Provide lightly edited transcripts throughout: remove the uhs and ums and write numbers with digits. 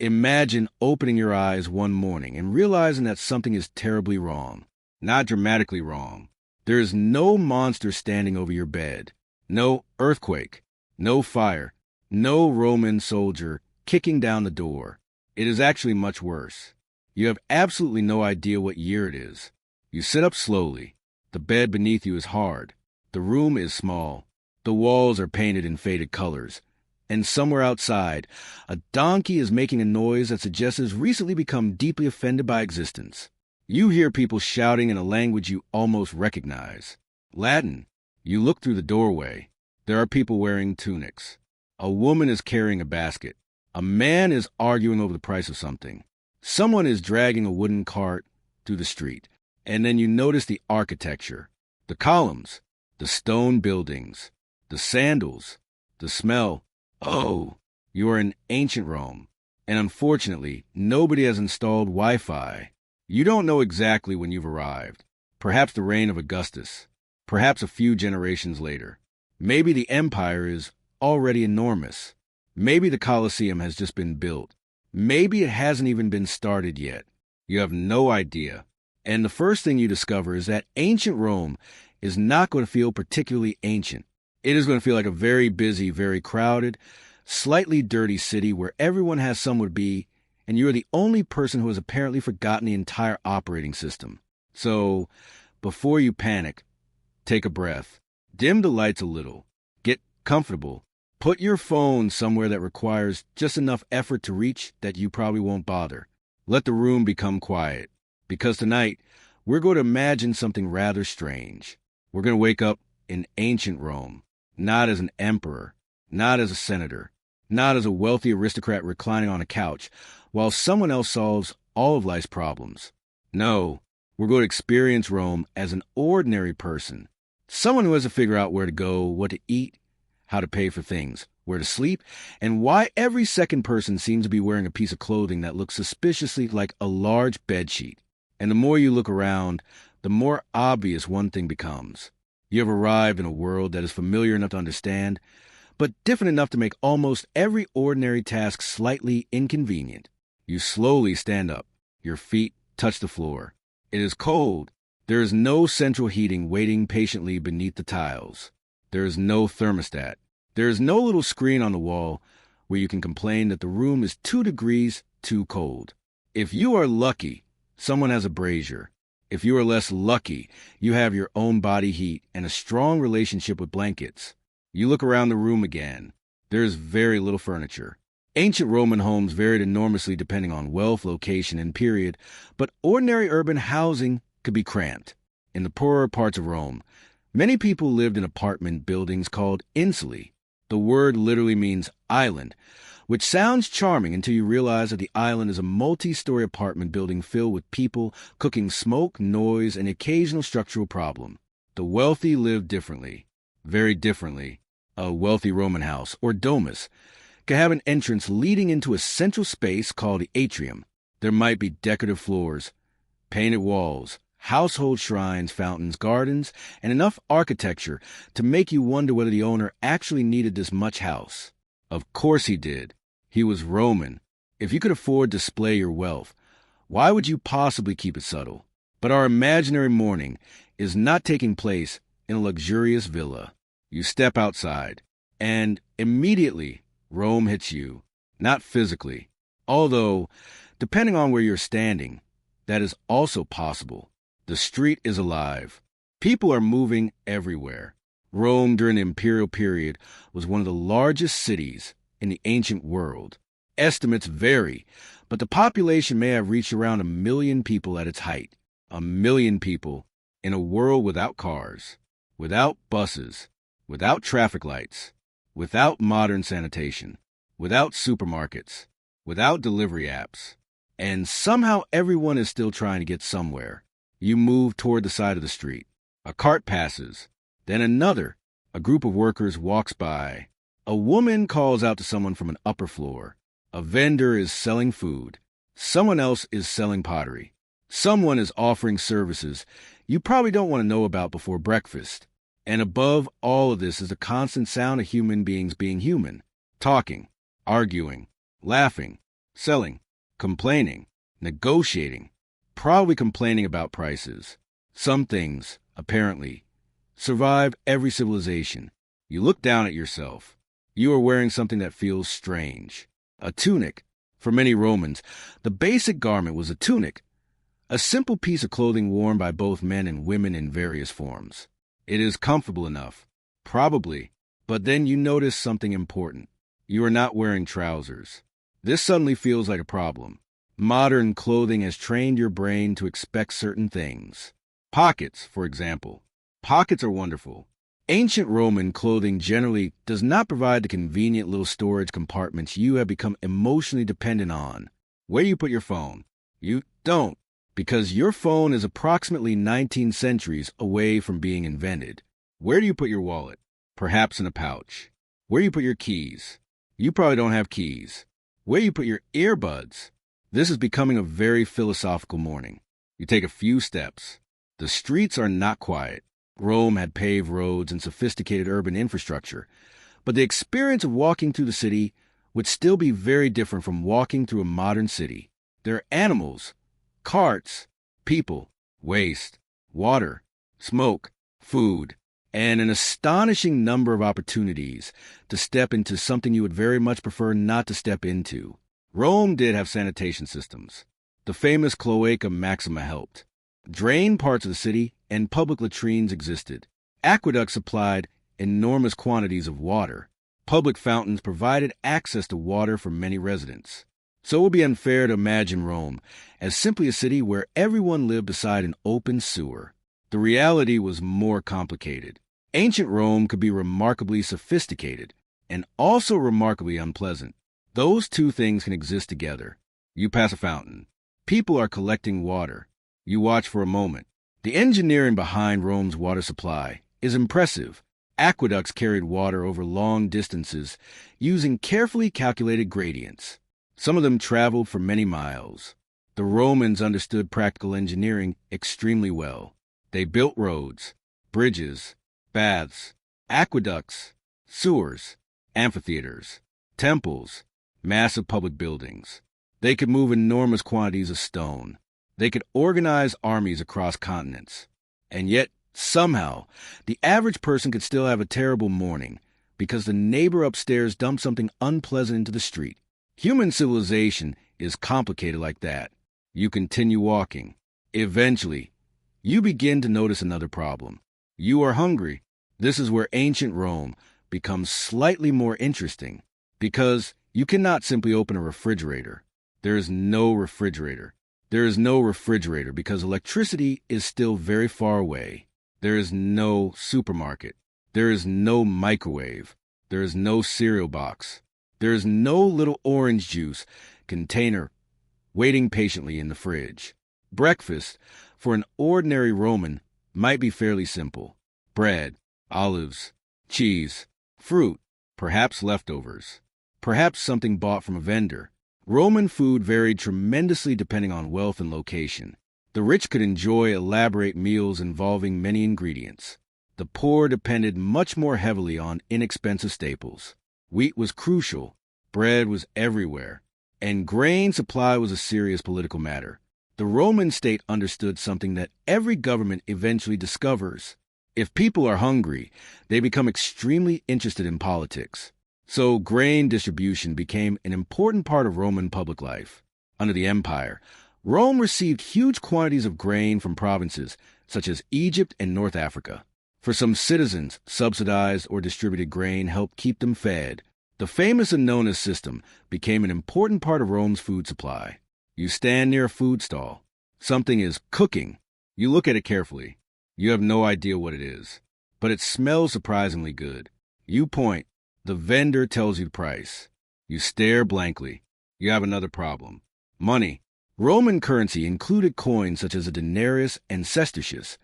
Imagine opening your eyes one morning and realizing that something is terribly wrong. Not dramatically wrong. There is no monster standing over your bed, no earthquake, no fire, no Roman soldier kicking down the door. It is actually much worse. You have absolutely no idea what year it is. You sit up slowly. The bed beneath you is hard. The room is small. The walls are painted in faded colors. And somewhere outside, a donkey is making a noise that suggests it has recently become deeply offended by existence. You hear people shouting in a language you almost recognize. Latin. You look through the doorway. There are people wearing tunics. A woman is carrying a basket. A man is arguing over the price of something. Someone is dragging a wooden cart through the street. And then you notice the architecture, the columns, the stone buildings, the sandals, the smell. Oh, you are in ancient Rome. And unfortunately, nobody has installed Wi-Fi. You don't know exactly when you've arrived. Perhaps the reign of Augustus. Perhaps a few generations later. Maybe the empire is already enormous. Maybe the Colosseum has just been built. Maybe it hasn't even been started yet. You have no idea. And the first thing you discover is that ancient Rome is not going to feel particularly ancient. It is going to feel like a very busy, very crowded, slightly dirty city where everyone has somewhere to be, and you're the only person who has apparently forgotten the entire operating system. So, before you panic, take a breath. Dim the lights a little. Get comfortable. Put your phone somewhere that requires just enough effort to reach that you probably won't bother. Let the room become quiet. Because tonight, we're going to imagine something rather strange. We're going to wake up in ancient Rome, not as an emperor, not as a senator, not as a wealthy aristocrat reclining on a couch, while someone else solves all of life's problems. No, we're going to experience Rome as an ordinary person, someone who has to figure out where to go, what to eat, how to pay for things, where to sleep, and why every second person seems to be wearing a piece of clothing that looks suspiciously like a large bedsheet. And the more you look around, the more obvious one thing becomes. You have arrived in a world that is familiar enough to understand, but different enough to make almost every ordinary task slightly inconvenient. You slowly stand up. Your feet touch the floor. It is cold. There is no central heating waiting patiently beneath the tiles. There is no thermostat. There is no little screen on the wall where you can complain that the room is 2 degrees too cold. If you are lucky, someone has a brazier. If you are less lucky, you have your own body heat and a strong relationship with blankets. You look around the room again. There is very little furniture. Ancient Roman homes varied enormously depending on wealth, location, and period, but ordinary urban housing could be cramped. In the poorer parts of Rome, many people lived in apartment buildings called insulae. The word literally means island, which sounds charming until you realize that the island is a multi-story apartment building filled with people cooking smoke, noise, and occasional structural problem. The wealthy lived differently, very differently. A wealthy Roman house, or domus, could have an entrance leading into a central space called the atrium. There might be decorative floors, painted walls, household shrines, fountains, gardens, and enough architecture to make you wonder whether the owner actually needed this much house. Of course he did. He was Roman. If you could afford to display your wealth, why would you possibly keep it subtle? But our imaginary morning is not taking place in a luxurious villa. You step outside, and immediately Rome hits you. Not physically, although, depending on where you're standing, that is also possible. The street is alive. People are moving everywhere. Rome during the imperial period was one of the largest cities in the ancient world. Estimates vary, but the population may have reached around 1 million people at its height. 1 million people in a world without cars, without buses, without traffic lights, without modern sanitation, without supermarkets, without delivery apps. And somehow everyone is still trying to get somewhere. You move toward the side of the street. A cart passes. Then another. A group of workers walks by. A woman calls out to someone from an upper floor. A vendor is selling food. Someone else is selling pottery. Someone is offering services you probably don't want to know about before breakfast. And above all of this is the constant sound of human beings being human. Talking, arguing, laughing, selling, complaining, negotiating, probably complaining about prices. Some things, apparently, survive every civilization. You look down at yourself. You are wearing something that feels strange. A tunic. For many Romans, the basic garment was a tunic, a simple piece of clothing worn by both men and women in various forms. It is comfortable enough, probably, but then you notice something important. You are not wearing trousers. This suddenly feels like a problem. Modern clothing has trained your brain to expect certain things. Pockets, for example. Pockets are wonderful. Ancient Roman clothing generally does not provide the convenient little storage compartments you have become emotionally dependent on. Where do you put your phone? You don't, because your phone is approximately 19 centuries away from being invented. Where do you put your wallet? Perhaps in a pouch. Where do you put your keys? You probably don't have keys. Where do you put your earbuds? This is becoming a very philosophical morning. You take a few steps. The streets are not quiet. Rome had paved roads and sophisticated urban infrastructure, but the experience of walking through the city would still be very different from walking through a modern city. There are animals, carts, people, waste, water, smoke, food, and an astonishing number of opportunities to step into something you would very much prefer not to step into. Rome did have sanitation systems. The famous Cloaca Maxima helped. Drained parts of the city and public latrines existed. Aqueducts supplied enormous quantities of water. Public fountains provided access to water for many residents. So it would be unfair to imagine Rome as simply a city where everyone lived beside an open sewer. The reality was more complicated. Ancient Rome could be remarkably sophisticated and also remarkably unpleasant. Those two things can exist together. You pass a fountain. People are collecting water. You watch for a moment. The engineering behind Rome's water supply is impressive. Aqueducts carried water over long distances using carefully calculated gradients. Some of them traveled for many miles. The Romans understood practical engineering extremely well. They built roads, bridges, baths, aqueducts, sewers, amphitheaters, temples, massive public buildings. They could move enormous quantities of stone. They could organize armies across continents. And yet, somehow, the average person could still have a terrible morning because the neighbor upstairs dumped something unpleasant into the street. Human civilization is complicated like that. You continue walking. Eventually, you begin to notice another problem. You are hungry. This is where ancient Rome becomes slightly more interesting because you cannot simply open a refrigerator. There is no refrigerator. There is no refrigerator because electricity is still very far away. There is no supermarket. There is no microwave. There is no cereal box. There is no little orange juice container waiting patiently in the fridge. Breakfast, for an ordinary Roman, might be fairly simple. Bread, olives, cheese, fruit, perhaps leftovers, perhaps something bought from a vendor. Roman food varied tremendously depending on wealth and location. The rich could enjoy elaborate meals involving many ingredients. The poor depended much more heavily on inexpensive staples. Wheat was crucial, bread was everywhere, and grain supply was a serious political matter. The Roman state understood something that every government eventually discovers. If people are hungry, they become extremely interested in politics. So grain distribution became an important part of Roman public life. Under the empire, Rome received huge quantities of grain from provinces such as Egypt and North Africa. For some citizens, subsidized or distributed grain helped keep them fed. The famous Annona system became an important part of Rome's food supply. You stand near a food stall. Something is cooking. You look at it carefully. You have no idea what it is, but it smells surprisingly good. You point. The vendor tells you the price. You stare blankly. You have another problem. Money. Roman currency included coins such as a denarius and sestertius,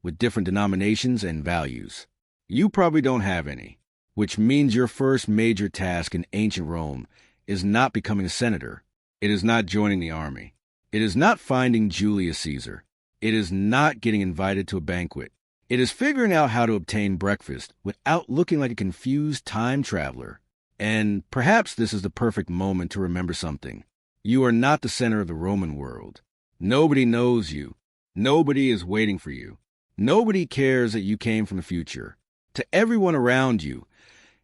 with different denominations and values. You probably don't have any, which means your first major task in ancient Rome is not becoming a senator. It is not joining the army. It is not finding Julius Caesar. It is not getting invited to a banquet. It is figuring out how to obtain breakfast without looking like a confused time traveler. And perhaps this is the perfect moment to remember something. You are not the center of the Roman world. Nobody knows you. Nobody is waiting for you. Nobody cares that you came from the future. To everyone around you,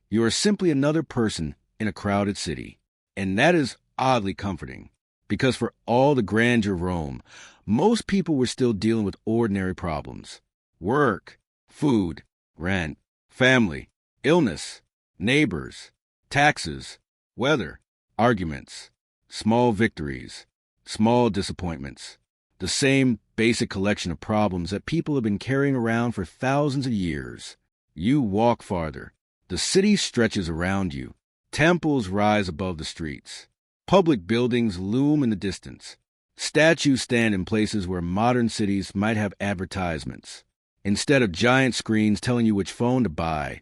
you are simply another person in a crowded city. And that is oddly comforting, because for all the grandeur of Rome, most people were still dealing with ordinary problems. Work, food, rent, family, illness, neighbors, taxes, weather, arguments, small victories, small disappointments. The same basic collection of problems that people have been carrying around for thousands of years. You walk farther. The city stretches around you. Temples rise above the streets. Public buildings loom in the distance. Statues stand in places where modern cities might have advertisements. Instead of giant screens telling you which phone to buy,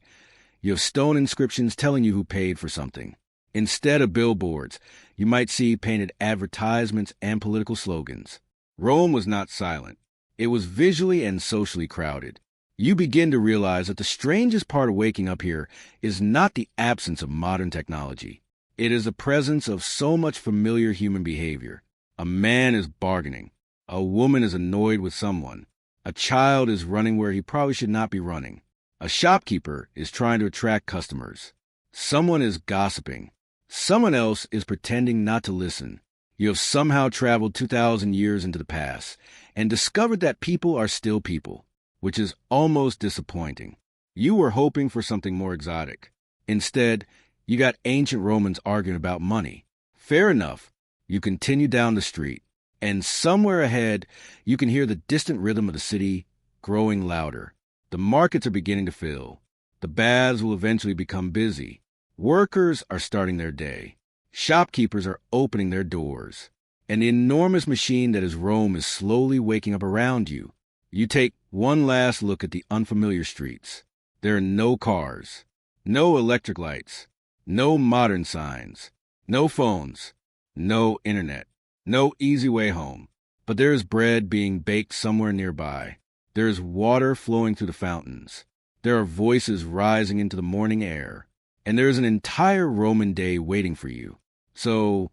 you have stone inscriptions telling you who paid for something. Instead of billboards, you might see painted advertisements and political slogans. Rome was not silent. It was visually and socially crowded. You begin to realize that the strangest part of waking up here is not the absence of modern technology. It is the presence of so much familiar human behavior. A man is bargaining. A woman is annoyed with someone. A child is running where he probably should not be running. A shopkeeper is trying to attract customers. Someone is gossiping. Someone else is pretending not to listen. You have somehow traveled 2,000 years into the past and discovered that people are still people, which is almost disappointing. You were hoping for something more exotic. Instead, you got ancient Romans arguing about money. Fair enough. You continue down the street, and somewhere ahead, you can hear the distant rhythm of the city growing louder. The markets are beginning to fill. The baths will eventually become busy. Workers are starting their day. Shopkeepers are opening their doors. And the enormous machine that is Rome is slowly waking up around you. You take one last look at the unfamiliar streets. There are no cars, no electric lights, no modern signs, no phones, no internet, no easy way home. But there is bread being baked somewhere nearby. There is water flowing through the fountains. There are voices rising into the morning air. And there is an entire Roman day waiting for you. So,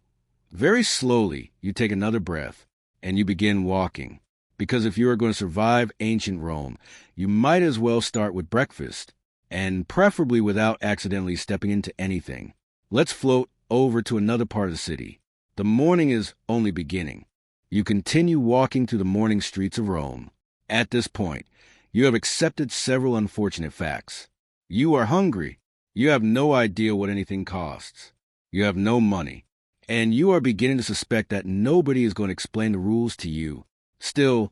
very slowly, you take another breath, and you begin walking. Because if you are going to survive ancient Rome, you might as well start with breakfast, and preferably without accidentally stepping into anything. Let's float over to another part of the city. The morning is only beginning. You continue walking through the morning streets of Rome. At this point, you have accepted several unfortunate facts. You are hungry. You have no idea what anything costs. You have no money. And you are beginning to suspect that nobody is going to explain the rules to you. Still,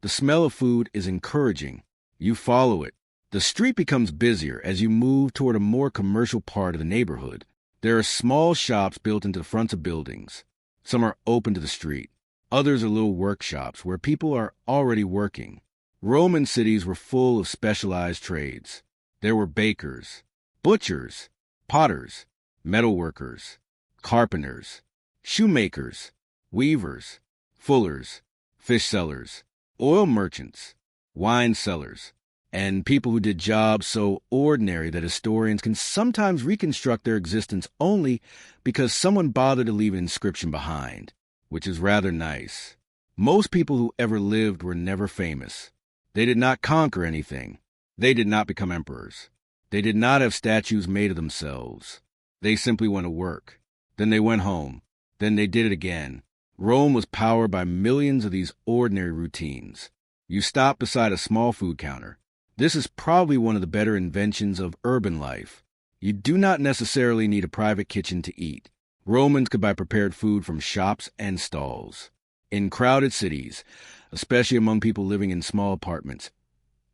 the smell of food is encouraging. You follow it. The street becomes busier as you move toward a more commercial part of the neighborhood. There are small shops built into the fronts of buildings. Some are open to the street. Others are little workshops where people are already working. Roman cities were full of specialized trades. There were bakers, butchers, potters, metalworkers, carpenters, shoemakers, weavers, fullers, fish sellers, oil merchants, wine sellers, and people who did jobs so ordinary that historians can sometimes reconstruct their existence only because someone bothered to leave an inscription behind, which is rather nice. Most people who ever lived were never famous. They did not conquer anything. They did not become emperors. They did not have statues made of themselves. They simply went to work. Then they went home. Then they did it again. Rome was powered by millions of these ordinary routines. You stop beside a small food counter. This is probably one of the better inventions of urban life. You do not necessarily need a private kitchen to eat. Romans could buy prepared food from shops and stalls. In crowded cities, especially among people living in small apartments,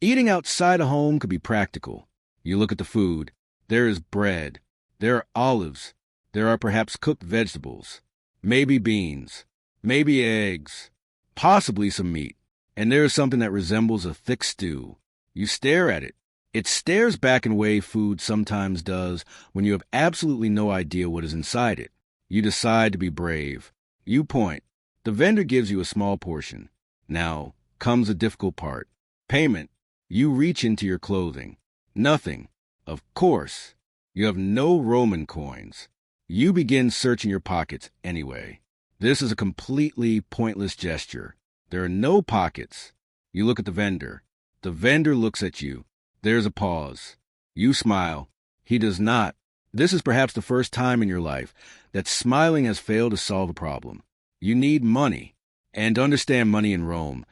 eating outside a home could be practical. You look at the food. There is bread. There are olives. There are perhaps cooked vegetables. Maybe beans. Maybe eggs. Possibly some meat. And there is something that resembles a thick stew. You stare at it. It stares back in a way food sometimes does when you have absolutely no idea what is inside it. You decide to be brave. You point. The vendor gives you a small portion. Now comes the difficult part. Payment. You reach into your clothing. Nothing. Of course. You have no Roman coins. You begin searching your pockets anyway. This is a completely pointless gesture. There are no pockets. You look at the vendor. The vendor looks at you. There's a pause. You smile. He does not. This is perhaps the first time in your life that smiling has failed to solve a problem. You need money. And to understand money in Rome,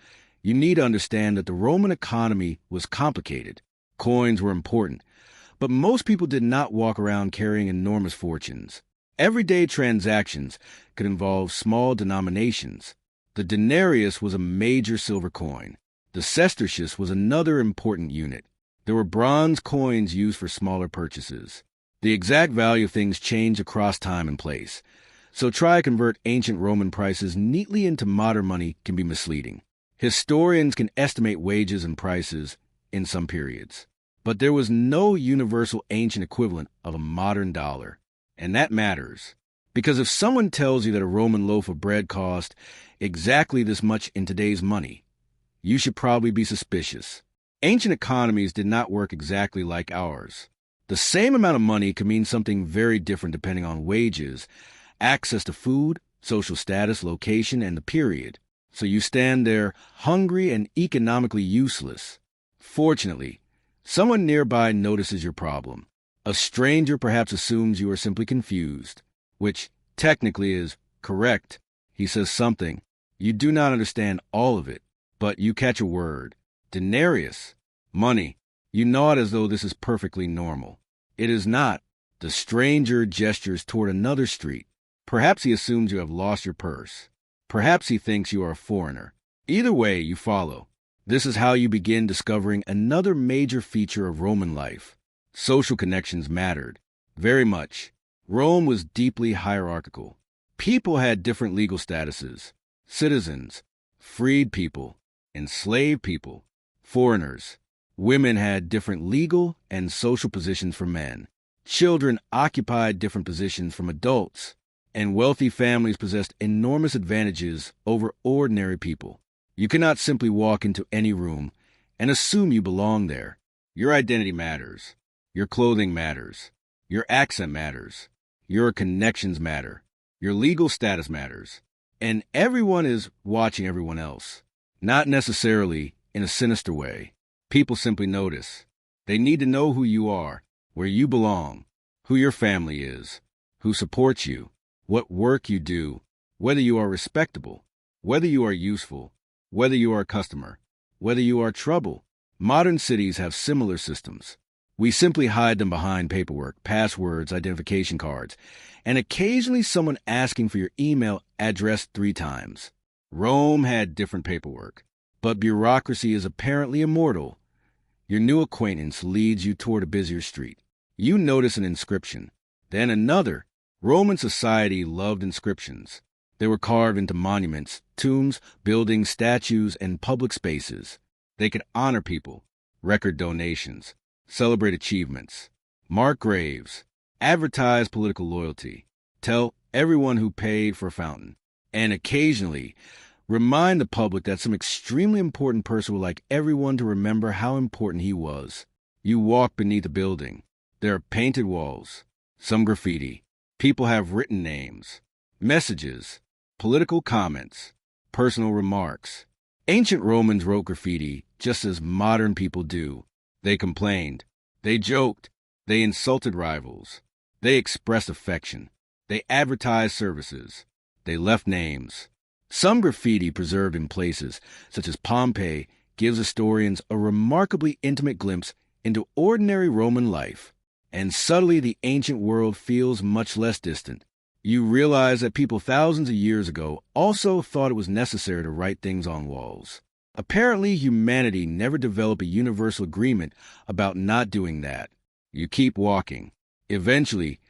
you need to understand that the Roman economy was complicated. Coins were important, but most people did not walk around carrying enormous fortunes. Everyday transactions could involve small denominations. The denarius was a major silver coin. The sestertius was another important unit. There were bronze coins used for smaller purchases. The exact value of things changed across time and place, so try to convert ancient Roman prices neatly into modern money can be misleading. Historians can estimate wages and prices in some periods, but there was no universal ancient equivalent of a modern dollar. And that matters, because if someone tells you that a Roman loaf of bread cost exactly this much in today's money, you should probably be suspicious. Ancient economies did not work exactly like ours. The same amount of money could mean something very different depending on wages, access to food, social status, location, and the period. So you stand there hungry and economically useless. Fortunately, someone nearby notices your problem. A stranger perhaps assumes you are simply confused, which technically is correct. He says something. You do not understand all of it, but you catch a word. Denarius. Money. You nod as though this is perfectly normal. It is not. The stranger gestures toward another street. Perhaps he assumes you have lost your purse. Perhaps he thinks you are a foreigner. Either way, you follow. This is how you begin discovering another major feature of Roman life. Social connections mattered. Very much. Rome was deeply hierarchical. People had different legal statuses. Citizens, freed people, enslaved people, foreigners. Women had different legal and social positions from men. Children occupied different positions from adults. And wealthy families possessed enormous advantages over ordinary people. You cannot simply walk into any room and assume you belong there. Your identity matters. Your clothing matters. Your accent matters. Your connections matter. Your legal status matters. And everyone is watching everyone else. Not necessarily in a sinister way. People simply notice. They need to know who you are, where you belong, who your family is, who supports you, what work you do, whether you are respectable, whether you are useful, whether you are a customer, whether you are trouble. Modern cities have similar systems. We simply hide them behind paperwork, passwords, identification cards, and occasionally someone asking for your email address 3 times. Rome had different paperwork, but bureaucracy is apparently immortal. Your new acquaintance leads you toward a busier street. You notice an inscription, then another. Roman society loved inscriptions. They were carved into monuments, tombs, buildings, statues, and public spaces. They could honor people, record donations, celebrate achievements, mark graves, advertise political loyalty, tell everyone who paid for a fountain, and occasionally remind the public that some extremely important person would like everyone to remember how important he was. You walk beneath a building. There are painted walls, some graffiti. People have written names, messages, political comments, personal remarks. Ancient Romans wrote graffiti just as modern people do. They complained. They joked. They insulted rivals. They expressed affection. They advertised services. They left names. Some graffiti preserved in places, such as Pompeii, gives historians a remarkably intimate glimpse into ordinary Roman life. And subtly the ancient world feels much less distant. You realize that people thousands of years ago also thought it was necessary to write things on walls. Apparently, humanity never developed a universal agreement about not doing that. You keep walking. Eventually,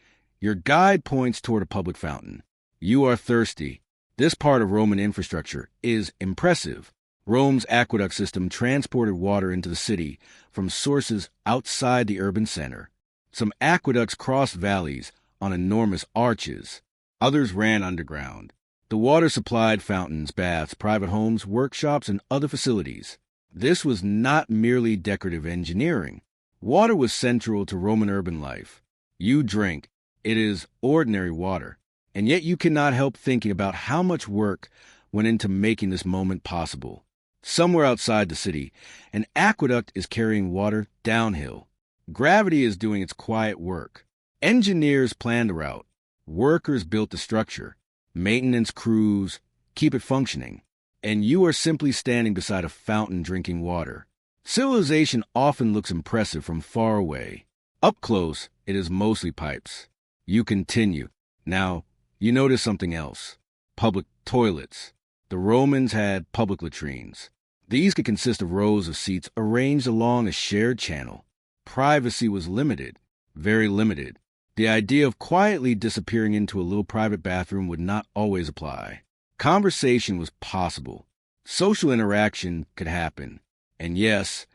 your guide points toward a public fountain. You are thirsty. This part of Roman infrastructure is impressive. Rome's aqueduct system transported water into the city from sources outside the urban center. Some aqueducts crossed valleys on enormous arches. Others ran underground. The water supplied fountains, baths, private homes, workshops, and other facilities. This was not merely decorative engineering. Water was central to Roman urban life. You drink. It is ordinary water. And yet you cannot help thinking about how much work went into making this moment possible. Somewhere outside the city, an aqueduct is carrying water downhill. Gravity is doing its quiet work. Engineers planned the route. Workers built the structure. Maintenance crews keep it functioning. And you are simply standing beside a fountain drinking water. Civilization often looks impressive from far away. Up close, it is mostly pipes. You continue. Now, you notice something else. Public toilets. The Romans had public latrines. These could consist of rows of seats arranged along a shared channel. Privacy was limited, very limited. The idea of quietly disappearing into a little private bathroom would not always apply. Conversation was possible. Social interaction could happen. And yes,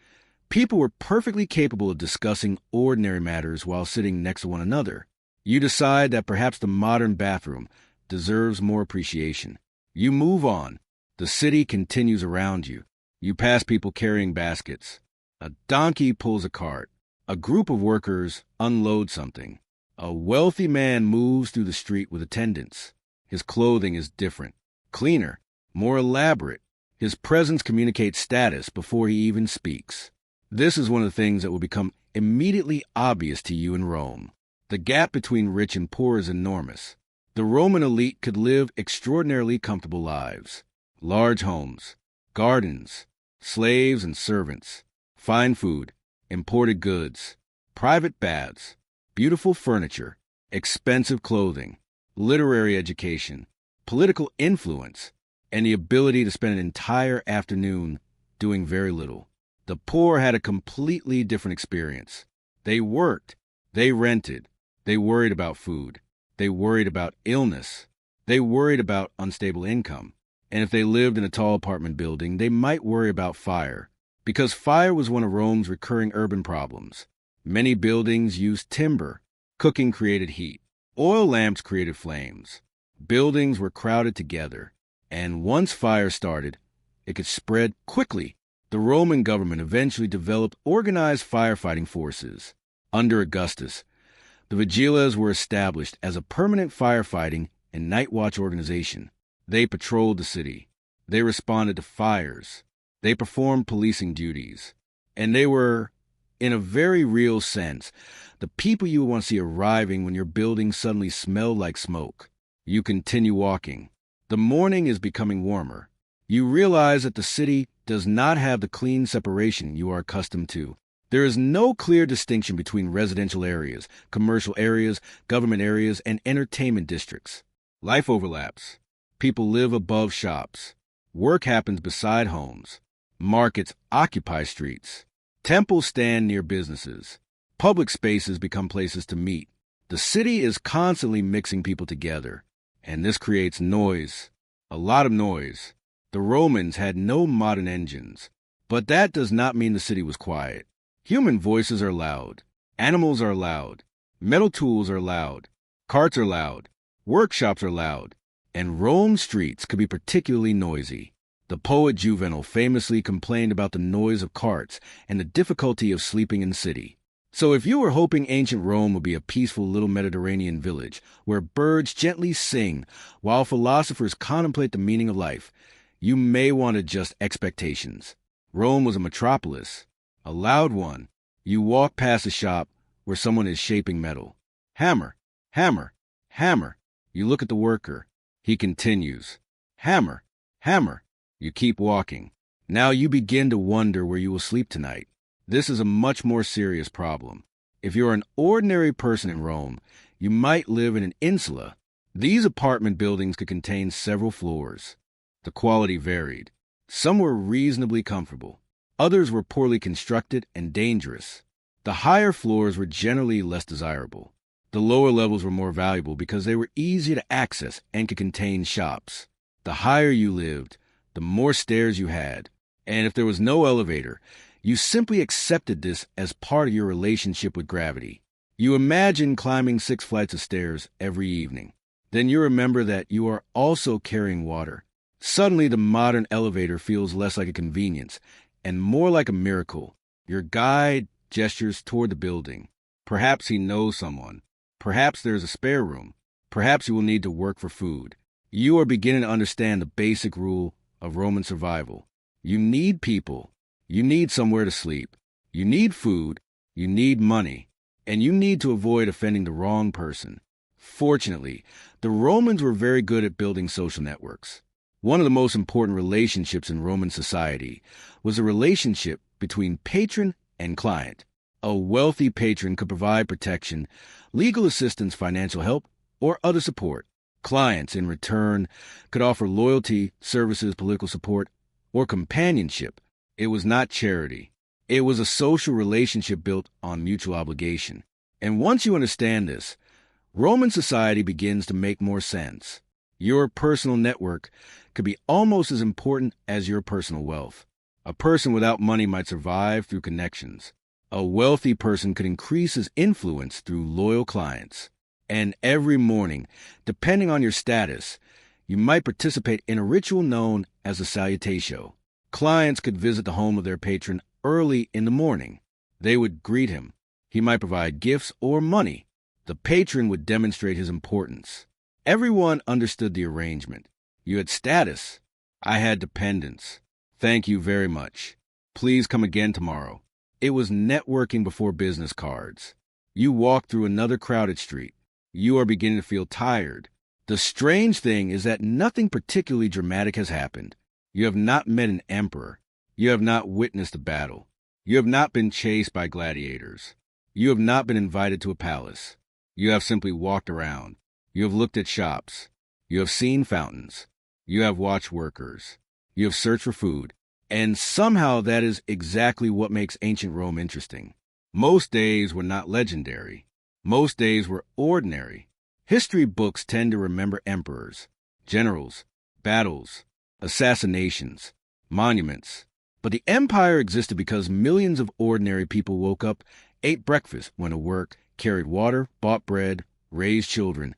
people were perfectly capable of discussing ordinary matters while sitting next to one another. You decide that perhaps the modern bathroom deserves more appreciation. You move on. The city continues around you. You pass people carrying baskets. A donkey pulls a cart. A group of workers unload something. A wealthy man moves through the street with attendants. His clothing is different, cleaner, more elaborate. His presence communicates status before he even speaks. This is one of the things that will become immediately obvious to you in Rome. The gap between rich and poor is enormous. The Roman elite could live extraordinarily comfortable lives. Large homes, gardens, slaves and servants, fine food, imported goods, private baths, beautiful furniture, expensive clothing, literary education, political influence, and the ability to spend an entire afternoon doing very little. The poor had a completely different experience. They worked, they rented, they worried about food, they worried about illness, they worried about unstable income. And if they lived in a tall apartment building, they might worry about fire, because fire was one of Rome's recurring urban problems. Many buildings used timber. Cooking created heat. Oil lamps created flames. Buildings were crowded together. And once fire started, it could spread quickly. The Roman government eventually developed organized firefighting forces. Under Augustus, the vigilas were established as a permanent firefighting and night watch organization. They patrolled the city. They responded to fires. They performed policing duties. And they were, in a very real sense, the people you want to see arriving when your building suddenly smelled like smoke. You continue walking. The morning is becoming warmer. You realize that the city does not have the clean separation you are accustomed to. There is no clear distinction between residential areas, commercial areas, government areas, and entertainment districts. Life overlaps. People live above shops. Work happens beside homes. Markets occupy streets. Temples stand near businesses. Public spaces become places to meet. The city is constantly mixing people together, and this creates noise, a lot of noise. The Romans had no modern engines, but that does not mean the city was quiet. Human voices are loud. Animals are loud. Metal tools are loud. Carts are loud. Workshops are loud. And Rome's streets could be particularly noisy. The poet Juvenal famously complained about the noise of carts and the difficulty of sleeping in the city. So if you were hoping ancient Rome would be a peaceful little Mediterranean village where birds gently sing while philosophers contemplate the meaning of life, you may want to adjust expectations. Rome was a metropolis, a loud one. You walk past a shop where someone is shaping metal. Hammer, hammer, hammer. You look at the worker. He continues. Hammer, hammer. You keep walking. Now you begin to wonder where you will sleep tonight. This is a much more serious problem. If you're an ordinary person in Rome, you might live in an insula. These apartment buildings could contain several floors. The quality varied. Some were reasonably comfortable. Others were poorly constructed and dangerous. The higher floors were generally less desirable. The lower levels were more valuable because they were easy to access and could contain shops. The higher you lived, the more stairs you had. And if there was no elevator, you simply accepted this as part of your relationship with gravity. You imagine climbing 6 flights of stairs every evening. Then you remember that you are also carrying water. Suddenly, the modern elevator feels less like a convenience and more like a miracle. Your guide gestures toward the building. Perhaps he knows someone. Perhaps there's a spare room. Perhaps you will need to work for food. You are beginning to understand the basic rule of Roman survival. You need people. You need somewhere to sleep. You need food. You need money. And you need to avoid offending the wrong person. Fortunately, the Romans were very good at building social networks. One of the most important relationships in Roman society was a relationship between patron and client. A wealthy patron could provide protection, legal assistance, financial help, or other support. Clients, in return, could offer loyalty, services, political support, or companionship. It was not charity. It was a social relationship built on mutual obligation. And once you understand this, Roman society begins to make more sense. Your personal network could be almost as important as your personal wealth. A person without money might survive through connections. A wealthy person could increase his influence through loyal clients. And every morning, depending on your status, you might participate in a ritual known as a salutatio. Clients could visit the home of their patron early in the morning. They would greet him. He might provide gifts or money. The patron would demonstrate his importance. Everyone understood the arrangement. You had status. I had dependence. Thank you very much. Please come again tomorrow. It was networking before business cards. You walk through another crowded street. You are beginning to feel tired. The strange thing is that nothing particularly dramatic has happened. You have not met an emperor. You have not witnessed a battle. You have not been chased by gladiators. You have not been invited to a palace. You have simply walked around. You have looked at shops. You have seen fountains. You have watched workers. You have searched for food. And somehow that is exactly what makes ancient Rome interesting. Most days were not legendary. Most days were ordinary. History books tend to remember emperors, generals, battles, assassinations, monuments. But the empire existed because millions of ordinary people woke up, ate breakfast, went to work, carried water, bought bread, raised children,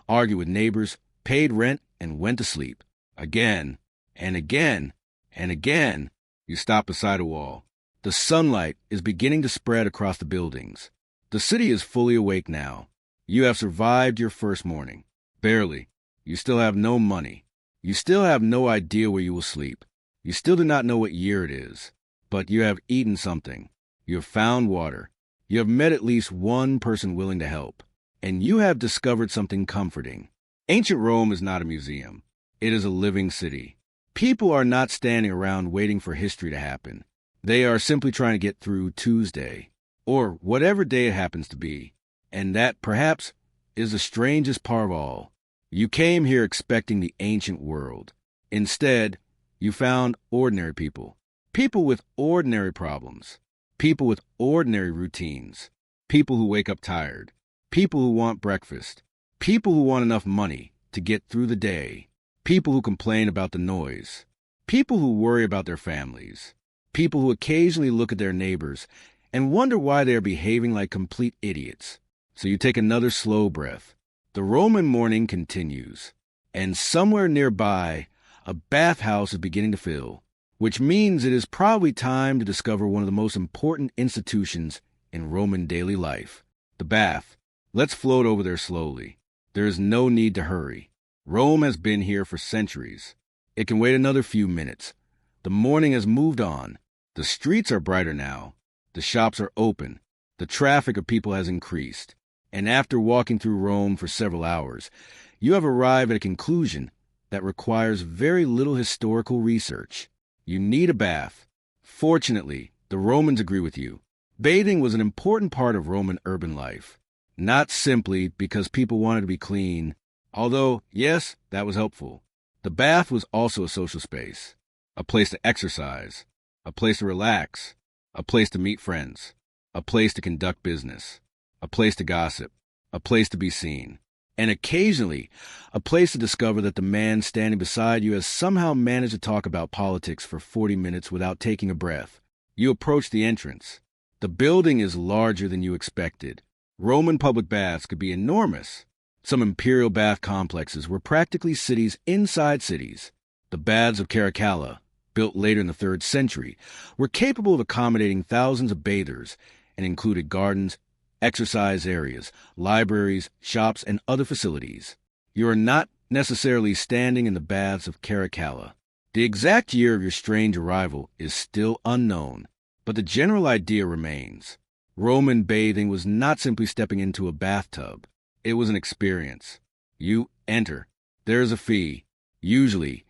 argued with neighbors, paid rent, and went to sleep. Again, and again, and again, you stop beside a wall. The sunlight is beginning to spread across the buildings. The city is fully awake now. You have survived your first morning. Barely. You still have no money. You still have no idea where you will sleep. You still do not know what year it is. But you have eaten something. You have found water. You have met at least one person willing to help. And you have discovered something comforting. Ancient Rome is not a museum. It is a living city. People are not standing around waiting for history to happen. They are simply trying to get through Tuesday, or whatever day it happens to be. And that, perhaps, is the strangest part of all. You came here expecting the ancient world. Instead, you found ordinary people. People with ordinary problems. People with ordinary routines. People who wake up tired. People who want breakfast. People who want enough money to get through the day. People who complain about the noise. People who worry about their families. People who occasionally look at their neighbors and wonder why they are behaving like complete idiots. So you take another slow breath. The Roman morning continues, and somewhere nearby, a bathhouse is beginning to fill, which means it is probably time to discover one of the most important institutions in Roman daily life, the bath. Let's float over there slowly. There is no need to hurry. Rome has been here for centuries. It can wait another few minutes. The morning has moved on. The streets are brighter now. The shops are open. The traffic of people has increased. And after walking through Rome for several hours, you have arrived at a conclusion that requires very little historical research. You need a bath. Fortunately, the Romans agree with you. Bathing was an important part of Roman urban life, not simply because people wanted to be clean, although, yes, that was helpful. The bath was also a social space, a place to exercise, a place to relax, a place to meet friends, a place to conduct business, a place to gossip, a place to be seen, and occasionally a place to discover that the man standing beside you has somehow managed to talk about politics for 40 minutes without taking a breath. You approach the entrance. The building is larger than you expected. Roman public baths could be enormous. Some imperial bath complexes were practically cities inside cities. The baths of Caracalla, built later in the 3rd century, were capable of accommodating thousands of bathers and included gardens, exercise areas, libraries, shops, and other facilities. You are not necessarily standing in the baths of Caracalla. The exact year of your strange arrival is still unknown, but the general idea remains. Roman bathing was not simply stepping into a bathtub. It was an experience. You enter. There is a fee. Usually,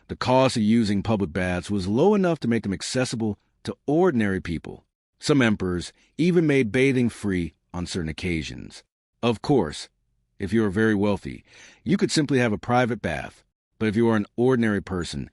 the cost of using public baths was low enough to make them accessible to ordinary people. Some emperors even made bathing free on certain occasions. Of course, if you are very wealthy, you could simply have a private bath. But if you are an ordinary person,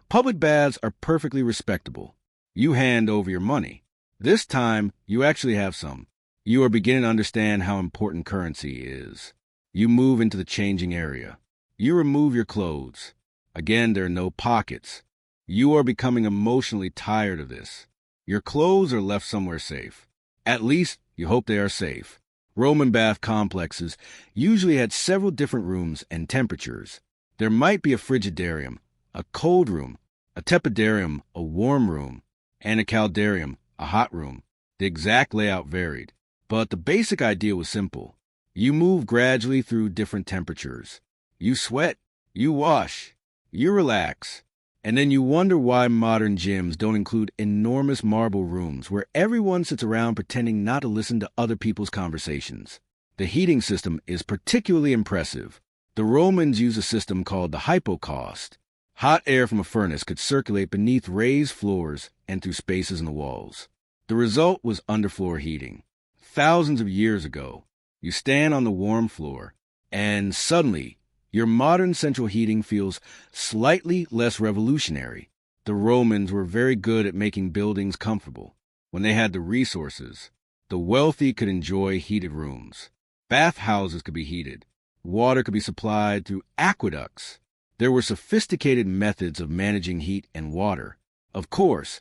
public baths are perfectly respectable. You hand over your money. This time, you actually have some. You are beginning to understand how important currency is. You move into the changing area. You remove your clothes. Again, there are no pockets. You are becoming emotionally tired of this. Your clothes are left somewhere safe. At least, you hope they are safe. Roman bath complexes usually had several different rooms and temperatures. There might be a frigidarium, a cold room, a tepidarium, a warm room, and a caldarium, a hot room. The exact layout varied, but the basic idea was simple. You move gradually through different temperatures. You sweat, you wash, you relax, and then you wonder why modern gyms don't include enormous marble rooms where everyone sits around pretending not to listen to other people's conversations. The heating system is particularly impressive. The Romans used a system called the hypocaust. Hot air from a furnace could circulate beneath raised floors and through spaces in the walls. The result was underfloor heating. Thousands of years ago, you stand on the warm floor, and suddenly, your modern central heating feels slightly less revolutionary. The Romans were very good at making buildings comfortable. When they had the resources, the wealthy could enjoy heated rooms. Bathhouses could be heated. Water could be supplied through aqueducts. There were sophisticated methods of managing heat and water. Of course,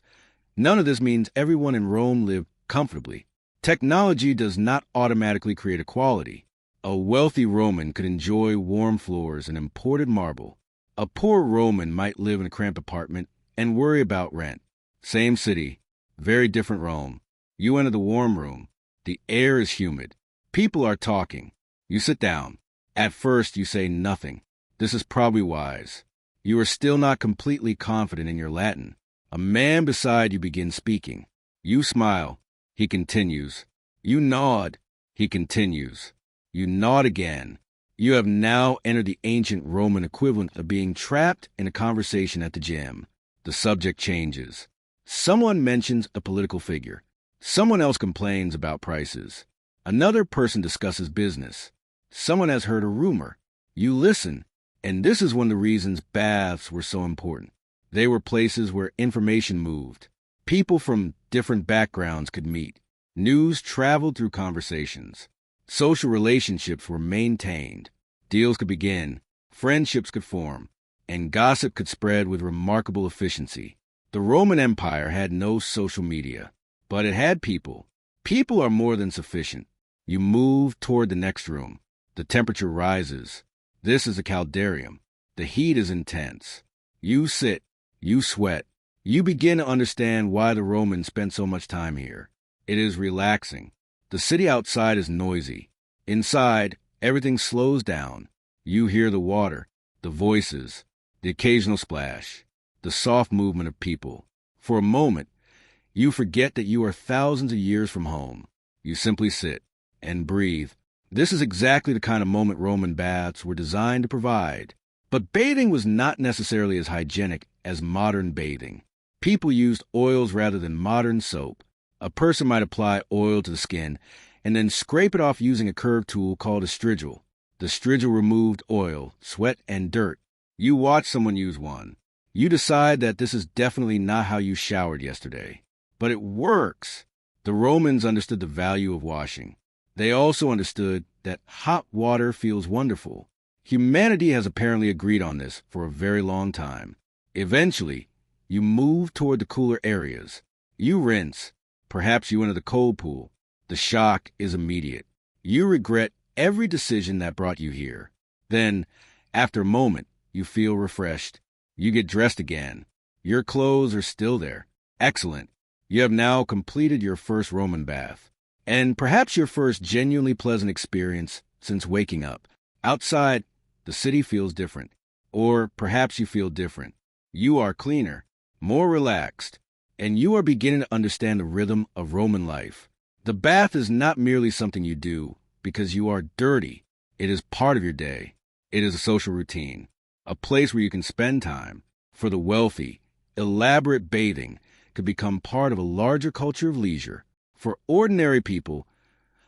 none of this means everyone in Rome lived comfortably. Technology does not automatically create equality. A wealthy Roman could enjoy warm floors and imported marble. A poor Roman might live in a cramped apartment and worry about rent. Same city, very different Rome. You enter the warm room. The air is humid. People are talking. You sit down. At first, you say nothing. This is probably wise. You are still not completely confident in your Latin. A man beside you begins speaking. You smile. He continues. You nod. He continues. You nod again. You have now entered the ancient Roman equivalent of being trapped in a conversation at the gym. The subject changes. Someone mentions a political figure. Someone else complains about prices. Another person discusses business. Someone has heard a rumor. You listen. And this is one of the reasons baths were so important. They were places where information moved. People from different backgrounds could meet. News traveled through conversations. Social relationships were maintained. Deals could begin. Friendships could form. And gossip could spread with remarkable efficiency. The Roman Empire had no social media, but it had people. People are more than sufficient. You move toward the next room. The temperature rises. This is a caldarium. The heat is intense. You sit. You sweat. You begin to understand why the Romans spent so much time here. It is relaxing. The city outside is noisy. Inside, everything slows down. You hear the water, the voices, the occasional splash, the soft movement of people. For a moment, you forget that you are thousands of years from home. You simply sit and breathe. This is exactly the kind of moment Roman baths were designed to provide. But bathing was not necessarily as hygienic as modern bathing. People used oils rather than modern soap. A person might apply oil to the skin and then scrape it off using a curved tool called a strigil. The strigil removed oil, sweat, and dirt. You watch someone use one. You decide that this is definitely not how you showered yesterday. But it works. The Romans understood the value of washing. They also understood that hot water feels wonderful. Humanity has apparently agreed on this for a very long time. Eventually, you move toward the cooler areas. You rinse. Perhaps you enter the cold pool. The shock is immediate. You regret every decision that brought you here. Then, after a moment, you feel refreshed. You get dressed again. Your clothes are still there. Excellent. You have now completed your first Roman bath. And perhaps your first genuinely pleasant experience since waking up. Outside, the city feels different. Or perhaps you feel different. You are cleaner, more relaxed, and you are beginning to understand the rhythm of Roman life. The bath is not merely something you do because you are dirty. It is part of your day. It is a social routine, a place where you can spend time. For the wealthy, elaborate bathing could become part of a larger culture of leisure. For ordinary people,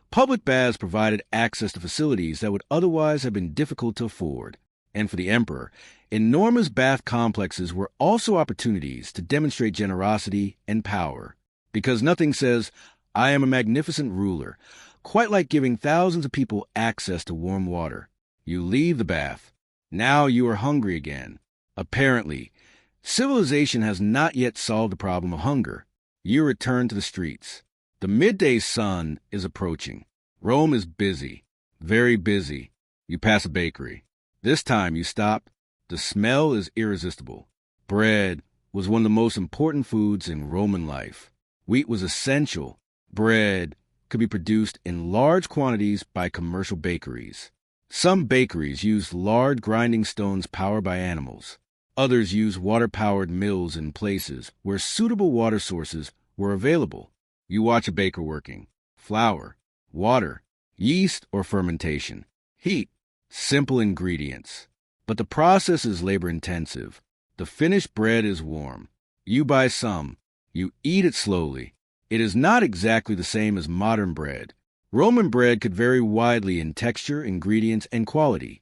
public baths provided access to facilities that would otherwise have been difficult to afford. And for the emperor, enormous bath complexes were also opportunities to demonstrate generosity and power. Because nothing says, "I am a magnificent ruler," quite like giving thousands of people access to warm water. You leave the bath. Now you are hungry again. Apparently, civilization has not yet solved the problem of hunger. You return to the streets. The midday sun is approaching. Rome is busy, very busy. You pass a bakery. This time you stop. The smell is irresistible. Bread was one of the most important foods in Roman life. Wheat was essential. Bread could be produced in large quantities by commercial bakeries. Some bakeries used large grinding stones powered by animals. Others used water-powered mills in places where suitable water sources were available. You watch a baker working. Flour, water, yeast or fermentation, heat, simple ingredients. But the process is labor-intensive. The finished bread is warm. You buy some. You eat it slowly. It is not exactly the same as modern bread. Roman bread could vary widely in texture, ingredients, and quality.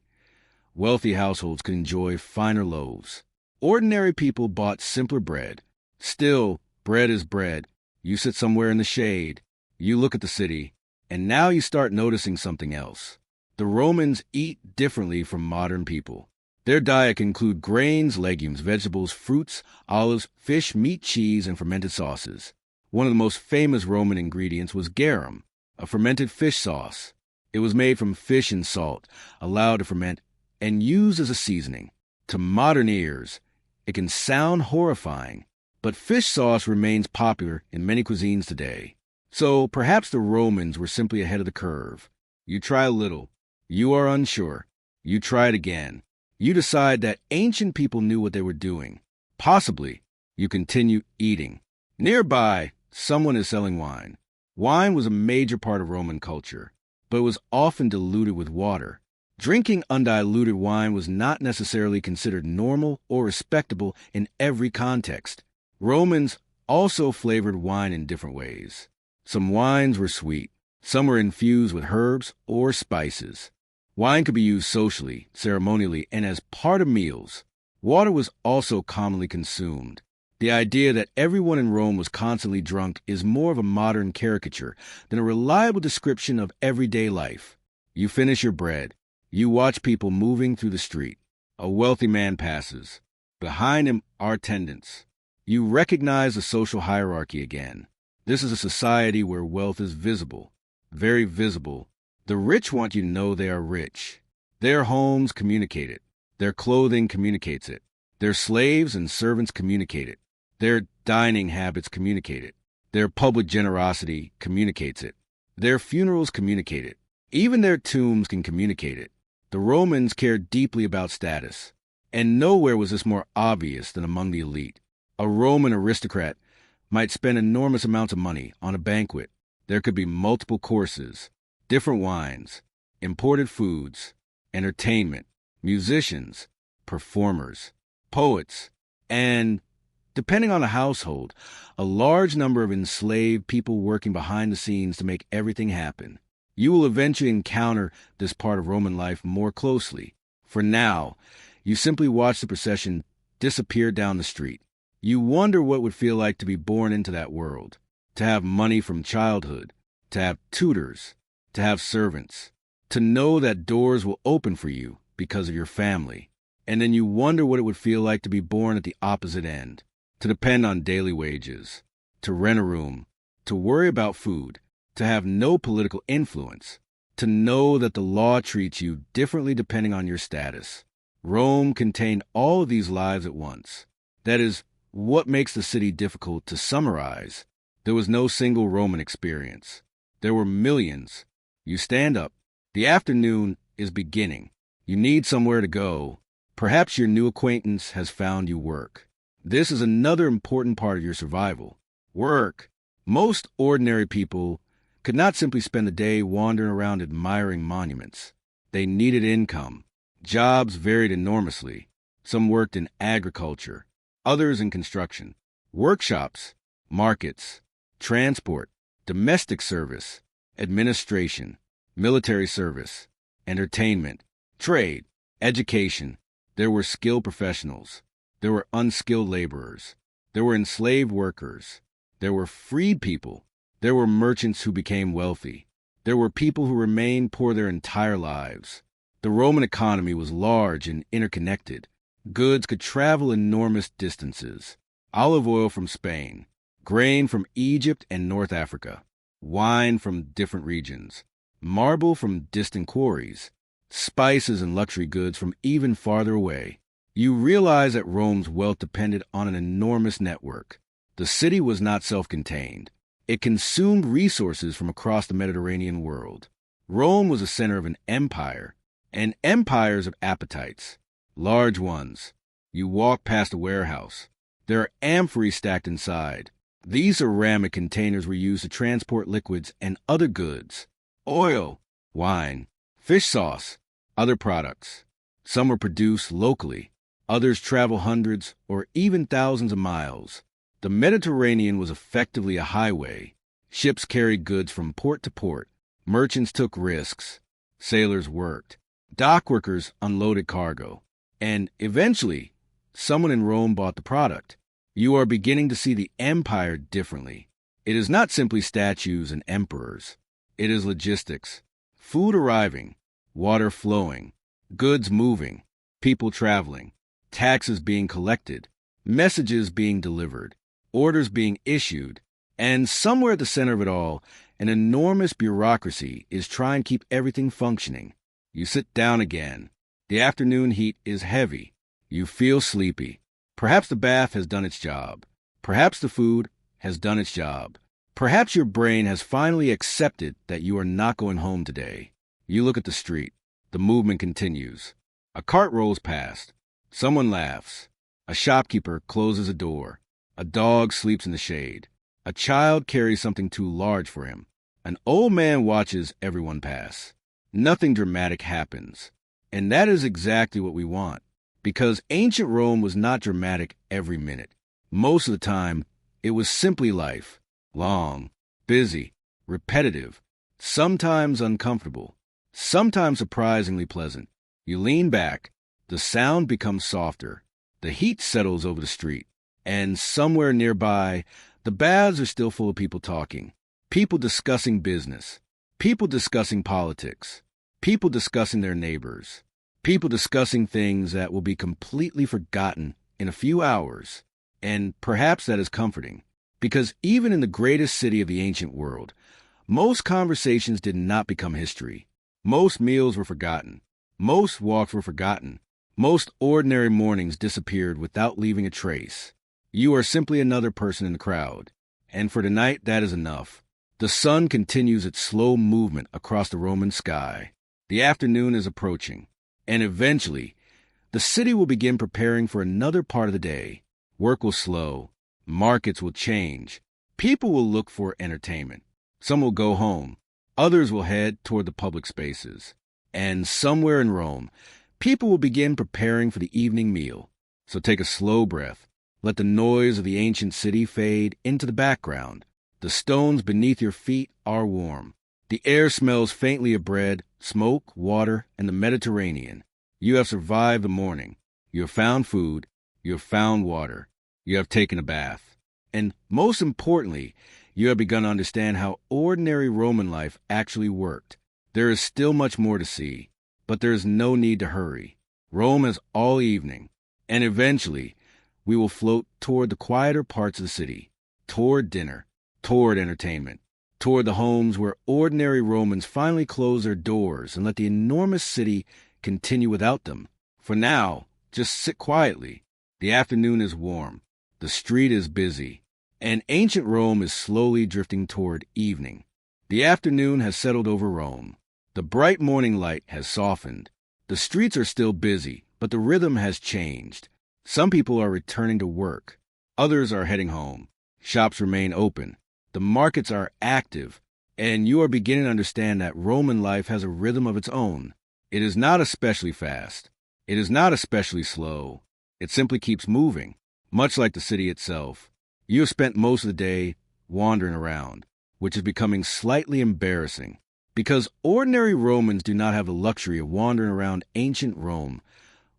Wealthy households could enjoy finer loaves. Ordinary people bought simpler bread. Still, bread is bread. You sit somewhere in the shade. You look at the city. And now you start noticing something else. The Romans eat differently from modern people. Their diet can include grains, legumes, vegetables, fruits, olives, fish, meat, cheese, and fermented sauces. One of the most famous Roman ingredients was garum, a fermented fish sauce. It was made from fish and salt, allowed to ferment, and used as a seasoning. To modern ears, it can sound horrifying, but fish sauce remains popular in many cuisines today. So perhaps the Romans were simply ahead of the curve. You try a little. You are unsure. You try it again. You decide that ancient people knew what they were doing. Possibly, you continue eating. Nearby, someone is selling wine. Wine was a major part of Roman culture, but it was often diluted with water. Drinking undiluted wine was not necessarily considered normal or respectable in every context. Romans also flavored wine in different ways. Some wines were sweet. Some were infused with herbs or spices. Wine could be used socially, ceremonially, and as part of meals. Water was also commonly consumed. The idea that everyone in Rome was constantly drunk is more of a modern caricature than a reliable description of everyday life. You finish your bread. You watch people moving through the street. A wealthy man passes. Behind him are attendants. You recognize the social hierarchy again. This is a society where wealth is visible, very visible. The rich want you to know they are rich. Their homes communicate it. Their clothing communicates it. Their slaves and servants communicate it. Their dining habits communicate it. Their public generosity communicates it. Their funerals communicate it. Even their tombs can communicate it. The Romans cared deeply about status, and nowhere was this more obvious than among the elite. A Roman aristocrat might spend enormous amounts of money on a banquet. There could be multiple courses, different wines, imported foods, entertainment, musicians, performers, poets, and, depending on the household, a large number of enslaved people working behind the scenes to make everything happen. You will eventually encounter this part of Roman life more closely. For now, you simply watch the procession disappear down the street. You wonder what it would feel like to be born into that world, to have money from childhood, to have tutors, to have servants, to know that doors will open for you because of your family. And then you wonder what it would feel like to be born at the opposite end, to depend on daily wages, to rent a room, to worry about food, to have no political influence, to know that the law treats you differently depending on your status. Rome contained all of these lives at once. That is what makes the city difficult to summarize. There was no single Roman experience. There were millions. You stand up. The afternoon is beginning. You need somewhere to go. Perhaps your new acquaintance has found you work. This is another important part of your survival. Work. Most ordinary people could not simply spend the day wandering around admiring monuments. They needed income. Jobs varied enormously. Some worked in agriculture, others in construction, workshops, markets, transport, domestic service, administration, military service, entertainment, trade, education. There were skilled professionals. There were unskilled laborers. There were enslaved workers. There were freed people. There were merchants who became wealthy. There were people who remained poor their entire lives. The Roman economy was large and interconnected. Goods could travel enormous distances. Olive oil from Spain, grain from Egypt and North Africa, wine from different regions, marble from distant quarries, spices and luxury goods from even farther away. You realize that Rome's wealth depended on an enormous network. The city was not self-contained. It consumed resources from across the Mediterranean world. Rome was the center of an empire, and empires of appetites, large ones. You walk past a warehouse. There are amphories stacked inside. These ceramic containers were used to transport liquids and other goods, oil, wine, fish sauce, other products. Some were produced locally. Others travel hundreds or even thousands of miles. The Mediterranean was effectively a highway. Ships carried goods from port to port. Merchants took risks. Sailors worked. Dock workers unloaded cargo. And eventually, someone in Rome bought the product. You are beginning to see the empire differently. It is not simply statues and emperors. It is logistics. Food arriving, water flowing, goods moving, people traveling, taxes being collected, messages being delivered, orders being issued, and somewhere at the center of it all, an enormous bureaucracy is trying to keep everything functioning. You sit down again. The afternoon heat is heavy. You feel sleepy. Perhaps the bath has done its job. Perhaps the food has done its job. Perhaps your brain has finally accepted that you are not going home today. You look at the street. The movement continues. A cart rolls past. Someone laughs. A shopkeeper closes a door. A dog sleeps in the shade. A child carries something too large for him. An old man watches everyone pass. Nothing dramatic happens. And that is exactly what we want. Because ancient Rome was not dramatic every minute. Most of the time, it was simply life. Long, busy, repetitive, sometimes uncomfortable, sometimes surprisingly pleasant. You lean back. The sound becomes softer. The heat settles over the street. And somewhere nearby, the baths are still full of people talking. People discussing business. People discussing politics. People discussing their neighbors. People discussing things that will be completely forgotten in a few hours. And perhaps that is comforting. Because even in the greatest city of the ancient world, most conversations did not become history. Most meals were forgotten. Most walks were forgotten. Most ordinary mornings disappeared without leaving a trace. You are simply another person in the crowd. And for tonight, that is enough. The sun continues its slow movement across the Roman sky. The afternoon is approaching. And eventually, the city will begin preparing for another part of the day. Work will slow. Markets will change. People will look for entertainment. Some will go home. Others will head toward the public spaces. And somewhere in Rome, people will begin preparing for the evening meal. So take a slow breath. Let the noise of the ancient city fade into the background. The stones beneath your feet are warm. The air smells faintly of bread, smoke, water, and the Mediterranean. You have survived the morning. You have found food. You have found water. You have taken a bath. And most importantly, you have begun to understand how ordinary Roman life actually worked. There is still much more to see, but there is no need to hurry. Rome has all evening, and eventually we will float toward the quieter parts of the city, toward dinner, toward entertainment, toward the homes where ordinary Romans finally close their doors and let the enormous city continue without them. For now, just sit quietly. The afternoon is warm. The street is busy. And ancient Rome is slowly drifting toward evening. The afternoon has settled over Rome. The bright morning light has softened. The streets are still busy, but the rhythm has changed. Some people are returning to work. Others are heading home. Shops remain open. The markets are active, and you are beginning to understand that Roman life has a rhythm of its own. It is not especially fast. It is not especially slow. It simply keeps moving, much like the city itself. You have spent most of the day wandering around, which is becoming slightly embarrassing, because ordinary Romans do not have the luxury of wandering around ancient Rome,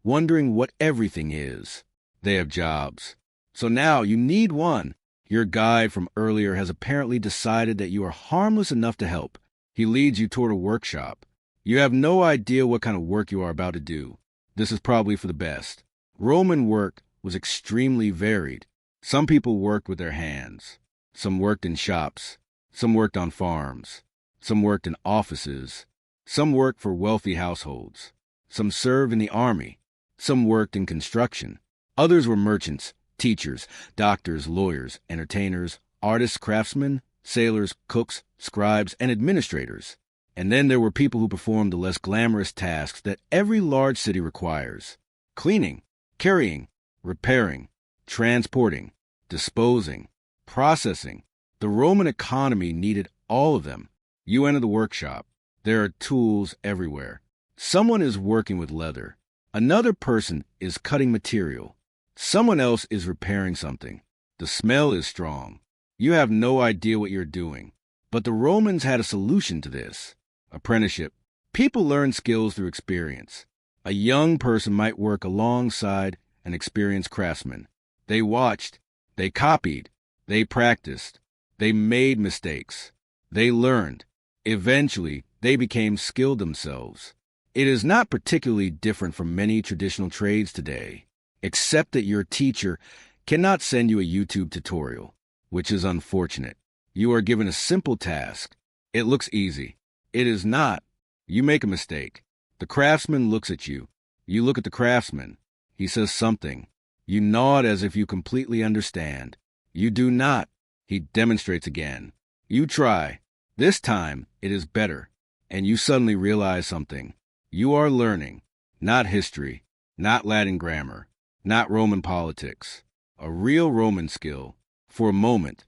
wondering what everything is. They have jobs. So now you need one. Your guide from earlier has apparently decided that you are harmless enough to help. He leads you toward a workshop. You have no idea what kind of work you are about to do. This is probably for the best. Roman work was extremely varied. Some people worked with their hands. Some worked in shops. Some worked on farms. Some worked in offices. Some worked for wealthy households. Some served in the army. Some worked in construction. Others were merchants, teachers, doctors, lawyers, entertainers, artists, craftsmen, sailors, cooks, scribes, and administrators. And then there were people who performed the less glamorous tasks that every large city requires: cleaning, carrying, repairing, transporting, disposing, processing. The Roman economy needed all of them. You enter the workshop. There are tools everywhere. Someone is working with leather. Another person is cutting material. Someone else is repairing something. The smell is strong. You have no idea what you're doing. But the Romans had a solution to this. Apprenticeship. People learn skills through experience. A young person might work alongside an experienced craftsman. They watched. They copied. They practiced. They made mistakes. They learned. Eventually, they became skilled themselves. It is not particularly different from many traditional trades today, except that your teacher cannot send you a YouTube tutorial, which is unfortunate. You are given a simple task. It looks easy. It is not. You make a mistake. The craftsman looks at you. You look at the craftsman. He says something. You nod as if you completely understand. You do not. He demonstrates again. You try. This time, it is better. And you suddenly realize something. You are learning. Not history. Not Latin grammar. Not Roman politics. A real Roman skill. For a moment,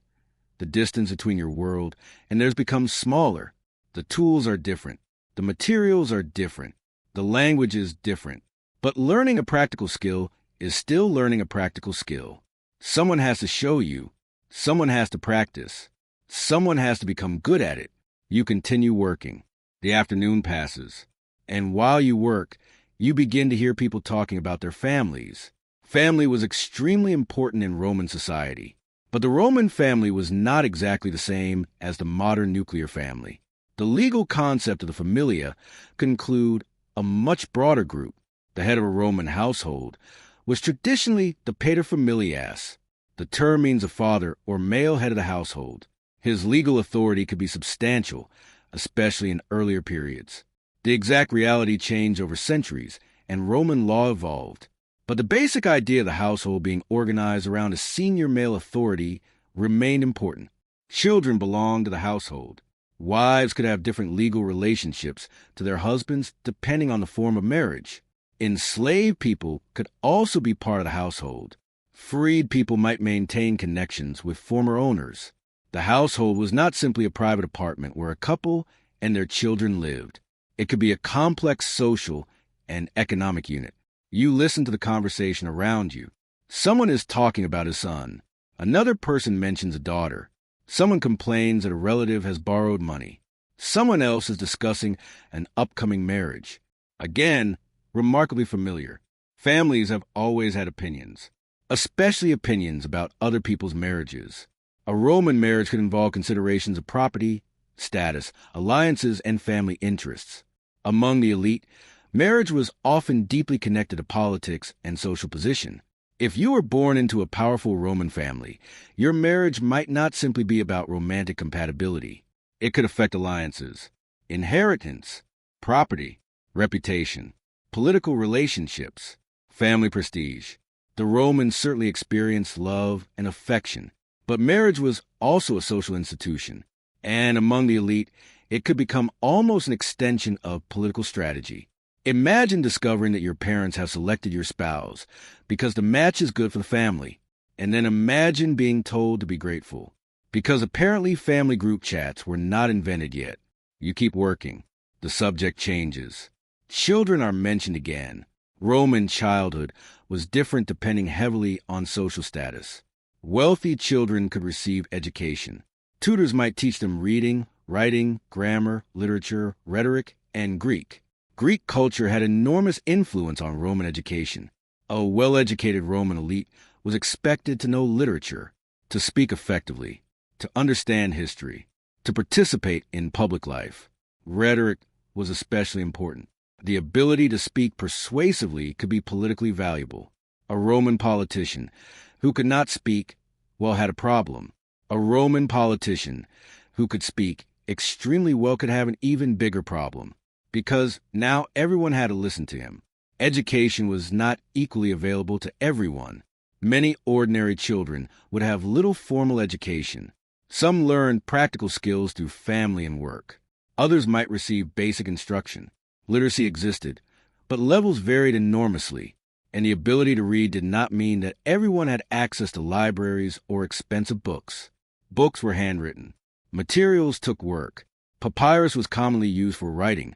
the distance between your world and theirs becomes smaller. The tools are different. The materials are different. The language is different. But learning a practical skill is still learning a practical skill. Someone has to show you. Someone has to practice. Someone has to become good at it. You continue working. The afternoon passes. And while you work, you begin to hear people talking about their families. Family was extremely important in Roman society. But the Roman family was not exactly the same as the modern nuclear family. The legal concept of the familia could include a much broader group. The head of a Roman household was traditionally the paterfamilias. The term means a father or male head of the household. His legal authority could be substantial, especially in earlier periods. The exact reality changed over centuries, and Roman law evolved. But the basic idea of the household being organized around a senior male authority remained important. Children belonged to the household. Wives could have different legal relationships to their husbands depending on the form of marriage. Enslaved people could also be part of the household. Freed people might maintain connections with former owners. The household was not simply a private apartment where a couple and their children lived. It could be a complex social and economic unit. You listen to the conversation around you. Someone is talking about his son. Another person mentions a daughter. Someone complains that a relative has borrowed money. Someone else is discussing an upcoming marriage. Again, remarkably familiar. Families have always had opinions, especially opinions about other people's marriages. A Roman marriage could involve considerations of property, status, alliances, and family interests. Among the elite, marriage was often deeply connected to politics and social position. If you were born into a powerful Roman family, your marriage might not simply be about romantic compatibility. It could affect alliances, inheritance, property, reputation, political relationships, family prestige. The Romans certainly experienced love and affection, but marriage was also a social institution, and among the elite, it could become almost an extension of political strategy. Imagine discovering that your parents have selected your spouse because the match is good for the family, and then imagine being told to be grateful because apparently family group chats were not invented yet. You keep working. The subject changes. Children are mentioned again. Roman childhood was different depending heavily on social status. Wealthy children could receive education. Tutors might teach them reading, writing, grammar, literature, rhetoric, and Greek. Greek culture had enormous influence on Roman education. A well-educated Roman elite was expected to know literature, to speak effectively, to understand history, to participate in public life. Rhetoric was especially important. The ability to speak persuasively could be politically valuable. A Roman politician who could not speak, well, had a problem. A Roman politician who could speak extremely well could have an even bigger problem, because now everyone had to listen to him. Education was not equally available to everyone. Many ordinary children would have little formal education. Some learned practical skills through family and work. Others might receive basic instruction. Literacy existed, but levels varied enormously, and the ability to read did not mean that everyone had access to libraries or expensive books. Books were handwritten. Materials took work. Papyrus was commonly used for writing,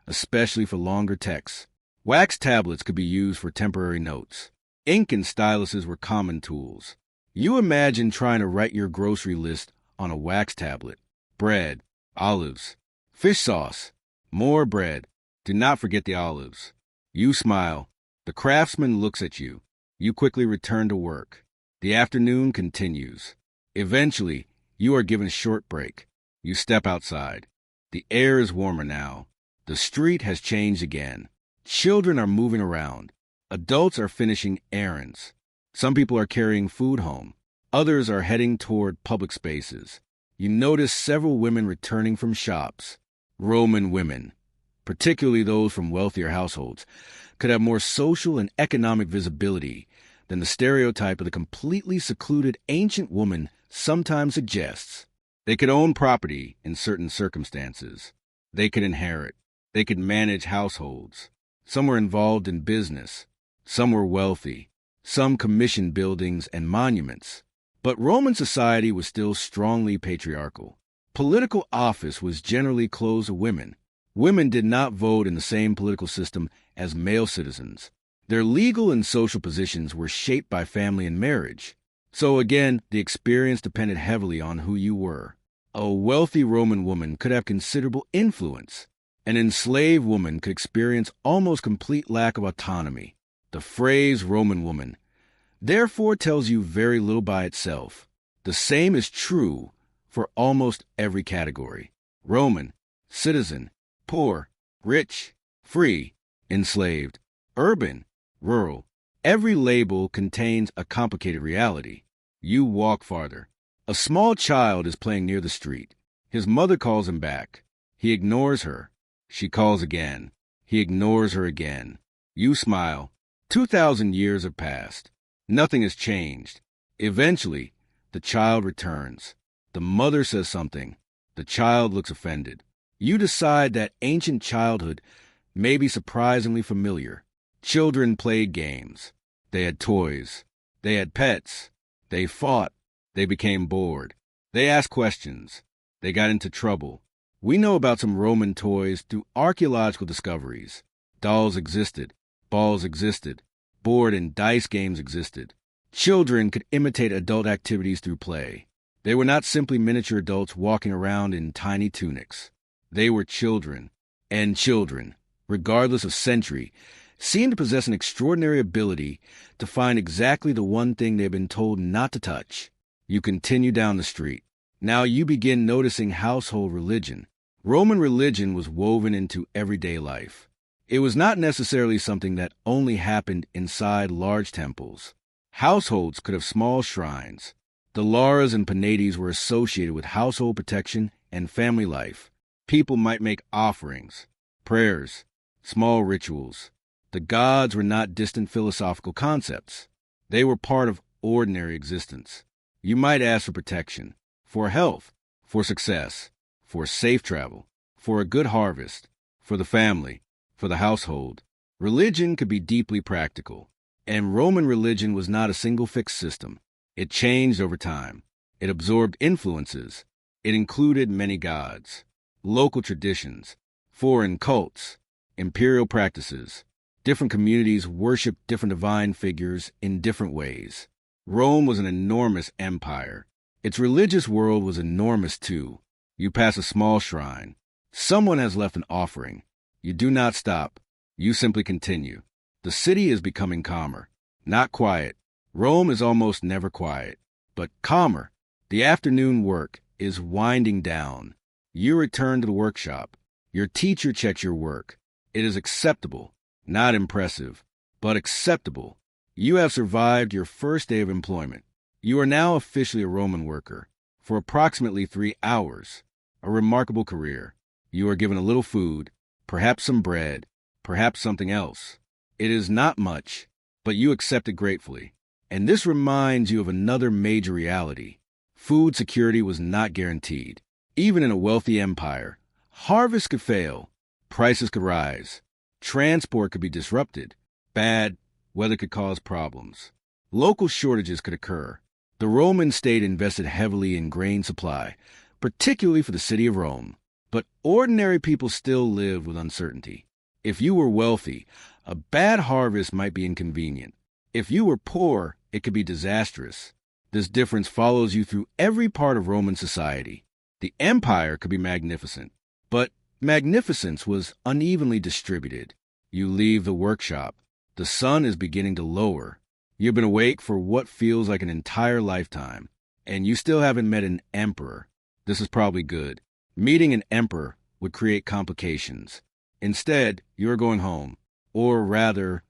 especially for longer texts. Wax tablets could be used for temporary notes. Ink and styluses were common tools. You imagine trying to write your grocery list on a wax tablet. Bread, olives, fish sauce, more bread. Do not forget the olives. You smile. The craftsman looks at you. You quickly return to work. The afternoon continues. Eventually, you are given a short break. You step outside. The air is warmer now. The street has changed again. Children are moving around. Adults are finishing errands. Some people are carrying food home. Others are heading toward public spaces. You notice several women returning from shops. Roman women, particularly those from wealthier households, could have more social and economic visibility than the stereotype of the completely secluded ancient woman sometimes suggests. They could own property in certain circumstances. They could inherit. They could manage households. Some were involved in business. Some were wealthy. Some commissioned buildings and monuments. But Roman society was still strongly patriarchal. Political office was generally closed to women. Women did not vote in the same political system as male citizens. Their legal and social positions were shaped by family and marriage. So again, the experience depended heavily on who you were. A wealthy Roman woman could have considerable influence. An enslaved woman could experience almost complete lack of autonomy. The phrase Roman woman, therefore, tells you very little by itself. The same is true for almost every category. Roman, citizen, poor, rich, free, enslaved, urban, rural. Every label contains a complicated reality. You walk farther. A small child is playing near the street. His mother calls him back. He ignores her. She calls again. He ignores her again. You smile. 2,000 years have passed. Nothing has changed. Eventually, the child returns. The mother says something. The child looks offended. You decide that ancient childhood may be surprisingly familiar. Children played games. They had toys. They had pets. They fought. They became bored. They asked questions. They got into trouble. We know about some Roman toys through archaeological discoveries. Dolls existed. Balls existed. Board and dice games existed. Children could imitate adult activities through play. They were not simply miniature adults walking around in tiny tunics. They were children. And children, regardless of century, seemed to possess an extraordinary ability to find exactly the one thing they've been told not to touch. You continue down the street. Now you begin noticing household religion. Roman religion was woven into everyday life. It was not necessarily something that only happened inside large temples. Households could have small shrines. The Lauras and Penates were associated with household protection and family life. People might make offerings, prayers, small rituals. The gods were not distant philosophical concepts. They were part of ordinary existence. You might ask for protection, for health, for success, for safe travel, for a good harvest, for the family. for the household. Religion could be deeply practical, and Roman religion was not a single fixed system. It changed over time. It absorbed influences. It included many gods, local traditions, foreign cults, imperial practices. Different communities worshiped different divine figures in different ways. Rome was an enormous empire. Its religious world was enormous too. You pass a small shrine. Someone has left an offering. You do not stop. You simply continue. The city is becoming calmer. Not quiet. Rome is almost never quiet, but calmer. The afternoon work is winding down. You return to the workshop. Your teacher checks your work. It is acceptable, not impressive, but acceptable. You have survived your first day of employment. You are now officially a Roman worker for approximately 3 hours. A remarkable career. You are given a little food, perhaps some bread, perhaps something else. It is not much, but you accept it gratefully. And this reminds you of another major reality. Food security was not guaranteed. Even in a wealthy empire, harvests could fail, prices could rise, transport could be disrupted, bad weather could cause problems, local shortages could occur. The Roman state invested heavily in grain supply, particularly for the city of Rome. But ordinary people still lived with uncertainty. If you were wealthy, a bad harvest might be inconvenient. If you were poor, it could be disastrous. This difference follows you through every part of Roman society. The empire could be magnificent, but magnificence was unevenly distributed. You leave the workshop. The sun is beginning to lower. You've been awake for what feels like an entire lifetime, and you still haven't met an emperor. This is probably good. Meeting an emperor would create complications. Instead, you are going home, or rather,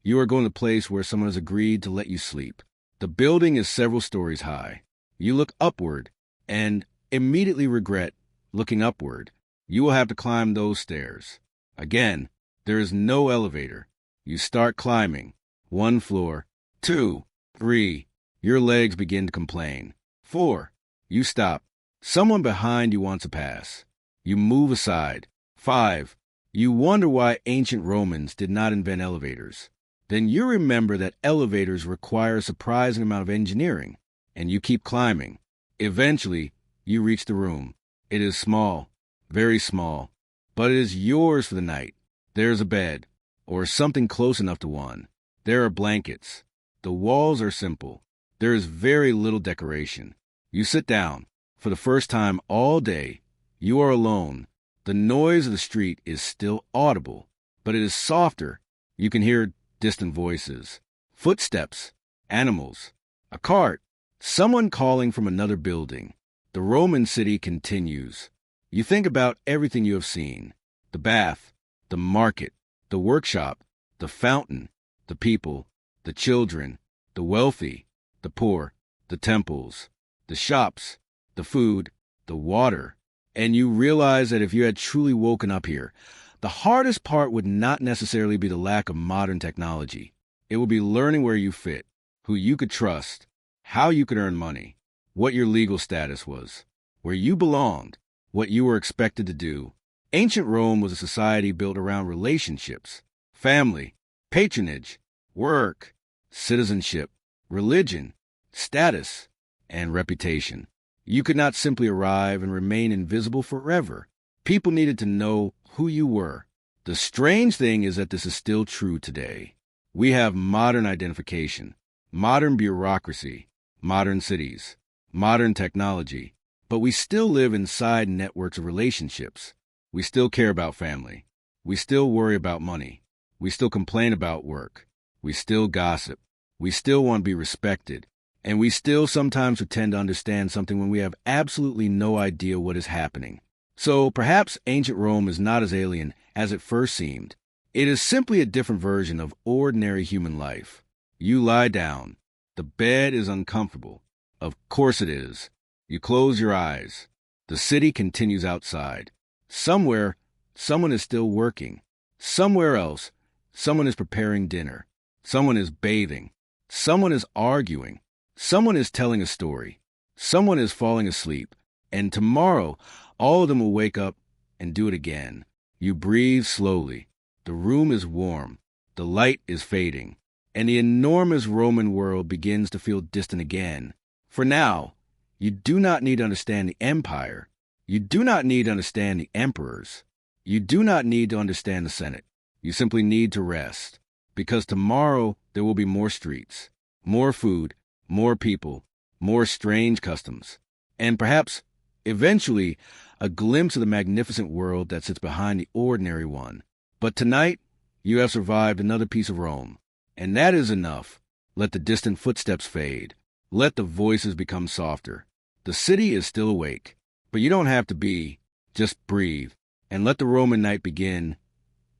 you are going to a place where someone has agreed to let you sleep. The building is several stories high. You look upward and immediately regret looking upward. You will have to climb those stairs. Again, there is no elevator. You start climbing. 1 floor, 2, 3. Your legs begin to complain. 4. You stop. Someone behind you wants to pass. You move aside. 5. You wonder why ancient Romans did not invent elevators. Then you remember that elevators require a surprising amount of engineering, and you keep climbing. Eventually, you reach the room. It is small, very small, but it is yours for the night. There is a bed, or something close enough to one. There are blankets. The walls are simple. There is very little decoration. You sit down. For the first time all day, you are alone. The noise of the street is still audible, but it is softer. You can hear distant voices, footsteps, animals, a cart, someone calling from another building. The Roman city continues. You think about everything you have seen: the bath, the market, the workshop, the fountain, the people, the children, the wealthy, the poor, the temples, the shops, the food, the water. And you realize that if you had truly woken up here, the hardest part would not necessarily be the lack of modern technology. It would be learning where you fit, who you could trust, how you could earn money, what your legal status was, where you belonged, what you were expected to do. Ancient Rome was a society built around relationships, family, patronage, work, citizenship, religion, status, and reputation. You could not simply arrive and remain invisible forever. People needed to know who you were. The strange thing is that this is still true today. We have modern identification, modern bureaucracy, modern cities, modern technology, but we still live inside networks of relationships. We still care about family. We still worry about money. We still complain about work. We still gossip. We still want to be respected. And we still sometimes pretend to understand something when we have absolutely no idea what is happening. So perhaps ancient Rome is not as alien as it first seemed. It is simply a different version of ordinary human life. You lie down. The bed is uncomfortable. Of course it is. You close your eyes. The city continues outside. Somewhere, someone is still working. Somewhere else, someone is preparing dinner. Someone is bathing. Someone is arguing. Someone is telling a story. Someone is falling asleep. And tomorrow, all of them will wake up and do it again. You breathe slowly. The room is warm. The light is fading. And the enormous Roman world begins to feel distant again. For now, you do not need to understand the empire. You do not need to understand the emperors. You do not need to understand the Senate. You simply need to rest. Because tomorrow there will be more streets, more food, more people, more strange customs, and perhaps, eventually, a glimpse of the magnificent world that sits behind the ordinary one. But tonight, you have survived another piece of Rome, and that is enough. Let the distant footsteps fade. Let the voices become softer. The city is still awake, but you don't have to be. Just breathe, and let the Roman night begin.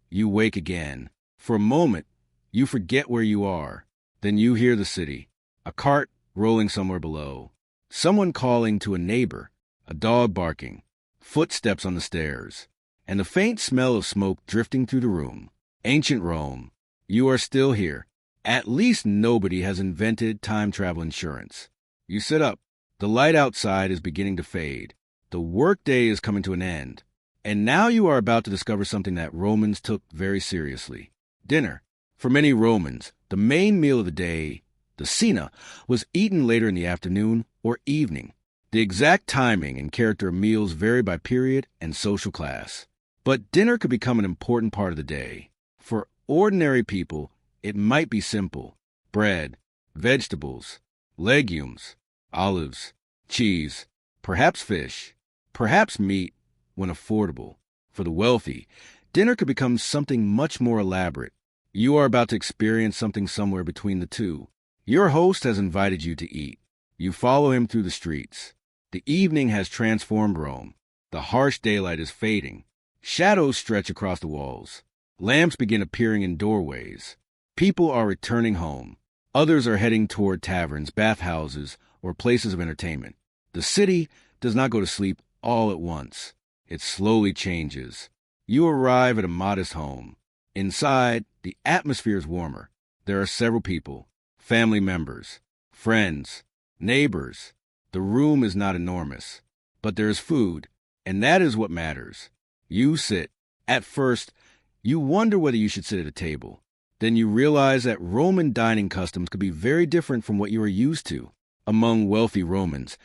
You wake again. For a moment, you forget where you are. Then you hear the city, a cart rolling somewhere below, someone calling to a neighbor, a dog barking, footsteps on the stairs, and the faint smell of smoke drifting through the room. Ancient Rome, you are still here. At least nobody has invented time travel insurance. You sit up. The light outside is beginning to fade. The workday is coming to an end. And now you are about to discover something that Romans took very seriously. Dinner. For many Romans, the main meal of the day, the cena, was eaten later in the afternoon or evening. The exact timing and character of meals vary by period and social class. But dinner could become an important part of the day. For ordinary people, it might be simple: bread, vegetables, legumes, olives, cheese, perhaps fish, perhaps meat, when affordable. For the wealthy, dinner could become something much more elaborate. You are about to experience something somewhere between the two. Your host has invited you to eat. You follow him through the streets. The evening has transformed Rome. The harsh daylight is fading. Shadows stretch across the walls. Lamps begin appearing in doorways. People are returning home. Others are heading toward taverns, bathhouses, or places of entertainment. The city does not go to sleep all at once. It slowly changes. You arrive at a modest home. Inside, the atmosphere is warmer. There are several people, family members, friends, neighbors. The room is not enormous, but there is food, and that is what matters. You sit. At first, you wonder whether you should sit at a table. Then you realize that Roman dining customs could be very different from what you are used to. Among wealthy Romans,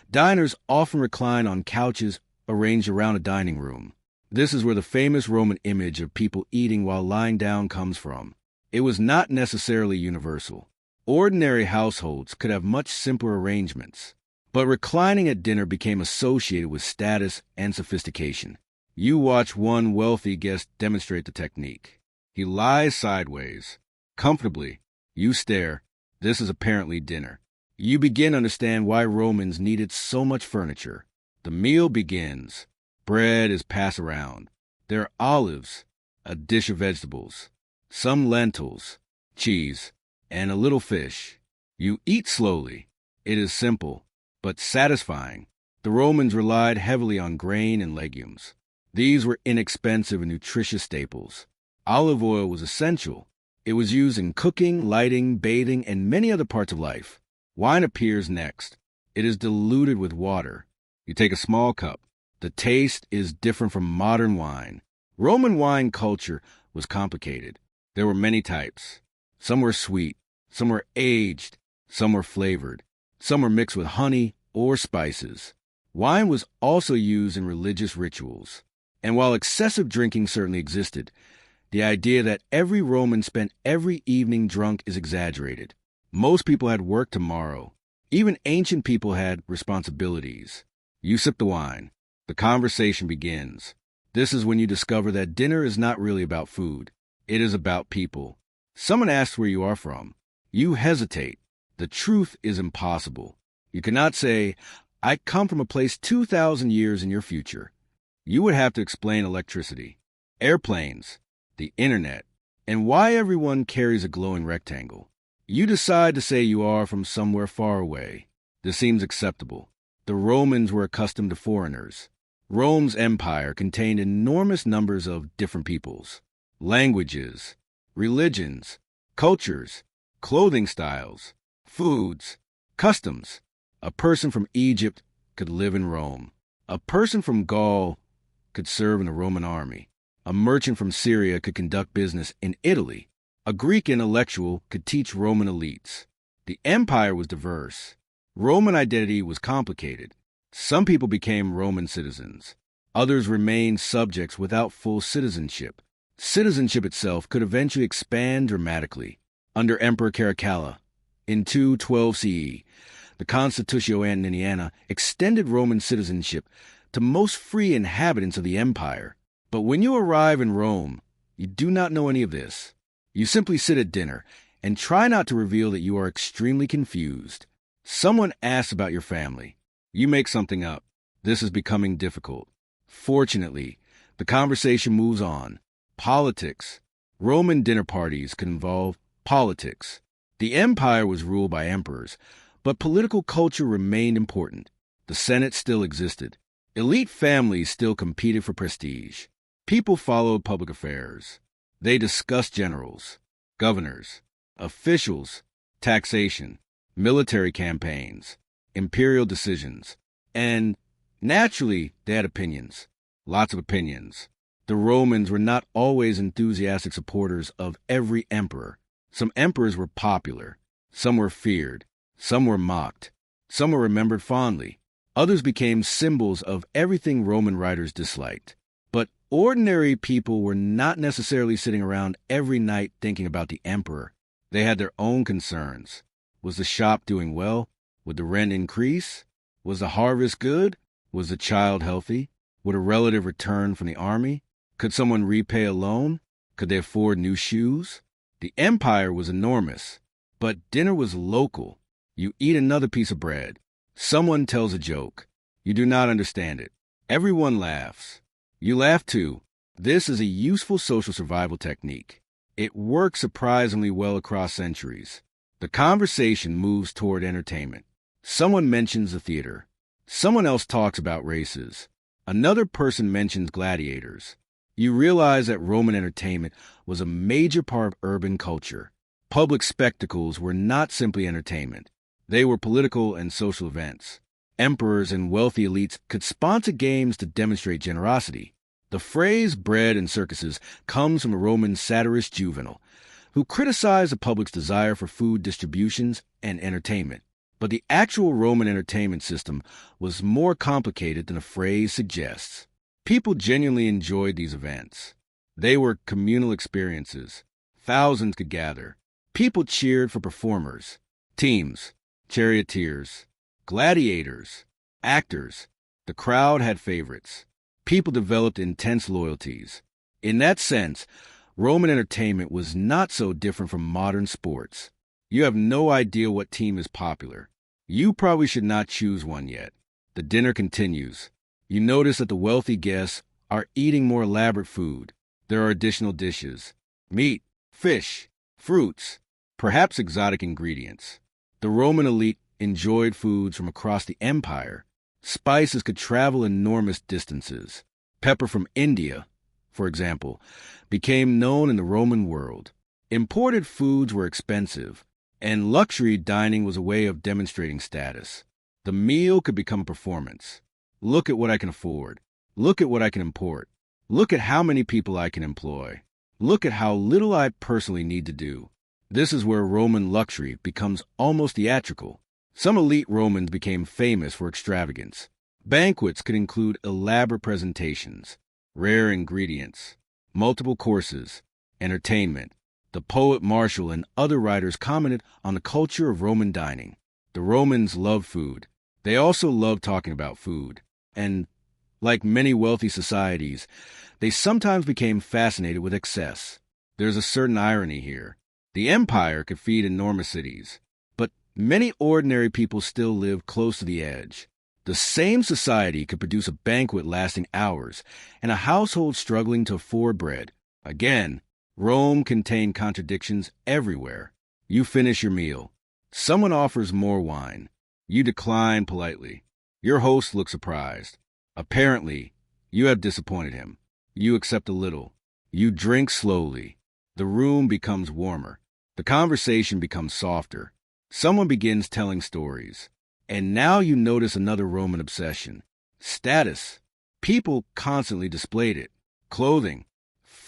diners often recline on couches arranged around a dining room. This is where the famous Roman image of people eating while lying down comes from. It was not necessarily universal. Ordinary households could have much simpler arrangements, but reclining at dinner became associated with status and sophistication. You watch one wealthy guest demonstrate the technique. He lies sideways, comfortably. You stare. This is apparently dinner. You begin to understand why Romans needed so much furniture. The meal begins. Bread is passed around. There are olives, a dish of vegetables, some lentils, cheese, and a little fish. You eat slowly. It is simple, but satisfying. The Romans relied heavily on grain and legumes. These were inexpensive and nutritious staples. Olive oil was essential. It was used in cooking, lighting, bathing, and many other parts of life. Wine appears next. It is diluted with water. You take a small cup. The taste is different from modern wine. Roman wine culture was complicated. There were many types. Some were sweet, some were aged, some were flavored, some were mixed with honey or spices. Wine was also used in religious rituals. And while excessive drinking certainly existed, the idea that every Roman spent every evening drunk is exaggerated. Most people had work tomorrow. Even ancient people had responsibilities. You sip the wine. The conversation begins. This is when you discover that dinner is not really about food. It is about people. Someone asks where you are from. You hesitate. The truth is impossible. You cannot say, I come from a place 2,000 years in your future. You would have to explain electricity, airplanes, the internet, and why everyone carries a glowing rectangle. You decide to say you are from somewhere far away. This seems acceptable. The Romans were accustomed to foreigners. Rome's empire contained enormous numbers of different peoples, languages, religions, cultures, clothing styles, foods, customs. A person from Egypt could live in Rome. A person from Gaul could serve in the Roman army. A merchant from Syria could conduct business in Italy. A Greek intellectual could teach Roman elites. The empire was diverse. Roman identity was complicated. Some people became Roman citizens. Others remained subjects without full citizenship. Citizenship itself could eventually expand dramatically. Under Emperor Caracalla, in 212 CE, the Constitutio Antoniana extended Roman citizenship to most free inhabitants of the empire. But when you arrive in Rome, you do not know any of this. You simply sit at dinner and try not to reveal that you are extremely confused. Someone asks about your family. You make something up. This is becoming difficult. Fortunately, the conversation moves on. Politics. Roman dinner parties could involve politics. The empire was ruled by emperors, but political culture remained important. The Senate still existed. Elite families still competed for prestige. People followed public affairs. They discussed generals, governors, officials, taxation, military campaigns, imperial decisions, and naturally, they had opinions. Lots of opinions. The Romans were not always enthusiastic supporters of every emperor. Some emperors were popular. Some were feared. Some were mocked. Some were remembered fondly. Others became symbols of everything Roman writers disliked. But ordinary people were not necessarily sitting around every night thinking about the emperor. They had their own concerns. Was the shop doing well? Would the rent increase? Was the harvest good? Was the child healthy? Would a relative return from the army? Could someone repay a loan? Could they afford new shoes? The empire was enormous, but dinner was local. You eat another piece of bread. Someone tells a joke. You do not understand it. Everyone laughs. You laugh too. This is a useful social survival technique. It works surprisingly well across centuries. The conversation moves toward entertainment. Someone mentions the theater. Someone else talks about races. Another person mentions gladiators. You realize that Roman entertainment was a major part of urban culture. Public spectacles were not simply entertainment. They were political and social events. Emperors and wealthy elites could sponsor games to demonstrate generosity. The phrase bread and circuses comes from a Roman satirist Juvenal, who criticized the public's desire for food distributions and entertainment. But the actual Roman entertainment system was more complicated than the phrase suggests. People genuinely enjoyed these events. They were communal experiences. Thousands could gather. People cheered for performers, teams, charioteers, gladiators, actors. The crowd had favorites. People developed intense loyalties. In that sense, Roman entertainment was not so different from modern sports. You have no idea what team is popular. You probably should not choose one yet. The dinner continues. You notice that the wealthy guests are eating more elaborate food. There are additional dishes: meat, fish, fruits, perhaps exotic ingredients. The Roman elite enjoyed foods from across the empire. Spices could travel enormous distances. Pepper from India, for example, became known in the Roman world. Imported foods were expensive, and luxury dining was a way of demonstrating status. The meal could become a performance. Look at what I can afford. Look at what I can import. Look at how many people I can employ. Look at how little I personally need to do. This is where Roman luxury becomes almost theatrical. Some elite Romans became famous for extravagance. Banquets could include elaborate presentations, rare ingredients, multiple courses, entertainment. The poet Martial and other writers commented on the culture of Roman dining. The Romans loved food. They also loved talking about food. And, like many wealthy societies, they sometimes became fascinated with excess. There's a certain irony here. The empire could feed enormous cities, but many ordinary people still lived close to the edge. The same society could produce a banquet lasting hours and a household struggling to afford bread. Again, Rome contained contradictions everywhere. You finish your meal. Someone offers more wine. You decline politely. Your host looks surprised. Apparently, you have disappointed him. You accept a little. You drink slowly. The room becomes warmer. The conversation becomes softer. Someone begins telling stories. And now you notice another Roman obsession: status. People constantly displayed it. Clothing,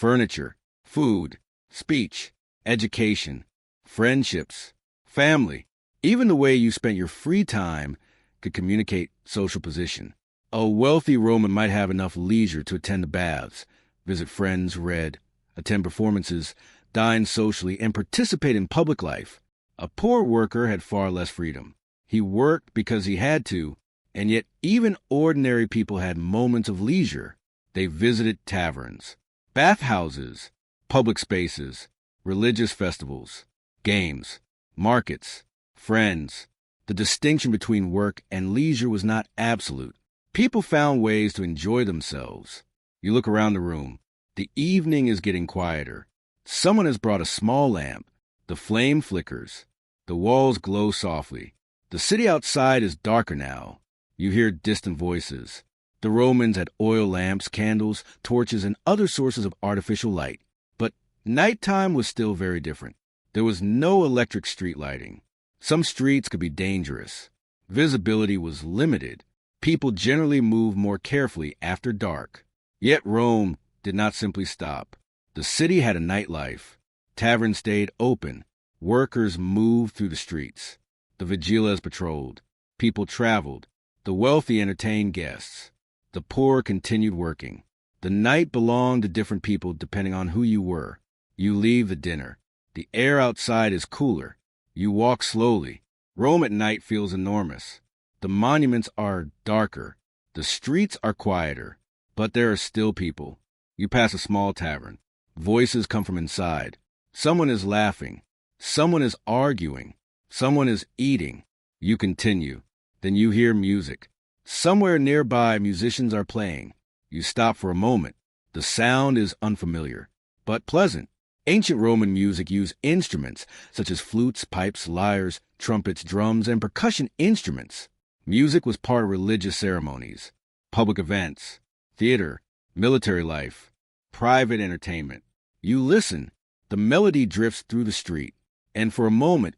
furniture, food, speech, education, friendships, family. Even the way you spent your free time could communicate social position. A wealthy Roman might have enough leisure to attend the baths, visit friends, read, attend performances, dine socially, and participate in public life. A poor worker had far less freedom. He worked because he had to, and yet even ordinary people had moments of leisure. They visited taverns, bathhouses, public spaces, religious festivals, games, markets, friends. The distinction between work and leisure was not absolute. People found ways to enjoy themselves. You look around the room. The evening is getting quieter. Someone has brought a small lamp. The flame flickers. The walls glow softly. The city outside is darker now. You hear distant voices. The Romans had oil lamps, candles, torches, and other sources of artificial light. But nighttime was still very different. There was no electric street lighting. Some streets could be dangerous. Visibility was limited. People generally moved more carefully after dark. Yet Rome did not simply stop. The city had a nightlife. Taverns stayed open. Workers moved through the streets. The vigilas patrolled. People traveled. The wealthy entertained guests. The poor continued working. The night belonged to different people depending on who you were. You leave the dinner. The air outside is cooler. You walk slowly. Rome at night feels enormous. The monuments are darker. The streets are quieter. But there are still people. You pass a small tavern. Voices come from inside. Someone is laughing. Someone is arguing. Someone is eating. You continue. Then you hear music. Somewhere nearby, musicians are playing. You stop for a moment. The sound is unfamiliar, but pleasant. Ancient Roman music used instruments such as flutes, pipes, lyres, trumpets, drums, and percussion instruments. Music was part of religious ceremonies, public events, theater, military life, private entertainment. You listen. The melody drifts through the street, and for a moment,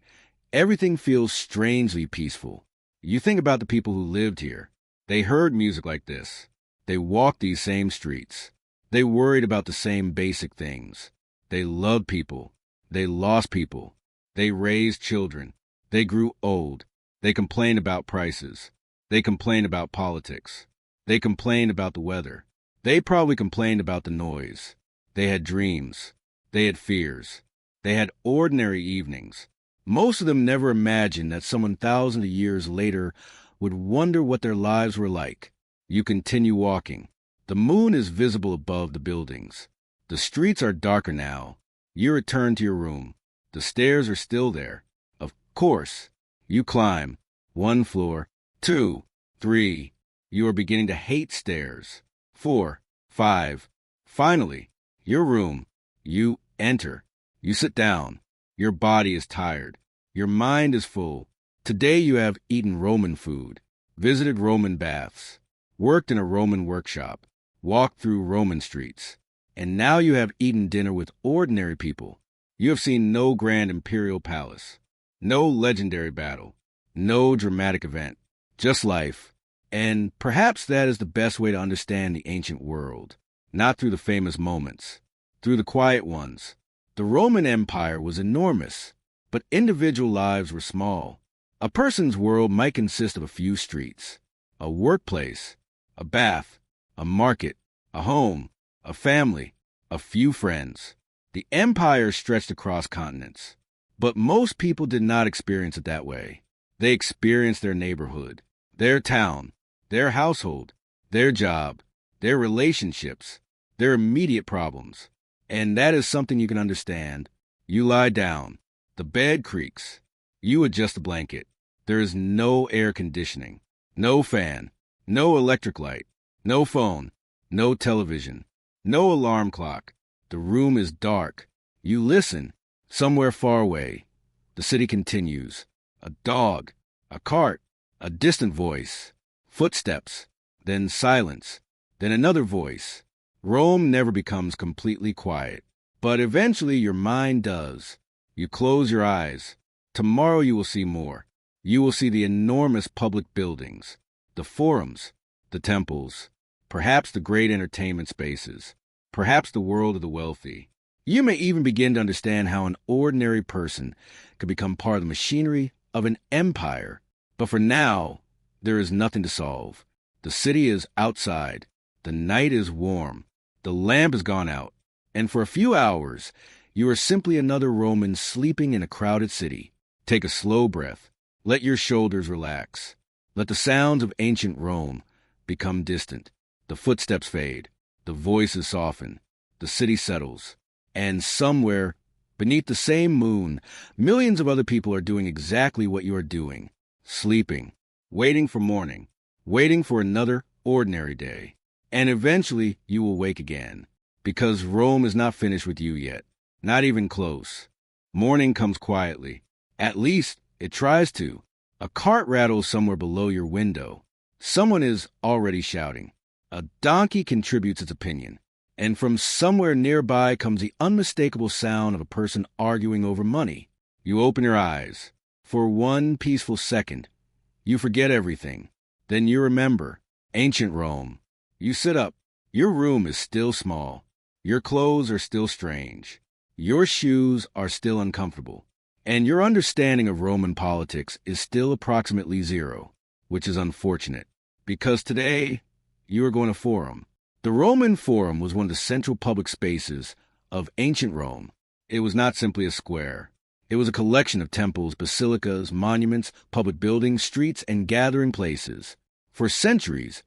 everything feels strangely peaceful. You think about the people who lived here. They heard music like this. They walked these same streets. They worried about the same basic things. They loved people. They lost people. They raised children. They grew old. They complained about prices. They complained about politics. They complained about the weather. They probably complained about the noise. They had dreams. They had fears. They had ordinary evenings. Most of them never imagined that someone thousands of years later would wonder what their lives were like. You continue walking. The moon is visible above the buildings. The streets are darker now. You return to your room. The stairs are still there. Of course. You climb. 1 floor, 2, 3. You are beginning to hate stairs. 4, 5. Finally, your room. You enter. You sit down. Your body is tired. Your mind is full. Today you have eaten Roman food, visited Roman baths, worked in a Roman workshop, walked through Roman streets, and now you have eaten dinner with ordinary people. You have seen no grand imperial palace, no legendary battle, no dramatic event, just life. And perhaps that is the best way to understand the ancient world, not through the famous moments, through the quiet ones. The Roman Empire was enormous, but individual lives were small. A person's world might consist of a few streets, a workplace, a bath, a market, a home, a family, a few friends. The empire stretched across continents, but most people did not experience it that way. They experienced their neighborhood, their town, their household, their job, their relationships, their immediate problems. And that is something you can understand. You lie down. The bed creaks. You adjust the blanket. There is no air conditioning, no fan, no electric light, no phone, no television, no alarm clock. The room is dark. You listen. Somewhere far away, the city continues. A dog, a cart, a distant voice, footsteps, then silence, then another voice. Rome never becomes completely quiet, but eventually your mind does. You close your eyes. Tomorrow you will see more. You will see the enormous public buildings, the forums, the temples, perhaps the great entertainment spaces. perhaps the world of the wealthy. You may even begin to understand how an ordinary person could become part of the machinery of an empire. But for now, there is nothing to solve. The city is outside. The night is warm. The lamp has gone out. And for a few hours, you are simply another Roman sleeping in a crowded city. Take a slow breath. Let your shoulders relax. Let the sounds of ancient Rome become distant. The footsteps fade. The voices soften. The city settles. And somewhere, beneath the same moon, millions of other people are doing exactly what you are doing. Sleeping. Waiting for morning. Waiting for another ordinary day. And eventually, you will wake again. Because Rome is not finished with you yet. Not even close. Morning comes quietly. At least, it tries to. A cart rattles somewhere below your window. Someone is already shouting. A donkey contributes its opinion. And from somewhere nearby comes the unmistakable sound of a person arguing over money. You open your eyes. For one peaceful second, you forget everything. Then you remember. Ancient Rome. You sit up. Your room is still small. Your clothes are still strange. Your shoes are still uncomfortable. And your understanding of Roman politics is still approximately zero, which is unfortunate. Because today, you are going to Forum. The Roman Forum was one of the central public spaces of ancient Rome. It was not simply a square. It was a collection of temples, basilicas, monuments, public buildings, streets, and gathering places. For centuries,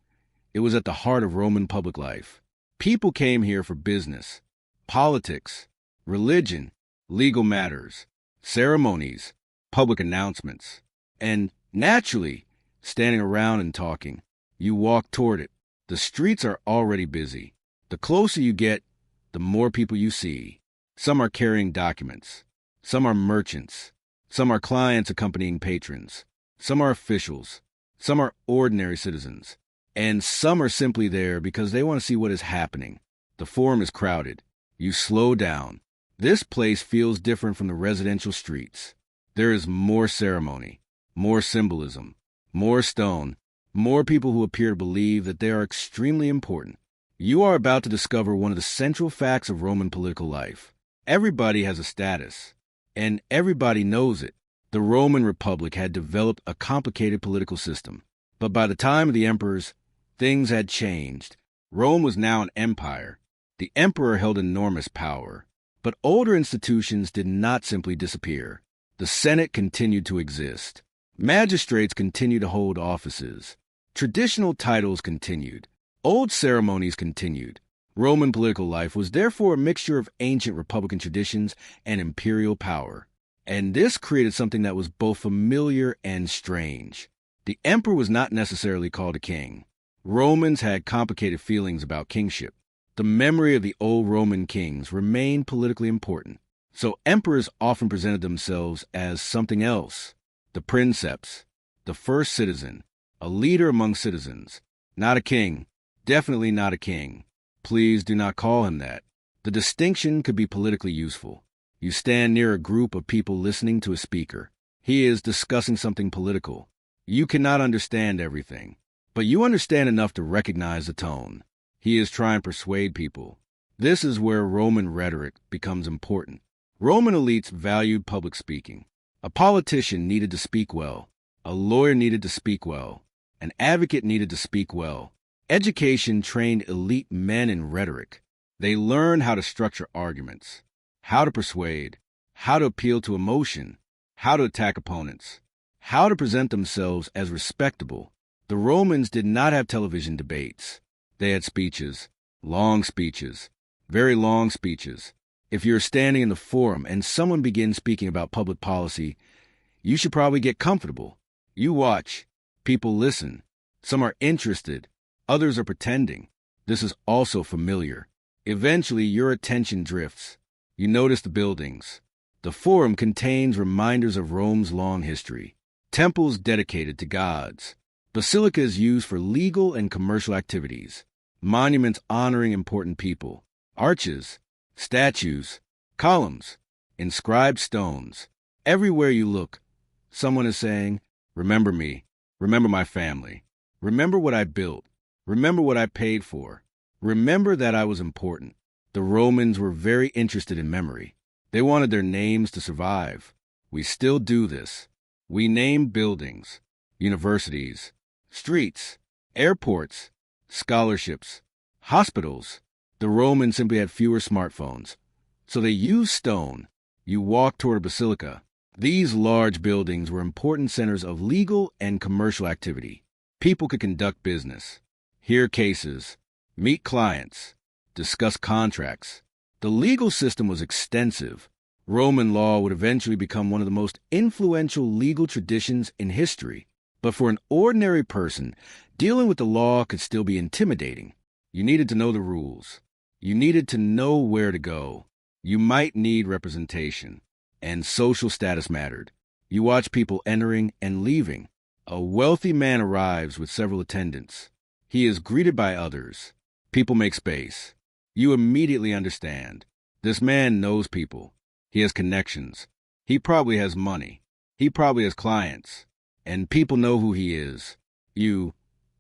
it was at the heart of Roman public life. People came here for business, politics, religion, legal matters, ceremonies, public announcements, and naturally, standing around and talking. You walk toward it. The streets are already busy. The closer you get, the more people you see. Some are carrying documents. Some are merchants. Some are clients accompanying patrons. Some are officials. Some are ordinary citizens. And some are simply there because they want to see what is happening. The Forum is crowded. You slow down. This place feels different from the residential streets. There is more ceremony, more symbolism, more stone, more people who appear to believe that they are extremely important. You are about to discover one of the central facts of Roman political life. Everybody has a status, and everybody knows it. The Roman Republic had developed a complicated political system, but by the time of the emperors, things had changed. Rome was now an empire. The emperor held enormous power, but older institutions did not simply disappear. The Senate continued to exist. Magistrates continued to hold offices. Traditional titles continued. Old ceremonies continued. Roman political life was therefore a mixture of ancient republican traditions and imperial power. And this created something that was both familiar and strange. The emperor was not necessarily called a king. Romans had complicated feelings about kingship. The memory of the old Roman kings remained politically important. So emperors often presented themselves as something else. The princeps, the first citizen, a leader among citizens. Not a king. Definitely not a king. Please do not call him that. The distinction could be politically useful. You stand near a group of people listening to a speaker. He is discussing something political. You cannot understand everything, but you understand enough to recognize the tone. He is trying to persuade people. This is where Roman rhetoric becomes important. Roman elites valued public speaking. A politician needed to speak well. A lawyer needed to speak well. An advocate needed to speak well. Education trained elite men in rhetoric. They learned how to structure arguments, how to persuade, how to appeal to emotion, how to attack opponents, how to present themselves as respectable. The Romans did not have television debates. They had speeches, long speeches, very long speeches. If you're standing in the Forum and someone begins speaking about public policy, you should probably get comfortable. You watch. People listen. Some are interested. Others are pretending. This is also familiar. Eventually, your attention drifts. You notice the buildings. The Forum contains reminders of Rome's long history. Temples dedicated to gods. Basilicas used for legal and commercial activities. Monuments honoring important people. Arches, statues, columns, inscribed stones. Everywhere you look, someone is saying, "Remember me. Remember my family. Remember what I built. Remember what I paid for. Remember that I was important." The Romans were very interested in memory. They wanted their names to survive. We still do this. We name buildings, universities, streets, airports, scholarships, hospitals. The Romans simply had fewer smartphones, so they used stone. You walk toward a basilica. These large buildings were important centers of legal and commercial activity. People could conduct business, hear cases, meet clients, discuss contracts. The legal system was extensive. Roman law would eventually become one of the most influential legal traditions in history. But for an ordinary person, dealing with the law could still be intimidating. You needed to know the rules. You needed to know where to go. You might need representation. And social status mattered. You watch people entering and leaving. A wealthy man arrives with several attendants. He is greeted by others. People make space. You immediately understand. This man knows people. He has connections. He probably has money. He probably has clients. And people know who he is. You,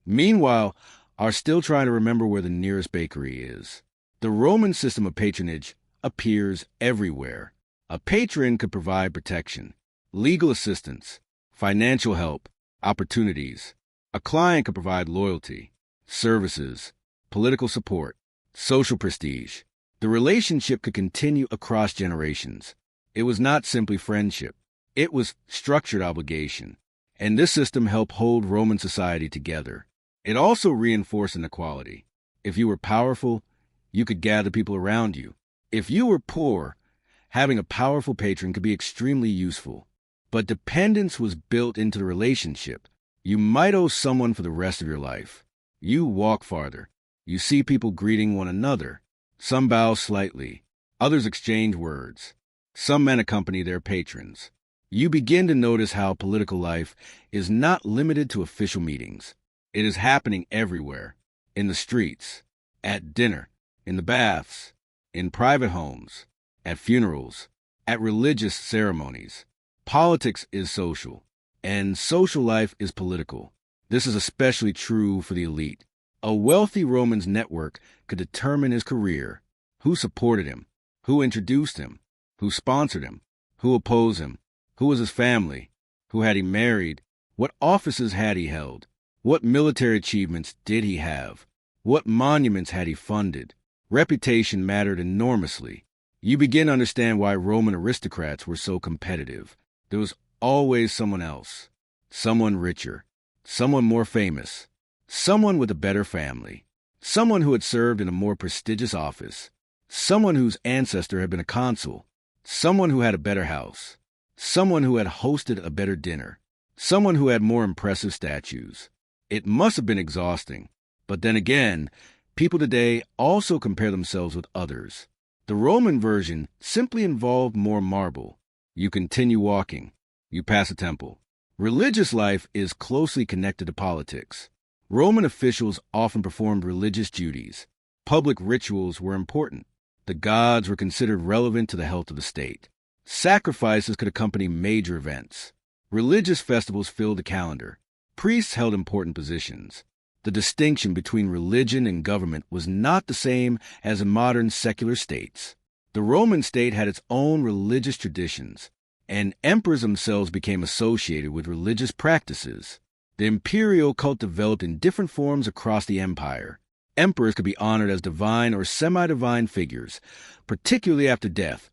meanwhile, are still trying to remember where the nearest bakery is. The Roman system of patronage appears everywhere. A patron could provide protection, legal assistance, financial help, opportunities. A client could provide loyalty, services, political support, social prestige. The relationship could continue across generations. It was not simply friendship. It was structured obligation. And this system helped hold Roman society together. It also reinforced inequality. If you were powerful, you could gather people around you. If you were poor, having a powerful patron could be extremely useful. But dependence was built into the relationship. You might owe someone for the rest of your life. You walk farther. You see people greeting one another. Some bow slightly. Others exchange words. Some men accompany their patrons. You begin to notice how political life is not limited to official meetings. It is happening everywhere. In the streets, at dinner, in the baths, in private homes, at funerals, at religious ceremonies. Politics is social, and social life is political. This is especially true for the elite. A wealthy Roman's network could determine his career, who supported him, who introduced him, who sponsored him, who opposed him, who was his family, who had he married, what offices had he held, what military achievements did he have, what monuments had he funded. Reputation mattered enormously. You begin to understand why Roman aristocrats were so competitive. There was always someone else, someone richer, someone more famous, someone with a better family, someone who had served in a more prestigious office, someone whose ancestor had been a consul, someone who had a better house, someone who had hosted a better dinner, someone who had more impressive statues. It must have been exhausting. But then again, people today also compare themselves with others. The Roman version simply involved more marble. You continue walking. You pass a temple. Religious life is closely connected to politics. Roman officials often performed religious duties. Public rituals were important. The gods were considered relevant to the health of the state. Sacrifices could accompany major events. Religious festivals filled the calendar. Priests held important positions. The distinction between religion and government was not the same as in modern secular states. The Roman state had its own religious traditions, and emperors themselves became associated with religious practices. The imperial cult developed in different forms across the empire. Emperors could be honored as divine or semi-divine figures, particularly after death,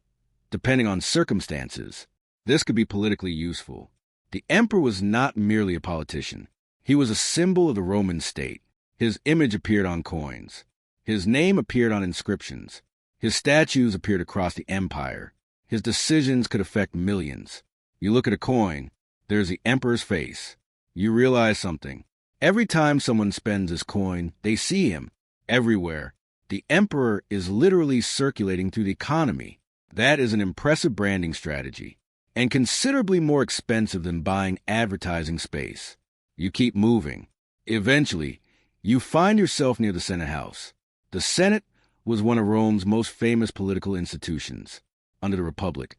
depending on circumstances. This could be politically useful. The emperor was not merely a politician. He was a symbol of the Roman state. His image appeared on coins. His name appeared on inscriptions. His statues appeared across the empire. His decisions could affect millions. You look at a coin, there's the emperor's face. You realize something. Every time someone spends this coin, they see him. Everywhere. The emperor is literally circulating through the economy. That is an impressive branding strategy, and considerably more expensive than buying advertising space. You keep moving. Eventually, you find yourself near the Senate House. The Senate was one of Rome's most famous political institutions. Under the Republic,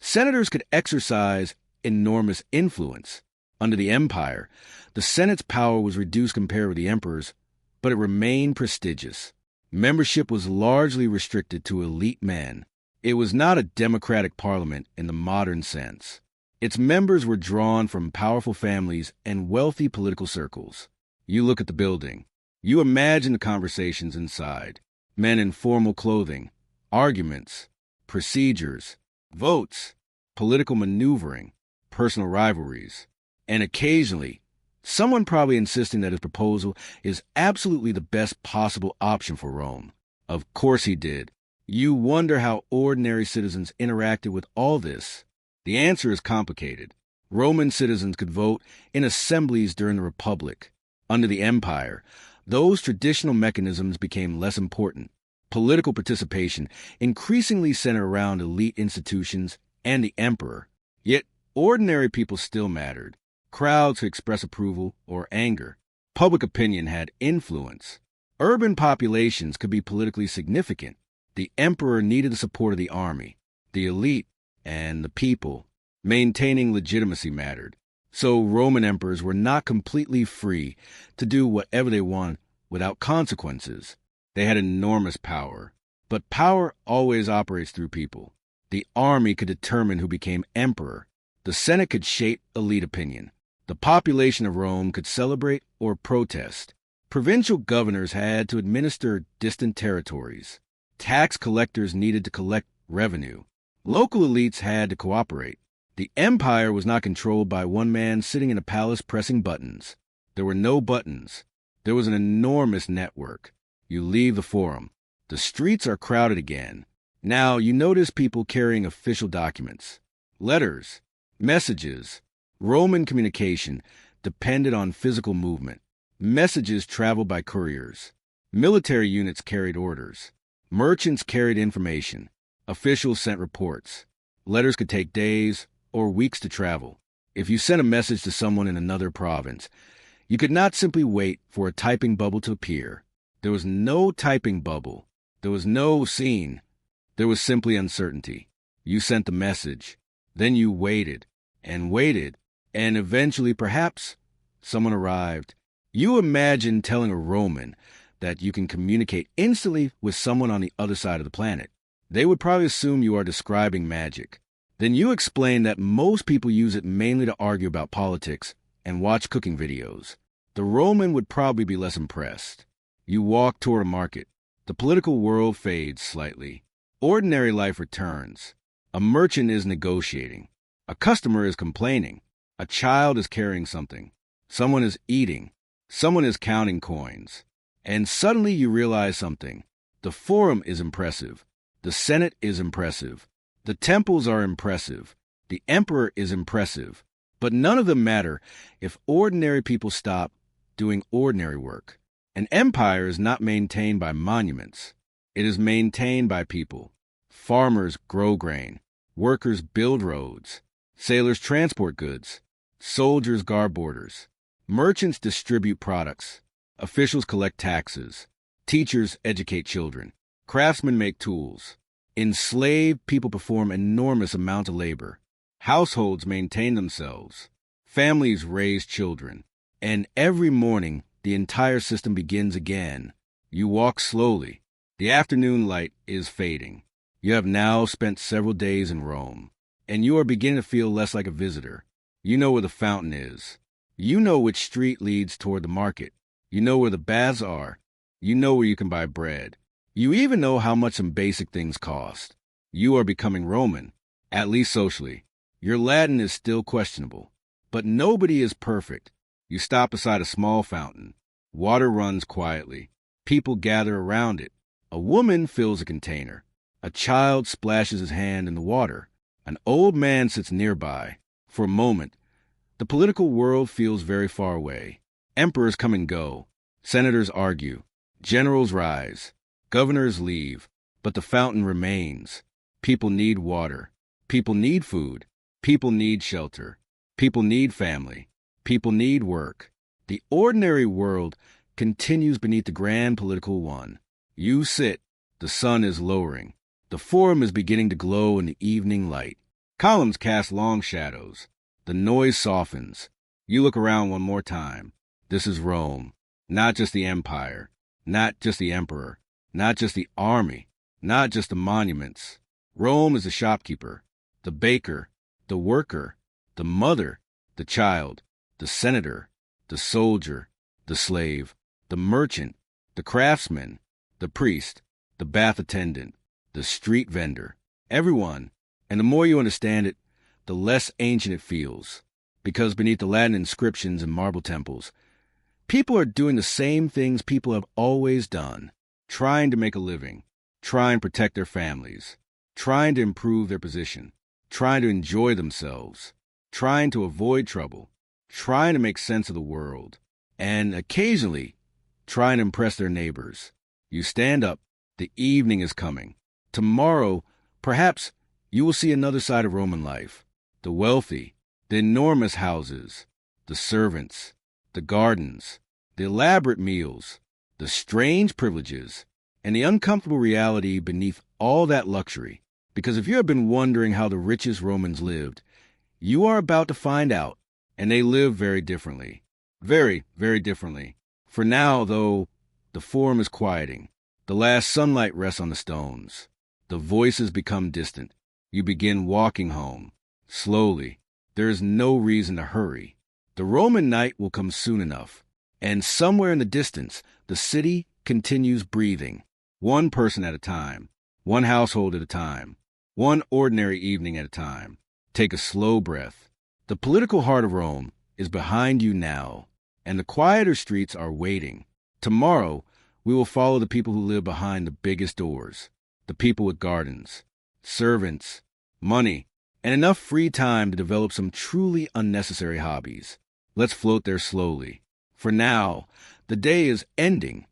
senators could exercise enormous influence. Under the Empire, the Senate's power was reduced compared with the emperor's, but it remained prestigious. Membership was largely restricted to elite men. It was not a democratic parliament in the modern sense. Its members were drawn from powerful families and wealthy political circles. You look at the building. You imagine the conversations inside. Men in formal clothing, arguments, procedures, votes, political maneuvering, personal rivalries, and occasionally, someone probably insisting that his proposal is absolutely the best possible option for Rome. Of course he did. You wonder how ordinary citizens interacted with all this. The answer is complicated. Roman citizens could vote in assemblies during the Republic. Under the Empire, those traditional mechanisms became less important. Political participation increasingly centered around elite institutions and the emperor. Yet, ordinary people still mattered. Crowds could express approval or anger. Public opinion had influence. Urban populations could be politically significant. The emperor needed the support of the army, the elite, and the people. Maintaining legitimacy mattered. So Roman emperors were not completely free to do whatever they wanted without consequences. They had enormous power. But power always operates through people. The army could determine who became emperor. The Senate could shape elite opinion. The population of Rome could celebrate or protest. Provincial governors had to administer distant territories. Tax collectors needed to collect revenue. Local elites had to cooperate. The empire was not controlled by one man sitting in a palace pressing buttons. There were no buttons. There was an enormous network. You leave the forum. The streets are crowded again. Now you notice people carrying official documents, letters, messages. Roman communication depended on physical movement. Messages traveled by couriers. Military units carried orders. Merchants carried information. Officials sent reports. Letters could take days or weeks to travel. If you sent a message to someone in another province, you could not simply wait for a typing bubble to appear. There was no typing bubble. There was no scene. There was simply uncertainty. You sent the message. Then you waited, and eventually, perhaps, someone arrived. You imagine telling a Roman that you can communicate instantly with someone on the other side of the planet. They would probably assume you are describing magic. Then you explain that most people use it mainly to argue about politics and watch cooking videos. The Roman would probably be less impressed. You walk toward a market. The political world fades slightly. Ordinary life returns. A merchant is negotiating. A customer is complaining. A child is carrying something. Someone is eating. Someone is counting coins. And suddenly you realize something. The forum is impressive. The Senate is impressive. The temples are impressive. The emperor is impressive. But none of them matter if ordinary people stop doing ordinary work. An empire is not maintained by monuments. It is maintained by people. Farmers grow grain. Workers build roads. Sailors transport goods. Soldiers guard borders. Merchants distribute products. Officials collect taxes. Teachers educate children. Craftsmen make tools. Enslaved people perform enormous amounts of labor. Households maintain themselves. Families raise children. And every morning, the entire system begins again. You walk slowly. The afternoon light is fading. You have now spent several days in Rome, and you are beginning to feel less like a visitor. You know where the fountain is. You know which street leads toward the market. You know where the baths are. You know where you can buy bread. You even know how much some basic things cost. You are becoming Roman, at least socially. Your Latin is still questionable, but nobody is perfect. You stop beside a small fountain. Water runs quietly. People gather around it. A woman fills a container. A child splashes his hand in the water. An old man sits nearby. For a moment, the political world feels very far away. Emperors come and go. Senators argue. Generals rise. Governors leave. But the fountain remains. People need water. People need food. People need shelter. People need family. People need work. The ordinary world continues beneath the grand political one. You sit. The sun is lowering. The forum is beginning to glow in the evening light. Columns cast long shadows. The noise softens. You look around one more time. This is Rome. Not just the empire. Not just the emperor. not just the army, not just the monuments. Rome is the shopkeeper, the baker, the worker, the mother, the child, the senator, the soldier, the slave, the merchant, the craftsman, the priest, the bath attendant, the street vendor, everyone. And the more you understand it, the less ancient it feels. Because beneath the Latin inscriptions and marble temples, people are doing the same things people have always done, trying to make a living, trying to protect their families, trying to improve their position, trying to enjoy themselves, trying to avoid trouble, trying to make sense of the world, and occasionally trying to impress their neighbors. You stand up, the evening is coming. Tomorrow, perhaps, you will see another side of Roman life. The wealthy, the enormous houses, the servants, the gardens, the elaborate meals, the strange privileges, and the uncomfortable reality beneath all that luxury. Because if you have been wondering how the richest Romans lived, you are about to find out, and they lived very differently. Very, very differently. For now, though, the Forum is quieting. The last sunlight rests on the stones. The voices become distant. You begin walking home. Slowly. There is no reason to hurry. The Roman night will come soon enough. And somewhere in the distance, the city continues breathing. One person at a time. One household at a time. One ordinary evening at a time. Take a slow breath. The political heart of Rome is behind you now, and the quieter streets are waiting. Tomorrow, we will follow the people who live behind the biggest doors, the people with gardens, servants, money, and enough free time to develop some truly unnecessary hobbies. Let's float there slowly. For now, the day is ending.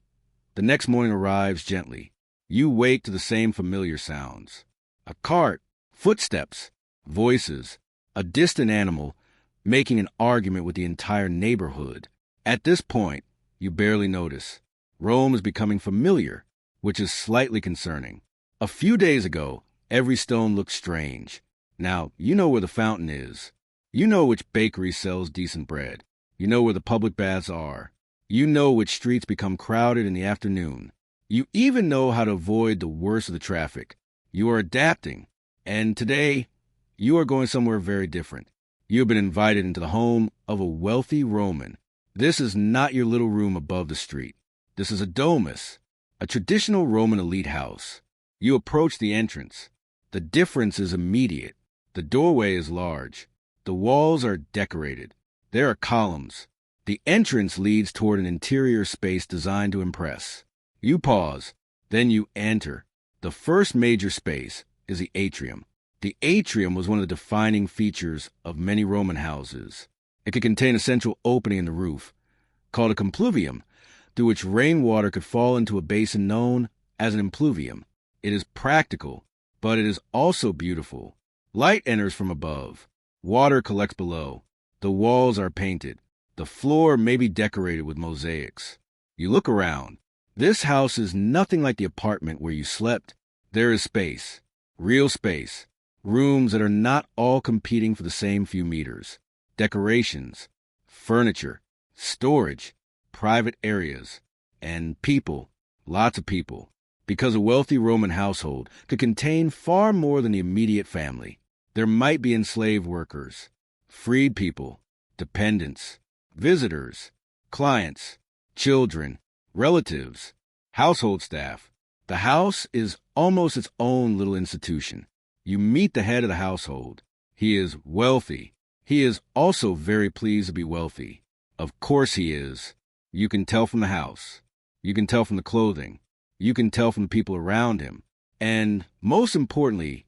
The next morning arrives gently. You wake to the same familiar sounds. A cart, footsteps, voices, a distant animal making an argument with the entire neighborhood. At this point, you barely notice. Rome is becoming familiar, which is slightly concerning. A few days ago, every stone looked strange. Now, you know where the fountain is. You know which bakery sells decent bread. You know where the public baths are. You know which streets become crowded in the afternoon. You even know how to avoid the worst of the traffic. You are adapting. And today, you are going somewhere very different. You have been invited into the home of a wealthy Roman. This is not your little room above the street. This is a domus, a traditional Roman elite house. You approach the entrance. The difference is immediate. The doorway is large. The walls are decorated. There are columns. The entrance leads toward an interior space designed to impress. You pause. Then you enter. The first major space is the atrium. The atrium was one of the defining features of many Roman houses. It could contain a central opening in the roof, called a compluvium, through which rainwater could fall into a basin known as an impluvium. It is practical, but it is also beautiful. Light enters from above. Water collects below. The walls are painted. The floor may be decorated with mosaics. You look around. This house is nothing like the apartment where you slept. There is space, real space, rooms that are not all competing for the same few meters. Decorations, furniture, storage, private areas, and people, lots of people, because a wealthy Roman household could contain far more than the immediate family. There might be enslaved workers, freed people, dependents, visitors, clients, children, relatives, household staff. The house is almost its own little institution. You meet the head of the household. He is wealthy. He is also very pleased to be wealthy. Of course he is. You can tell from the house. You can tell from the clothing. You can tell from the people around him. And most importantly,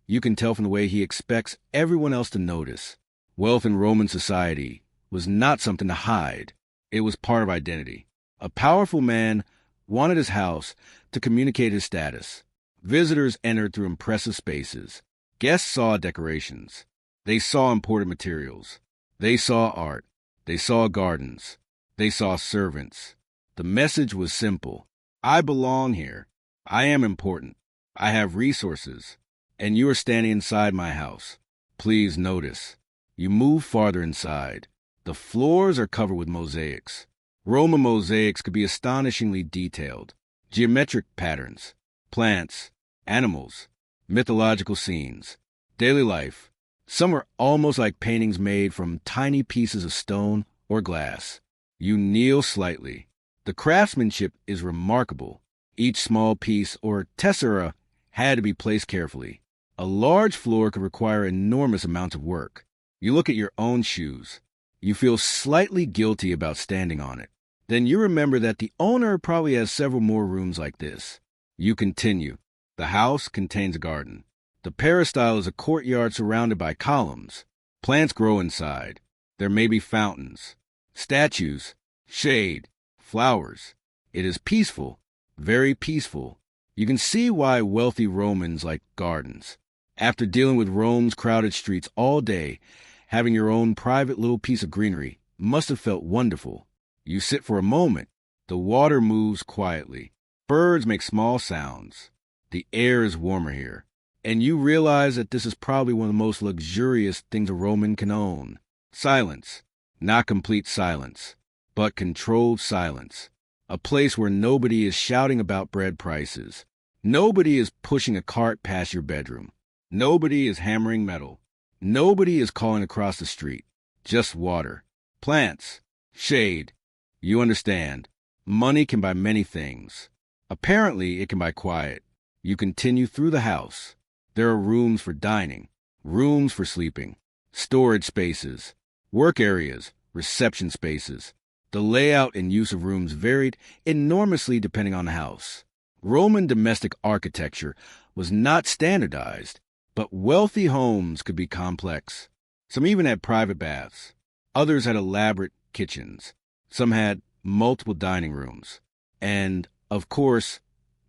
you can tell from the way he expects everyone else to notice. Wealth in Roman society was not something to hide. It was part of identity. A powerful man wanted his house to communicate his status. Visitors entered through impressive spaces. Guests saw decorations. They saw imported materials. They saw art. They saw gardens. They saw servants. The message was simple. I belong here. I am important. I have resources. And you are standing inside my house. Please notice. You move farther inside. The floors are covered with mosaics. Roman mosaics could be astonishingly detailed. geometric patterns, plants, animals, mythological scenes, daily life. Some were almost like paintings made from tiny pieces of stone or glass. You kneel slightly. The craftsmanship is remarkable. Each small piece or tessera had to be placed carefully. A large floor could require enormous amounts of work. You look at your own shoes. You feel slightly guilty about standing on it. Then you remember that the owner probably has several more rooms like this. You continue. The house contains a garden. The peristyle is a courtyard surrounded by columns. Plants grow inside. There may be fountains, statues, shade, flowers. It is peaceful, very peaceful. You can see why wealthy Romans like gardens. After dealing with Rome's crowded streets all day, having your own private little piece of greenery must have felt wonderful. You sit for a moment. The water moves quietly. Birds make small sounds. The air is warmer here. And you realize that this is probably one of the most luxurious things a Roman can own. Silence. Not complete silence, but controlled silence. A place where nobody is shouting about bread prices. Nobody is pushing a cart past your bedroom. Nobody is hammering metal. Nobody is calling across the street. Just water. Plants. Shade. You understand. Money can buy many things. Apparently, it can buy quiet. You continue through the house. There are rooms for dining, rooms for sleeping, storage spaces, work areas, reception spaces. The layout and use of rooms varied enormously depending on the house. Roman domestic architecture was not standardized, but wealthy homes could be complex. Some even had private baths. Others had elaborate kitchens. Some had multiple dining rooms. And, of course,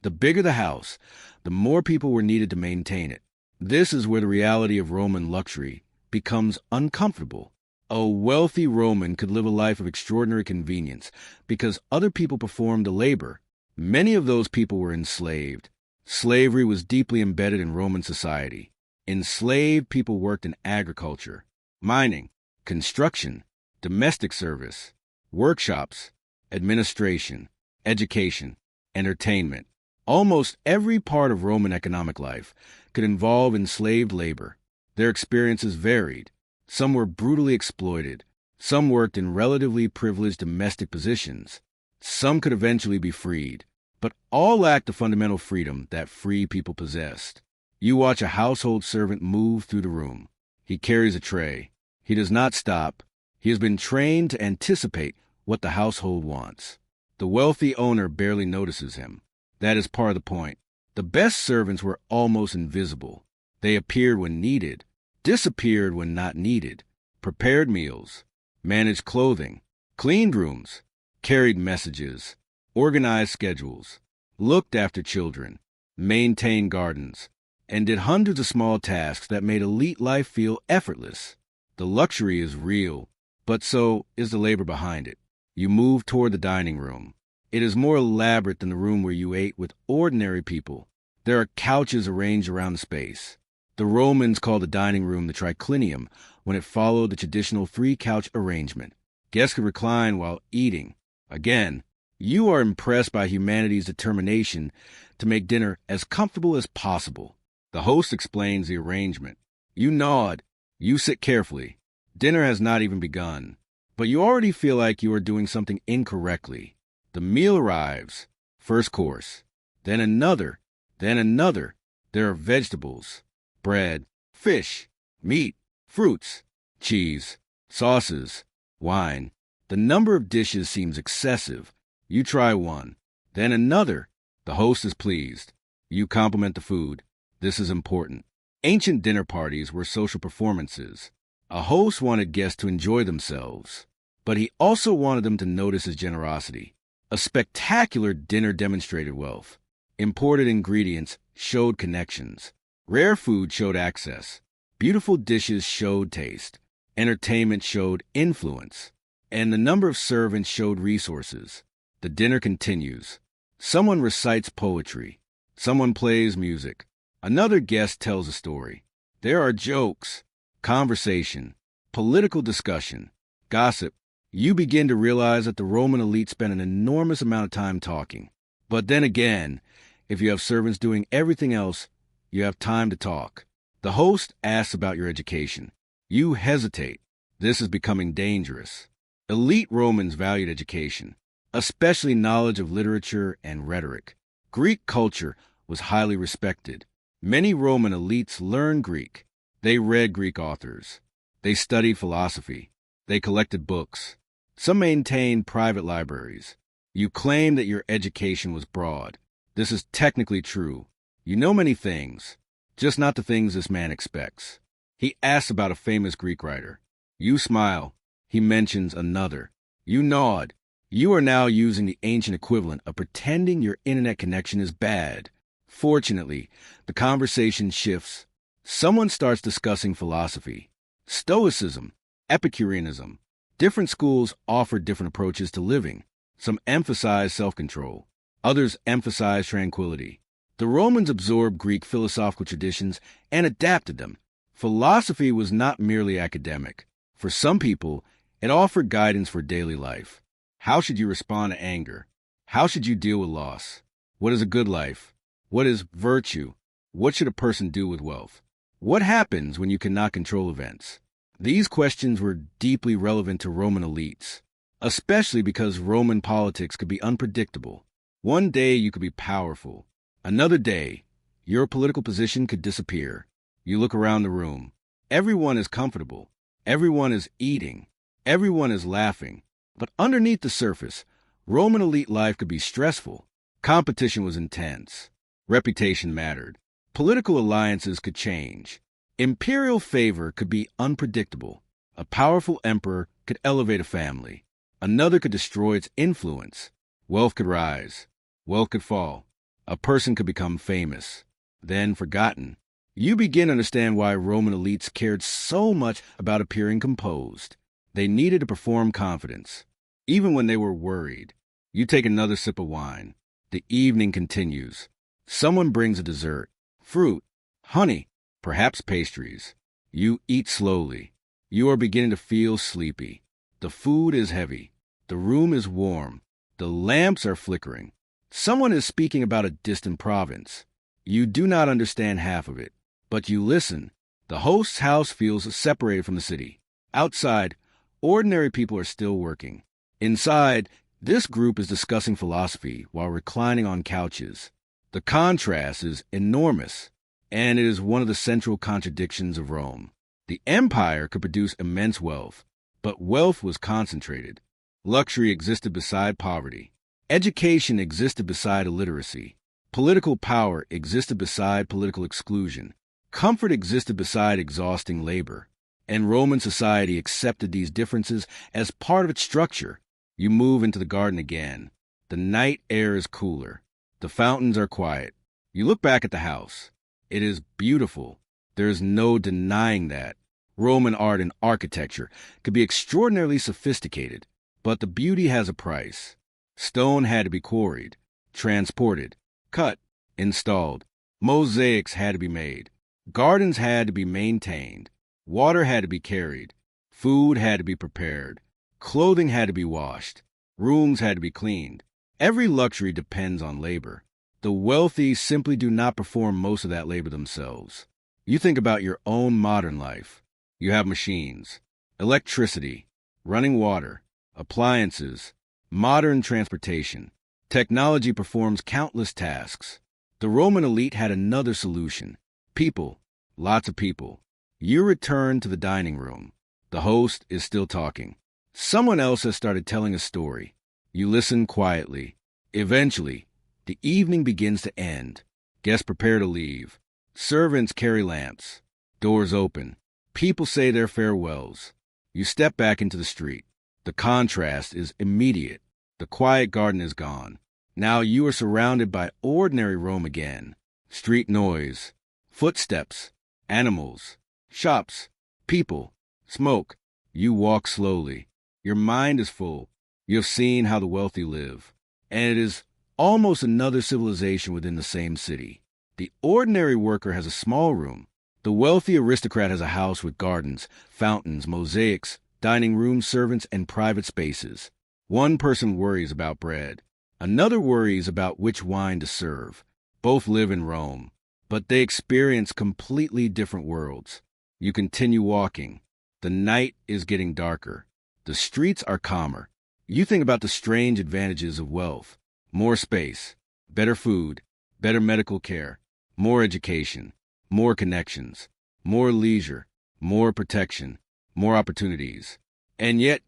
the bigger the house, the more people were needed to maintain it. This is where the reality of Roman luxury becomes uncomfortable. A wealthy Roman could live a life of extraordinary convenience because other people performed the labor. Many of those people were enslaved. Slavery was deeply embedded in Roman society. Enslaved people worked in agriculture, mining, construction, domestic service, workshops, administration, education, entertainment. Almost every part of Roman economic life could involve enslaved labor. Their experiences varied. Some were brutally exploited. Some worked in relatively privileged domestic positions. Some could eventually be freed. But all lacked the fundamental freedom that free people possessed. You watch a household servant move through the room. He carries a tray. He does not stop. He has been trained to anticipate what the household wants. The wealthy owner barely notices him. That is part of the point. The best servants were almost invisible. They appeared when needed, disappeared when not needed, prepared meals, managed clothing, cleaned rooms, carried messages, organized schedules, looked after children, maintained gardens, and did hundreds of small tasks that made elite life feel effortless. The luxury is real, but so is the labor behind it. You move toward the dining room. It is more elaborate than the room where you ate with ordinary people. There are couches arranged around the space. The Romans called the dining room the triclinium when it followed the traditional three-couch arrangement. Guests could recline while eating. Again, you are impressed by humanity's determination to make dinner as comfortable as possible. The host explains the arrangement. You nod. You sit carefully. Dinner has not even begun, but you already feel like you are doing something incorrectly. The meal arrives, first course, then another, then another. There are vegetables, bread, fish, meat, fruits, cheese, sauces, wine. The number of dishes seems excessive. You try one, then another. The host is pleased. You compliment the food. This is important. Ancient dinner parties were social performances. A host wanted guests to enjoy themselves, but he also wanted them to notice his generosity. A spectacular dinner demonstrated wealth. Imported ingredients showed connections. Rare food showed access. Beautiful dishes showed taste. Entertainment showed influence. And the number of servants showed resources. The dinner continues. Someone recites poetry. Someone plays music. Another guest tells a story. There are jokes, conversation, political discussion, gossip. You begin to realize that the Roman elite spent an enormous amount of time talking. But then again, if you have servants doing everything else, you have time to talk. The host asks about your education. You hesitate. This is becoming dangerous. Elite Romans valued education, especially knowledge of literature and rhetoric. Greek culture was highly respected. Many Roman elites learned Greek. They read Greek authors. They studied philosophy. They collected books. Some maintained private libraries. You claim that your education was broad. This is technically true. You know many things, just not the things this man expects. He asks about a famous Greek writer. You smile. He mentions another. You nod. You are now using the ancient equivalent of pretending your internet connection is bad. Fortunately, the conversation shifts. Someone starts discussing philosophy. Stoicism, Epicureanism. Different schools offer different approaches to living. Some emphasize self-control. Others emphasize tranquility. The Romans absorbed Greek philosophical traditions and adapted them. Philosophy was not merely academic. For some people, it offered guidance for daily life. How should you respond to anger? How should you deal with loss? What is a good life? What is virtue? What should a person do with wealth? What happens when you cannot control events? These questions were deeply relevant to Roman elites, especially because Roman politics could be unpredictable. One day you could be powerful. Another day, your political position could disappear. You look around the room. Everyone is comfortable. Everyone is eating. Everyone is laughing. But underneath the surface, Roman elite life could be stressful. Competition was intense. Reputation mattered. Political alliances could change. Imperial favor could be unpredictable. A powerful emperor could elevate a family. Another could destroy its influence. Wealth could rise. Wealth could fall. A person could become famous, then forgotten. You begin to understand why Roman elites cared so much about appearing composed. They needed to perform confidence, even when they were worried. You take another sip of wine. The evening continues. Someone brings a dessert, fruit, honey, perhaps pastries. You eat slowly. You are beginning to feel sleepy. The food is heavy. The room is warm. The lamps are flickering. Someone is speaking about a distant province. You do not understand half of it, but you listen. The host's house feels separated from the city. Outside, ordinary people are still working. Inside, this group is discussing philosophy while reclining on couches. The contrast is enormous, and it is one of the central contradictions of Rome. The empire could produce immense wealth, but wealth was concentrated. Luxury existed beside poverty. Education existed beside illiteracy. Political power existed beside political exclusion. Comfort existed beside exhausting labor. And Roman society accepted these differences as part of its structure. You move into the garden again. The night air is cooler. The fountains are quiet. You look back at the house. It is beautiful. There is no denying that. Roman art and architecture could be extraordinarily sophisticated, but the beauty has a price. Stone had to be quarried, transported, cut, installed. Mosaics had to be made. Gardens had to be maintained. Water had to be carried. Food had to be prepared. Clothing had to be washed. Rooms had to be cleaned. Every luxury depends on labor. The wealthy simply do not perform most of that labor themselves. You think about your own modern life. You have machines, electricity, running water, appliances, modern transportation. Technology performs countless tasks. The Roman elite had another solution. People, lots of people. You return to the dining room. The host is still talking. Someone else has started telling a story. You listen quietly. Eventually, the evening begins to end. Guests prepare to leave. Servants carry lamps. Doors open. People say their farewells. You step back into the street. The contrast is immediate. The quiet garden is gone. Now you are surrounded by ordinary Rome again. Street noise, footsteps, animals, shops, people, smoke. You walk slowly. Your mind is full. You have seen how the wealthy live. And it is almost another civilization within the same city. The ordinary worker has a small room. The wealthy aristocrat has a house with gardens, fountains, mosaics, dining rooms, servants, and private spaces. One person worries about bread. Another worries about which wine to serve. Both live in Rome, but they experience completely different worlds. You continue walking. The night is getting darker. The streets are calmer. You think about the strange advantages of wealth. More space, better food, better medical care, more education, more connections, more leisure, more protection, more opportunities. And yet,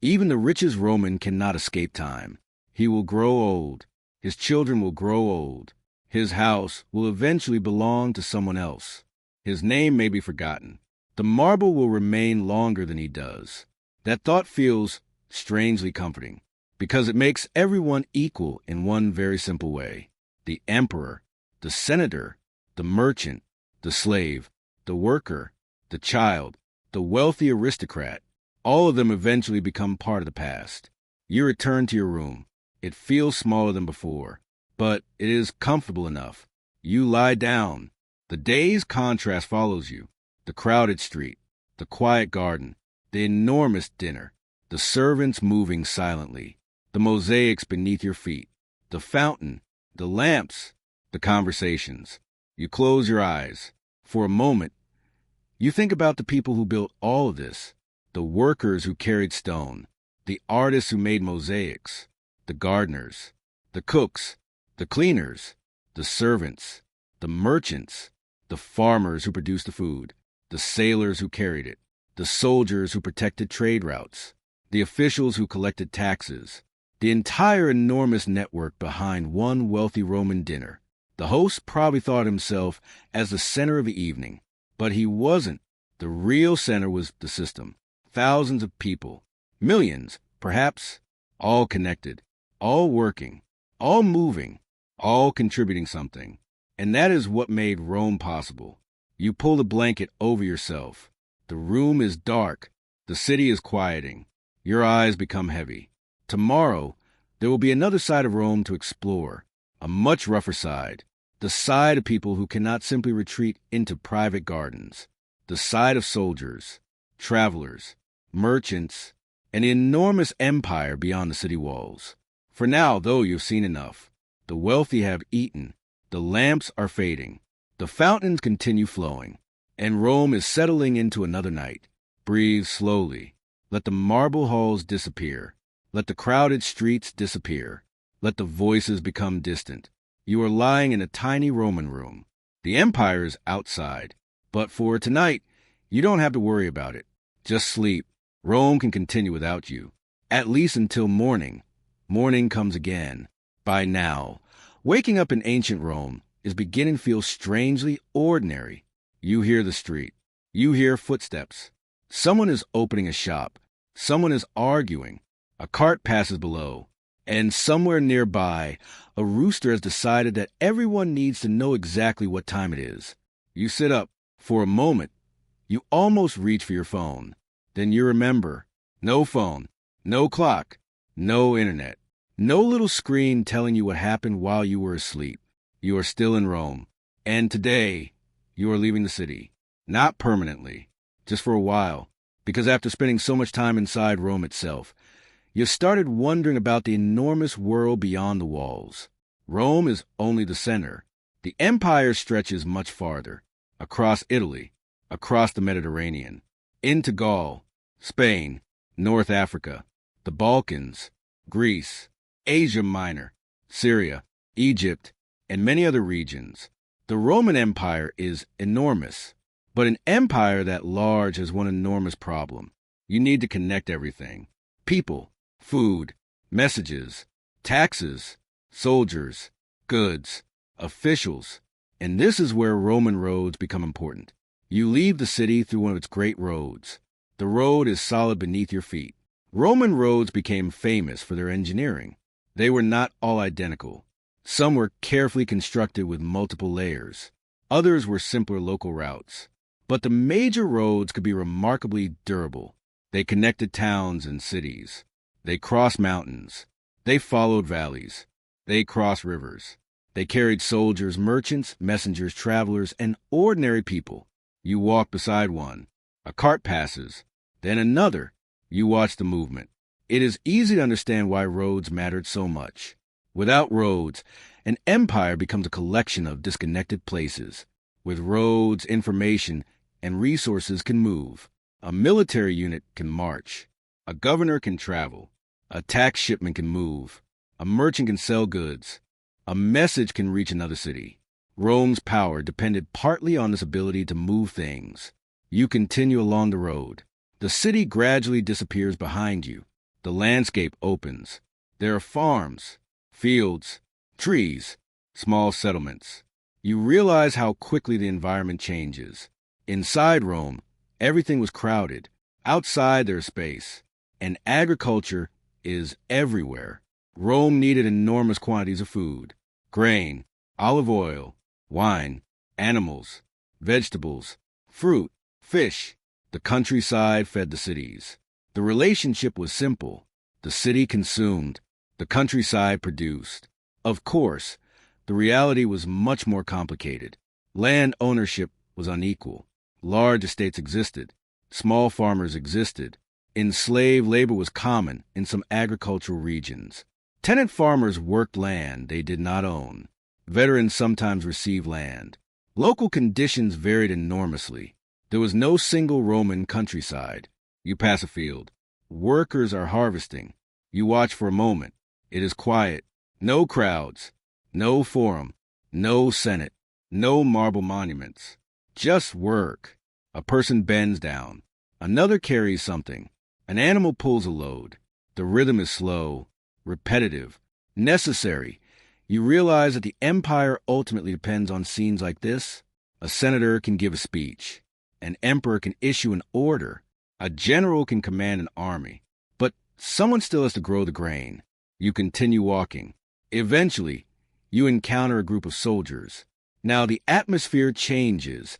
even the richest Roman cannot escape time. He will grow old. His children will grow old. His house will eventually belong to someone else. His name may be forgotten. The marble will remain longer than he does. That thought feels strangely comforting, because it makes everyone equal in one very simple way. The emperor, the senator, the merchant, the slave, the worker, the child, the wealthy aristocrat, all of them eventually become part of the past. You return to your room. It feels smaller than before, but it is comfortable enough. You lie down. The day's contrast follows you. The crowded street, the quiet garden, the enormous dinner, the servants moving silently, the mosaics beneath your feet, the fountain, the lamps, the conversations. You close your eyes. For a moment, you think about the people who built all of this, the workers who carried stone, the artists who made mosaics, the gardeners, the cooks, the cleaners, the servants, the merchants, the farmers who produced the food, the sailors who carried it, the soldiers who protected trade routes, the officials who collected taxes, the entire enormous network behind one wealthy Roman dinner. The host probably thought himself as the center of the evening, but he wasn't. The real center was the system. Thousands of people, millions, perhaps, all connected, all working, all moving, all contributing something. And that is what made Rome possible. You pull the blanket over yourself. The room is dark. The city is quieting. Your eyes become heavy. Tomorrow, there will be another side of Rome to explore, a much rougher side, the side of people who cannot simply retreat into private gardens, the side of soldiers, travelers, merchants, an enormous empire beyond the city walls. For now, though, you've seen enough. The wealthy have eaten. The lamps are fading. The fountains continue flowing, and Rome is settling into another night. Breathe slowly. Let the marble halls disappear. Let the crowded streets disappear. Let the voices become distant. You are lying in a tiny Roman room. The empire is outside. But for tonight, you don't have to worry about it. Just sleep. Rome can continue without you. At least until morning. Morning comes again. By now, waking up in ancient Rome is beginning to feel strangely ordinary. You hear the street. You hear footsteps. Someone is opening a shop. Someone is arguing. A cart passes below. And somewhere nearby, a rooster has decided that everyone needs to know exactly what time it is. You sit up. For a moment, you almost reach for your phone. Then you remember. No phone. No clock. No internet. No little screen telling you what happened while you were asleep. You are still in Rome. And today, you are leaving the city. Not permanently. Just for a while. Because after spending so much time inside Rome itself, you've started wondering about the enormous world beyond the walls. Rome is only the center. The empire stretches much farther. Across Italy. Across the Mediterranean. Into Gaul. Spain. North Africa. The Balkans. Greece. Asia Minor. Syria. Egypt. And many other regions. The Roman Empire is enormous, but an empire that large has one enormous problem. You need to connect everything. People, food, messages, taxes, soldiers, goods, officials. And this is where Roman roads become important. You leave the city through one of its great roads. The road is solid beneath your feet. Roman roads became famous for their engineering. They were not all identical. Some were carefully constructed with multiple layers. Others were simpler local routes. But the major roads could be remarkably durable. They connected towns and cities. They crossed mountains. They followed valleys. They crossed rivers. They carried soldiers, merchants, messengers, travelers, and ordinary people. You walk beside one. A cart passes. Then another. You watch the movement. It is easy to understand why roads mattered so much. Without roads, an empire becomes a collection of disconnected places. With roads, information, and resources can move. A military unit can march. A governor can travel. A tax shipment can move. A merchant can sell goods. A message can reach another city. Rome's power depended partly on this ability to move things. You continue along the road. The city gradually disappears behind you. The landscape opens. There are farms, fields, trees, small settlements. You realize how quickly the environment changes. Inside Rome, everything was crowded. Outside, there's space. And agriculture is everywhere. Rome needed enormous quantities of food: grain, olive oil, wine, animals, vegetables, fruit, fish. The countryside fed the cities. The relationship was simple. The city consumed. The countryside produced. Of course, the reality was much more complicated. Land ownership was unequal. Large estates existed. Small farmers existed. Enslaved labor was common in some agricultural regions. Tenant farmers worked land they did not own. Veterans sometimes received land. Local conditions varied enormously. There was no single Roman countryside. You pass a field. Workers are harvesting. You watch for a moment. It is quiet. No crowds. No forum. No senate. No marble monuments. Just work. A person bends down. Another carries something. An animal pulls a load. The rhythm is slow, repetitive, necessary. You realize that the empire ultimately depends on scenes like this. A senator can give a speech. An emperor can issue an order. A general can command an army. But someone still has to grow the grain. You continue walking. Eventually, you encounter a group of soldiers. Now, the atmosphere changes.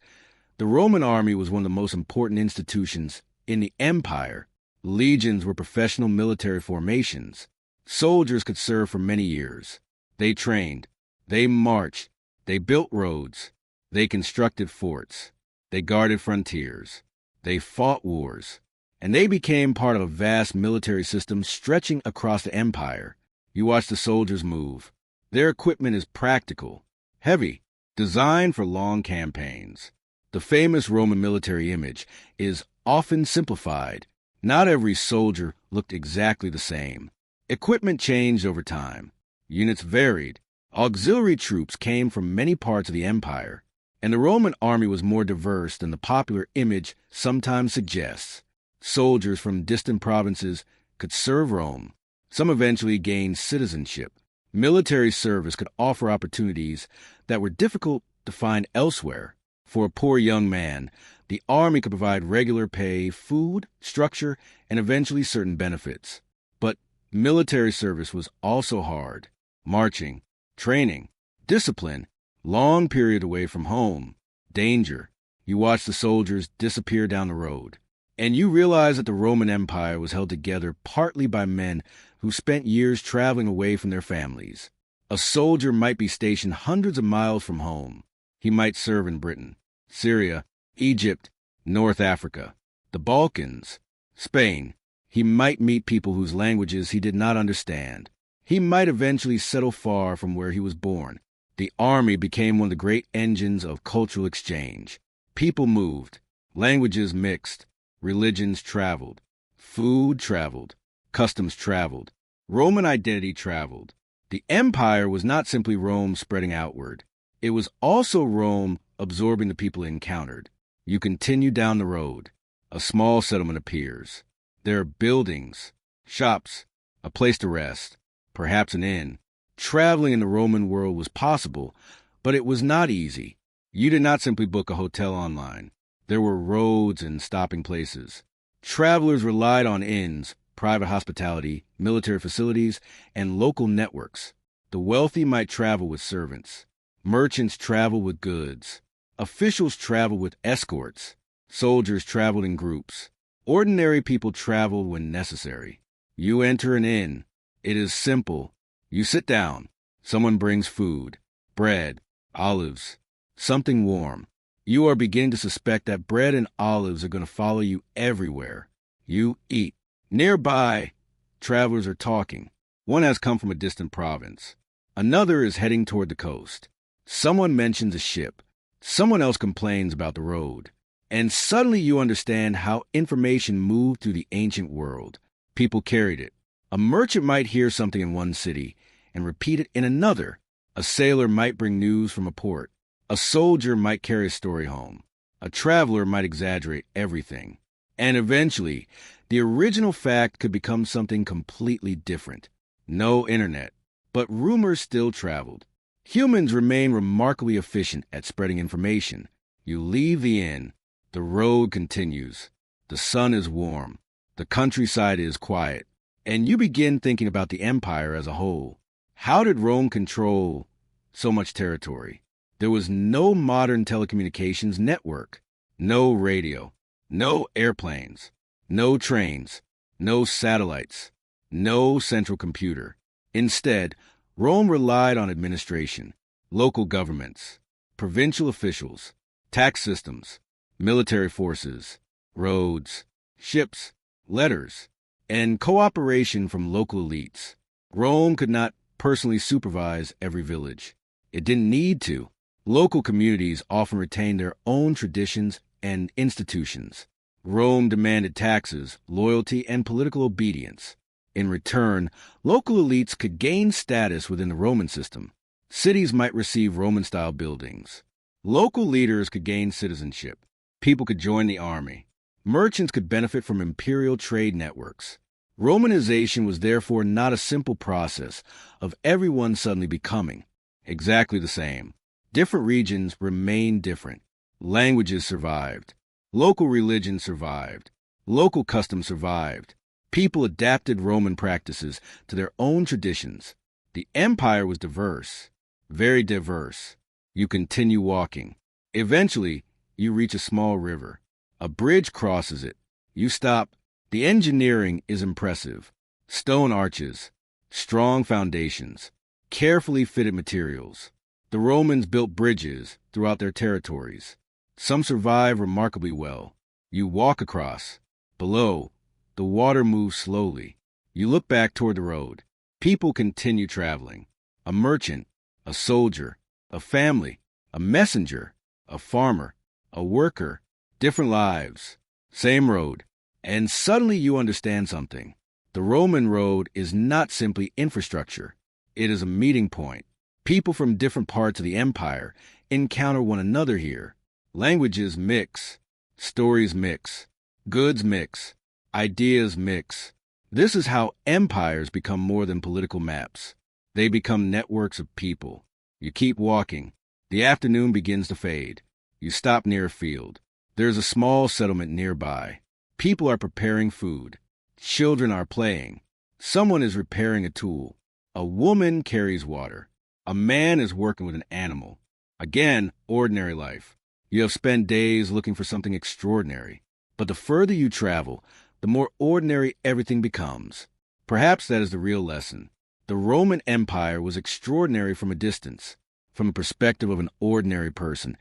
The Roman army was one of the most important institutions in the empire. Legions were professional military formations. Soldiers could serve for many years. They trained. They marched. They built roads. They constructed forts. They guarded frontiers. They fought wars. And they became part of a vast military system stretching across the empire. You watch the soldiers move. Their equipment is practical, heavy, designed for long campaigns. The famous Roman military image is often simplified. Not every soldier looked exactly the same. Equipment changed over time. Units varied. Auxiliary troops came from many parts of the empire, and the Roman army was more diverse than the popular image sometimes suggests. Soldiers from distant provinces could serve Rome. Some eventually gained citizenship. Military service could offer opportunities that were difficult to find elsewhere. For a poor young man, the army could provide regular pay, food, structure, and eventually certain benefits. But military service was also hard. Marching, training, discipline, long period away from home, danger. You watch the soldiers disappear down the road. And you realize that the Roman Empire was held together partly by men who spent years traveling away from their families. A soldier might be stationed hundreds of miles from home. He might serve in Britain, Syria, Egypt, North Africa, the Balkans, Spain. He might meet people whose languages he did not understand. He might eventually settle far from where he was born. The army became one of the great engines of cultural exchange. People moved, languages mixed, religions traveled, food traveled, customs traveled, Roman identity traveled. The empire was not simply Rome spreading outward. It was also Rome absorbing the people it encountered. You continue down the road. A small settlement appears. There are buildings, shops, a place to rest, perhaps an inn. Traveling in the Roman world was possible, but it was not easy. You did not simply book a hotel online. There were roads and stopping places. Travelers relied on inns, private hospitality, military facilities, and local networks. The wealthy might travel with servants. Merchants traveled with goods. Officials traveled with escorts. Soldiers traveled in groups. Ordinary people traveled when necessary. You enter an inn. It is simple. You sit down. Someone brings food, bread, olives, something warm. You are beginning to suspect that bread and olives are going to follow you everywhere. You eat. Nearby, travelers are talking. One has come from a distant province. Another is heading toward the coast. Someone mentions a ship. Someone else complains about the road. And suddenly you understand how information moved through the ancient world. People carried it. A merchant might hear something in one city and repeat it in another. A sailor might bring news from a port. A soldier might carry a story home. A traveler might exaggerate everything. And eventually, the original fact could become something completely different. No internet, but rumors still traveled. Humans remain remarkably efficient at spreading information. You leave the inn. The road continues. The sun is warm. The countryside is quiet. And you begin thinking about the empire as a whole. How did Rome control so much territory? There was no modern telecommunications network, no radio, no airplanes, no trains, no satellites, no central computer. Instead, Rome relied on administration, local governments, provincial officials, tax systems, military forces, roads, ships, letters, and cooperation from local elites. Rome could not personally supervise every village. It didn't need to. Local communities often retained their own traditions and institutions. Rome demanded taxes, loyalty, and political obedience. In return, local elites could gain status within the Roman system. Cities might receive Roman-style buildings. Local leaders could gain citizenship. People could join the army. Merchants could benefit from imperial trade networks. Romanization was therefore not a simple process of everyone suddenly becoming exactly the same. Different regions remained different. Languages survived. Local religion survived. Local customs survived. People adapted Roman practices to their own traditions. The empire was diverse, very diverse. You continue walking. Eventually, you reach a small river. A bridge crosses it. You stop. The engineering is impressive. Stone arches, strong foundations, carefully fitted materials. The Romans built bridges throughout their territories. Some survive remarkably well. You walk across. Below, the water moves slowly. You look back toward the road. People continue traveling. A merchant, a soldier, a family, a messenger, a farmer, a worker, different lives, same road. And suddenly you understand something. The Roman road is not simply infrastructure. It is a meeting point. People from different parts of the empire encounter one another here. Languages mix. Stories mix. Goods mix. Ideas mix. This is how empires become more than political maps. They become networks of people. You keep walking. The afternoon begins to fade. You stop near a field. There's a small settlement nearby. People are preparing food. Children are playing. Someone is repairing a tool. A woman carries water. A man is working with an animal. Again, ordinary life. You have spent days looking for something extraordinary. But the further you travel, the more ordinary everything becomes. Perhaps that is the real lesson. The Roman Empire was extraordinary from a distance. From the perspective of an ordinary person,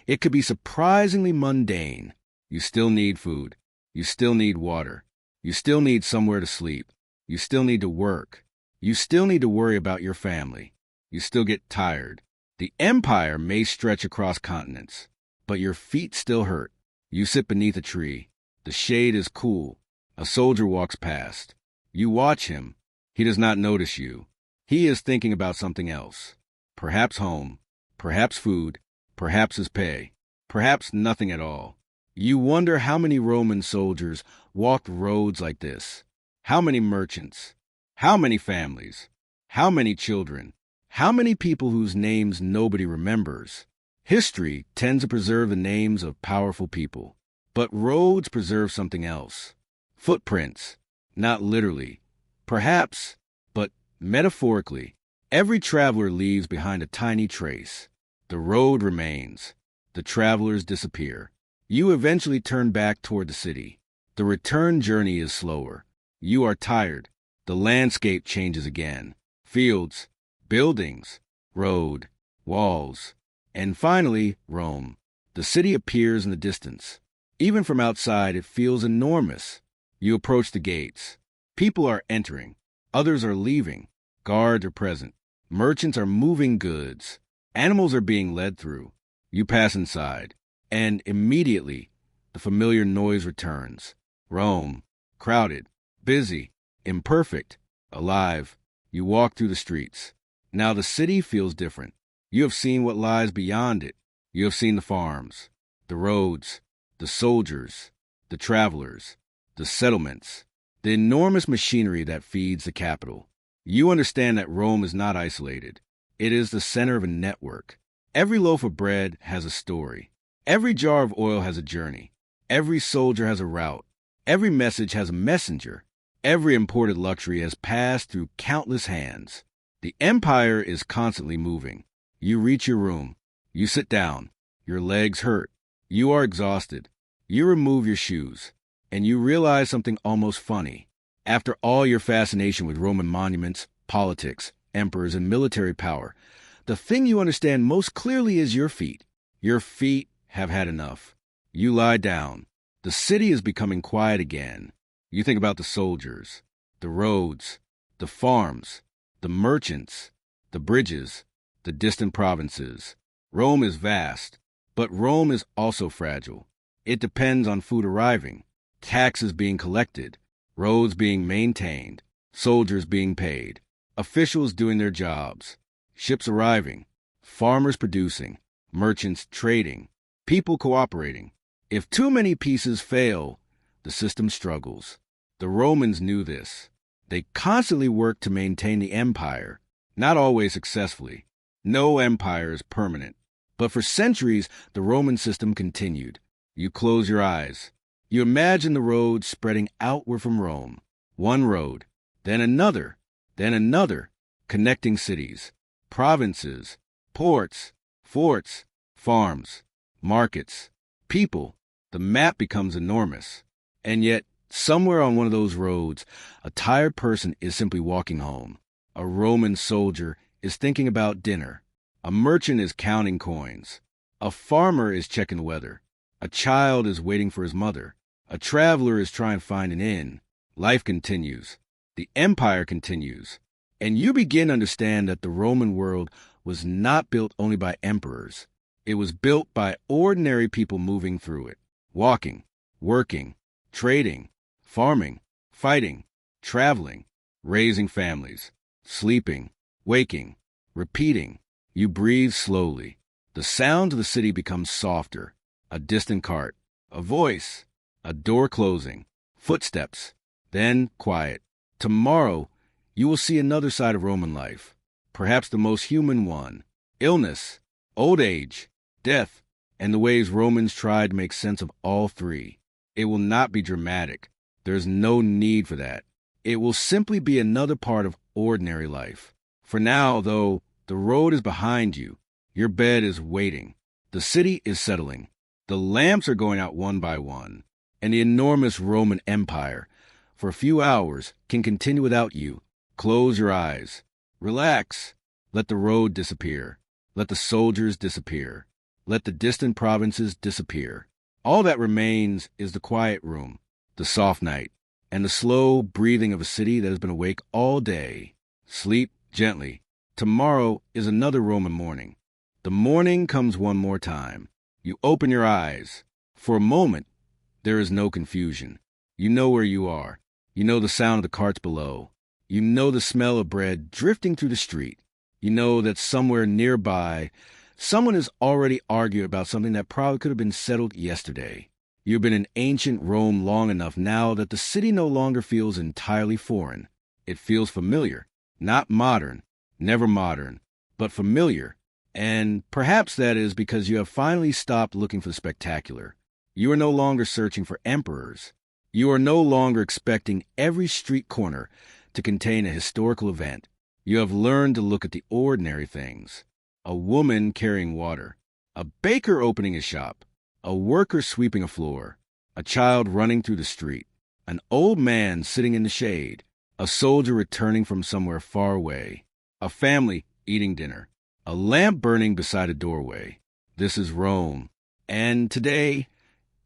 it could be surprisingly mundane. You still need food. You still need water. You still need somewhere to sleep. You still need to work. You still need to worry about your family. You still get tired. The empire may stretch across continents, but your feet still hurt. You sit beneath a tree. The shade is cool. A soldier walks past. You watch him. He does not notice you. He is thinking about something else. Perhaps home. Perhaps food. Perhaps his pay. Perhaps nothing at all. You wonder how many Roman soldiers walked roads like this. How many merchants? How many families? How many children? How many people whose names nobody remembers? History tends to preserve the names of powerful people, but roads preserve something else. Footprints, not literally, perhaps, but metaphorically. Every traveler leaves behind a tiny trace. The road remains. The travelers disappear. You eventually turn back toward the city. The return journey is slower. You are tired. The landscape changes again. Fields, buildings, road, walls, and finally, Rome. The city appears in the distance. Even from outside, it feels enormous. You approach the gates. People are entering. Others are leaving. Guards are present. Merchants are moving goods. Animals are being led through. You pass inside, and immediately the familiar noise returns. Rome, crowded, busy, imperfect, alive. You walk through the streets. Now the city feels different. You have seen what lies beyond it. You have seen the farms, the roads, the soldiers, the travelers, the settlements, the enormous machinery that feeds the capital. You understand that Rome is not isolated. It is the center of a network. Every loaf of bread has a story. Every jar of oil has a journey. Every soldier has a route. Every message has a messenger. Every imported luxury has passed through countless hands. The empire is constantly moving. You reach your room. You sit down. Your legs hurt. You are exhausted. You remove your shoes. And you realize something almost funny. After all your fascination with Roman monuments, politics, emperors, and military power, the thing you understand most clearly is your feet. Your feet have had enough. You lie down. The city is becoming quiet again. You think about the soldiers, the roads, the farms, the merchants, the bridges, the distant provinces. Rome is vast, but Rome is also fragile. It depends on food arriving, taxes being collected, roads being maintained, soldiers being paid, officials doing their jobs, ships arriving, farmers producing, merchants trading, people cooperating. If too many pieces fail, the system struggles. The Romans knew this. They constantly worked to maintain the empire, not always successfully. No empire is permanent. But for centuries, the Roman system continued. You close your eyes. You imagine the road spreading outward from Rome. One road, then another, connecting cities, provinces, ports, forts, farms, markets, people. The map becomes enormous. And yet, somewhere on one of those roads, a tired person is simply walking home. A Roman soldier is thinking about dinner. A merchant is counting coins. A farmer is checking the weather. A child is waiting for his mother. A traveler is trying to find an inn. Life continues. The empire continues. And you begin to understand that the Roman world was not built only by emperors. It was built by ordinary people moving through it, walking, working, trading, farming, fighting, traveling, raising families, sleeping, waking, repeating. You breathe slowly. The sound of the city becomes softer. A distant cart, a voice, a door closing, footsteps, then quiet. Tomorrow, you will see another side of Roman life, perhaps the most human one. Illness, old age, death, and the ways Romans tried to make sense of all three. It will not be dramatic. There's no need for that. It will simply be another part of ordinary life. For now, though, the road is behind you. Your bed is waiting. The city is settling. The lamps are going out one by one. And the enormous Roman Empire, for a few hours, can continue without you. Close your eyes. Relax. Let the road disappear. Let the soldiers disappear. Let the distant provinces disappear. All that remains is the quiet room, the soft night, and the slow breathing of a city that has been awake all day. Sleep gently. Tomorrow is another Roman morning. The morning comes one more time. You open your eyes. For a moment, there is no confusion. You know where you are. You know the sound of the carts below. You know the smell of bread drifting through the street. You know that somewhere nearby, someone is already arguing about something that probably could have been settled yesterday. You've been in ancient Rome long enough now that the city no longer feels entirely foreign. It feels familiar, not modern, never modern, but familiar. And perhaps that is because you have finally stopped looking for the spectacular. You are no longer searching for emperors. You are no longer expecting every street corner to contain a historical event. You have learned to look at the ordinary things. A woman carrying water, a baker opening a shop, a worker sweeping a floor, a child running through the street, an old man sitting in the shade, a soldier returning from somewhere far away, a family eating dinner, a lamp burning beside a doorway. This is Rome. And today,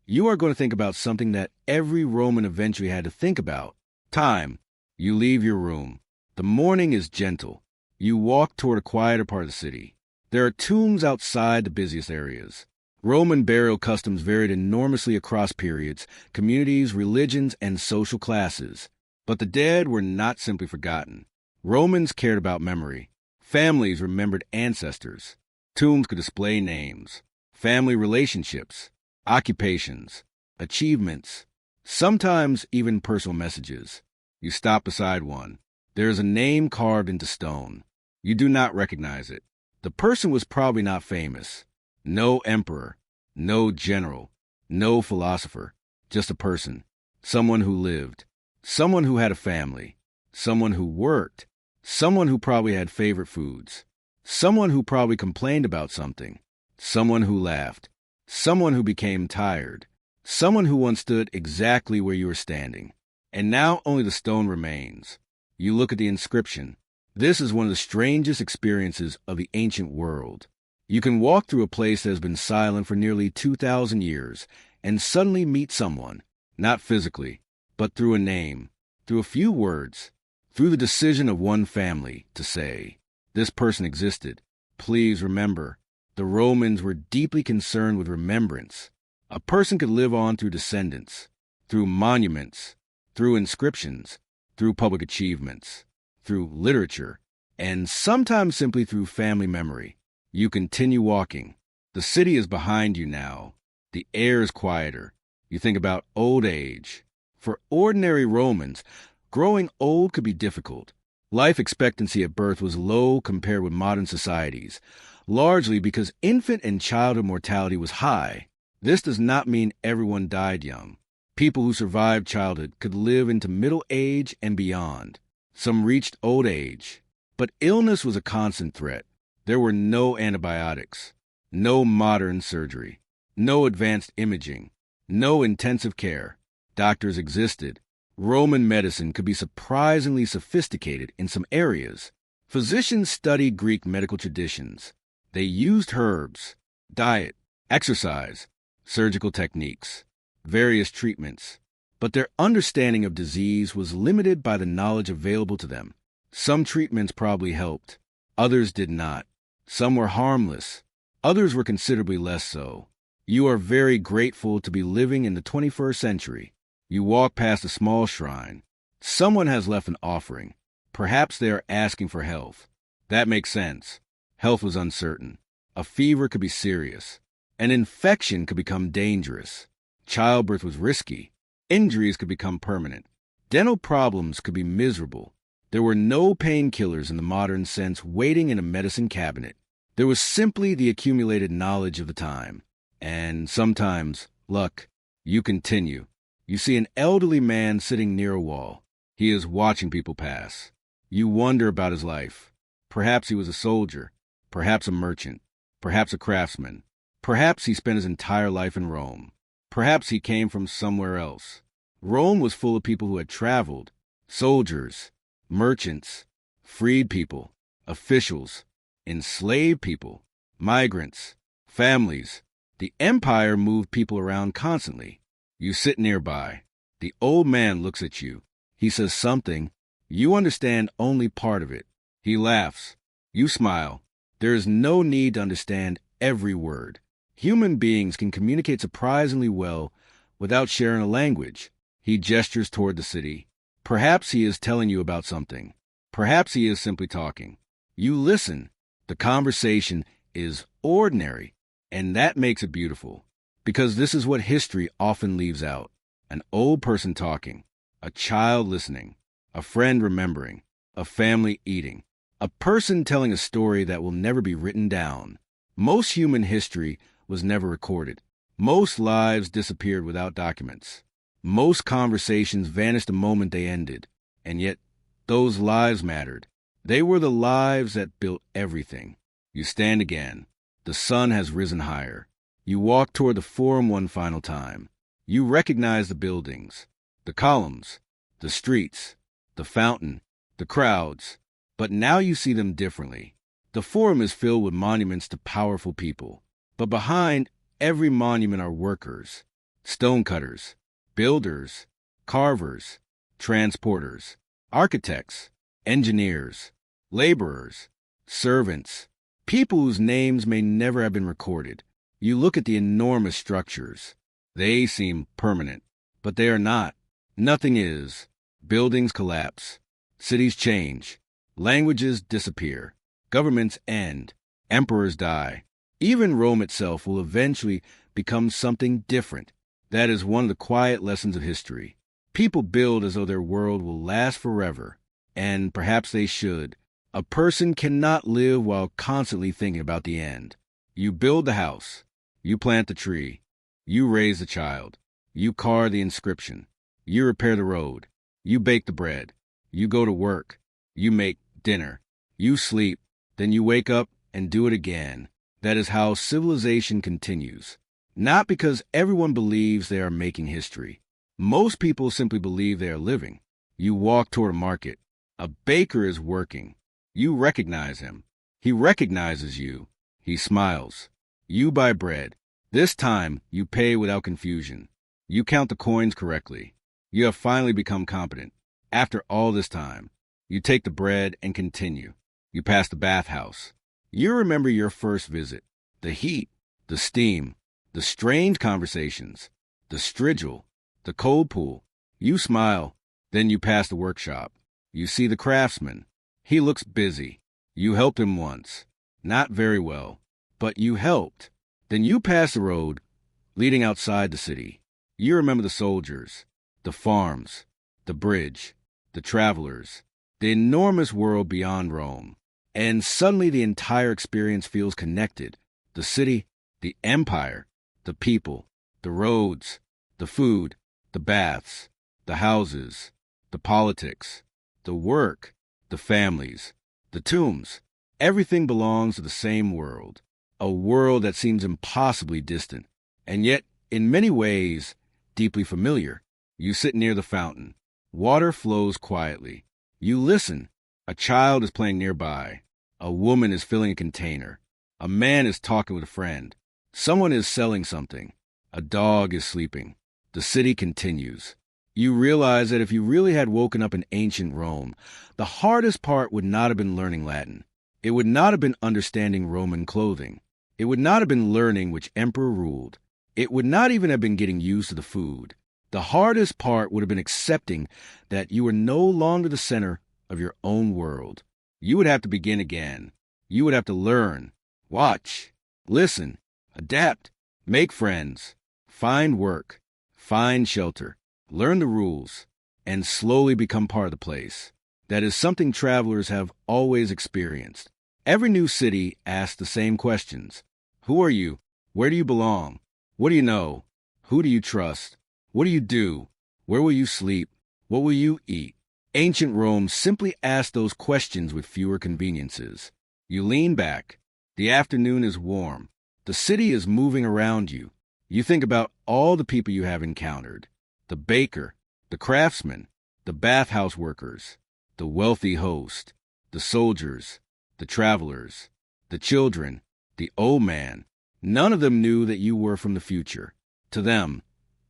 you are going to think about something that every Roman eventually had to think about. Time. You leave your room. The morning is gentle. You walk toward a quieter part of the city. There are tombs outside the busiest areas. Roman burial customs varied enormously across periods, communities, religions, and social classes. But the dead were not simply forgotten. Romans cared about memory. Families remembered ancestors. Tombs could display names, family relationships, occupations, achievements, sometimes even personal messages. You stop beside one. There is a name carved into stone. You do not recognize it. The person was probably not famous. No emperor, no general, no philosopher, just a person. Someone who lived, someone who had a family, someone who worked, someone who probably had favorite foods, someone who probably complained about something, someone who laughed, someone who became tired, someone who once stood exactly where you were standing. And now only the stone remains. You look at the inscription. This is one of the strangest experiences of the ancient world. You can walk through a place that has been silent for nearly 2,000 years and suddenly meet someone, not physically, but through a name, through a few words, through the decision of one family to say, "This person existed. Please remember." The Romans were deeply concerned with remembrance. A person could live on through descendants, through monuments, through inscriptions, through public achievements, through literature, and sometimes simply through family memory. You continue walking. The city is behind you now. The air is quieter. You think about old age. For ordinary Romans, growing old could be difficult. Life expectancy at birth was low compared with modern societies, largely because infant and childhood mortality was high. This does not mean everyone died young. People who survived childhood could live into middle age and beyond. Some reached old age. But illness was a constant threat. There were no antibiotics, no modern surgery, no advanced imaging, no intensive care. Doctors existed. Roman medicine could be surprisingly sophisticated in some areas. Physicians studied Greek medical traditions. They used herbs, diet, exercise, surgical techniques, various treatments. But their understanding of disease was limited by the knowledge available to them. Some treatments probably helped. Others did not. Some were harmless. Others were considerably less so. You are very grateful to be living in the 21st century. You walk past a small shrine. Someone has left an offering. Perhaps they are asking for health. That makes sense. Health was uncertain. A fever could be serious. An infection could become dangerous. Childbirth was risky. Injuries could become permanent. Dental problems could be miserable. There were no painkillers in the modern sense waiting in a medicine cabinet. There was simply the accumulated knowledge of the time. And sometimes, luck. You continue. You see an elderly man sitting near a wall. He is watching people pass. You wonder about his life. Perhaps he was a soldier. Perhaps a merchant. Perhaps a craftsman. Perhaps he spent his entire life in Rome. Perhaps he came from somewhere else. Rome was full of people who had traveled. Soldiers, merchants, freed people, officials, enslaved people, migrants, families. The empire moved people around constantly. You sit nearby. The old man looks at you. He says something. You understand only part of it. He laughs. You smile. There is no need to understand every word. Human beings can communicate surprisingly well without sharing a language. He gestures toward the city. Perhaps he is telling you about something. Perhaps he is simply talking. You listen. The conversation is ordinary, and that makes it beautiful, because this is what history often leaves out. An old person talking, a child listening, a friend remembering, a family eating, a person telling a story that will never be written down. Most human history was never recorded. Most lives disappeared without documents. Most conversations vanished the moment they ended. And yet, those lives mattered. They were the lives that built everything. You stand again. The sun has risen higher. You walk toward the Forum one final time. You recognize the buildings, the columns, the streets, the fountain, the crowds. But now you see them differently. The Forum is filled with monuments to powerful people. But behind every monument are workers, stonecutters, builders, carvers, transporters, architects, engineers. laborers, servants, people whose names may never have been recorded. You look at the enormous structures. They seem permanent, but they are not. Nothing is. Buildings collapse. Cities change. Languages disappear. Governments end. Emperors die. Even Rome itself will eventually become something different. That is one of the quiet lessons of history. People build as though their world will last forever, and perhaps they should. A person cannot live while constantly thinking about the end. You build the house. You plant the tree. You raise the child. You carve the inscription. You repair the road. You bake the bread. You go to work. You make dinner. You sleep. Then you wake up and do it again. That is how civilization continues. Not because everyone believes they are making history. Most people simply believe they are living. You walk toward a market. A baker is working. You recognize him. He recognizes you. He smiles. You buy bread. This time, you pay without confusion. You count the coins correctly. You have finally become competent. After all this time, you take the bread and continue. You pass the bathhouse. You remember your first visit. The heat, the steam, the strange conversations, the strigil, the cold pool. You smile. Then you pass the workshop. You see the craftsman. He looks busy. You helped him once. Not very well, but you helped. Then you pass the road leading outside the city. You remember the soldiers, the farms, the bridge, the travelers, the enormous world beyond Rome. And suddenly the entire experience feels connected. The city, the empire, the people, the roads, the food, the baths, the houses, the politics, the work, the families, the tombs. Everything belongs to the same world, a world that seems impossibly distant, and yet, in many ways, deeply familiar. You sit near the fountain. Water flows quietly. You listen. A child is playing nearby. A woman is filling a container. A man is talking with a friend. Someone is selling something. A dog is sleeping. The city continues. You realize that if you really had woken up in ancient Rome, the hardest part would not have been learning Latin. It would not have been understanding Roman clothing. It would not have been learning which emperor ruled. It would not even have been getting used to the food. The hardest part would have been accepting that you were no longer the center of your own world. You would have to begin again. You would have to learn, watch, listen, adapt, make friends, find work, find shelter, learn the rules, and slowly become part of the place. That is something travelers have always experienced. Every new city asks the same questions. Who are you? Where do you belong? What do you know? Who do you trust? What do you do? Where will you sleep? What will you eat? Ancient Rome simply asked those questions with fewer conveniences. You lean back. The afternoon is warm. The city is moving around you. You think about all the people you have encountered. The baker, the craftsman, the bathhouse workers, the wealthy host, the soldiers, the travelers, the children, the old man. None of them knew that you were from the future. To them,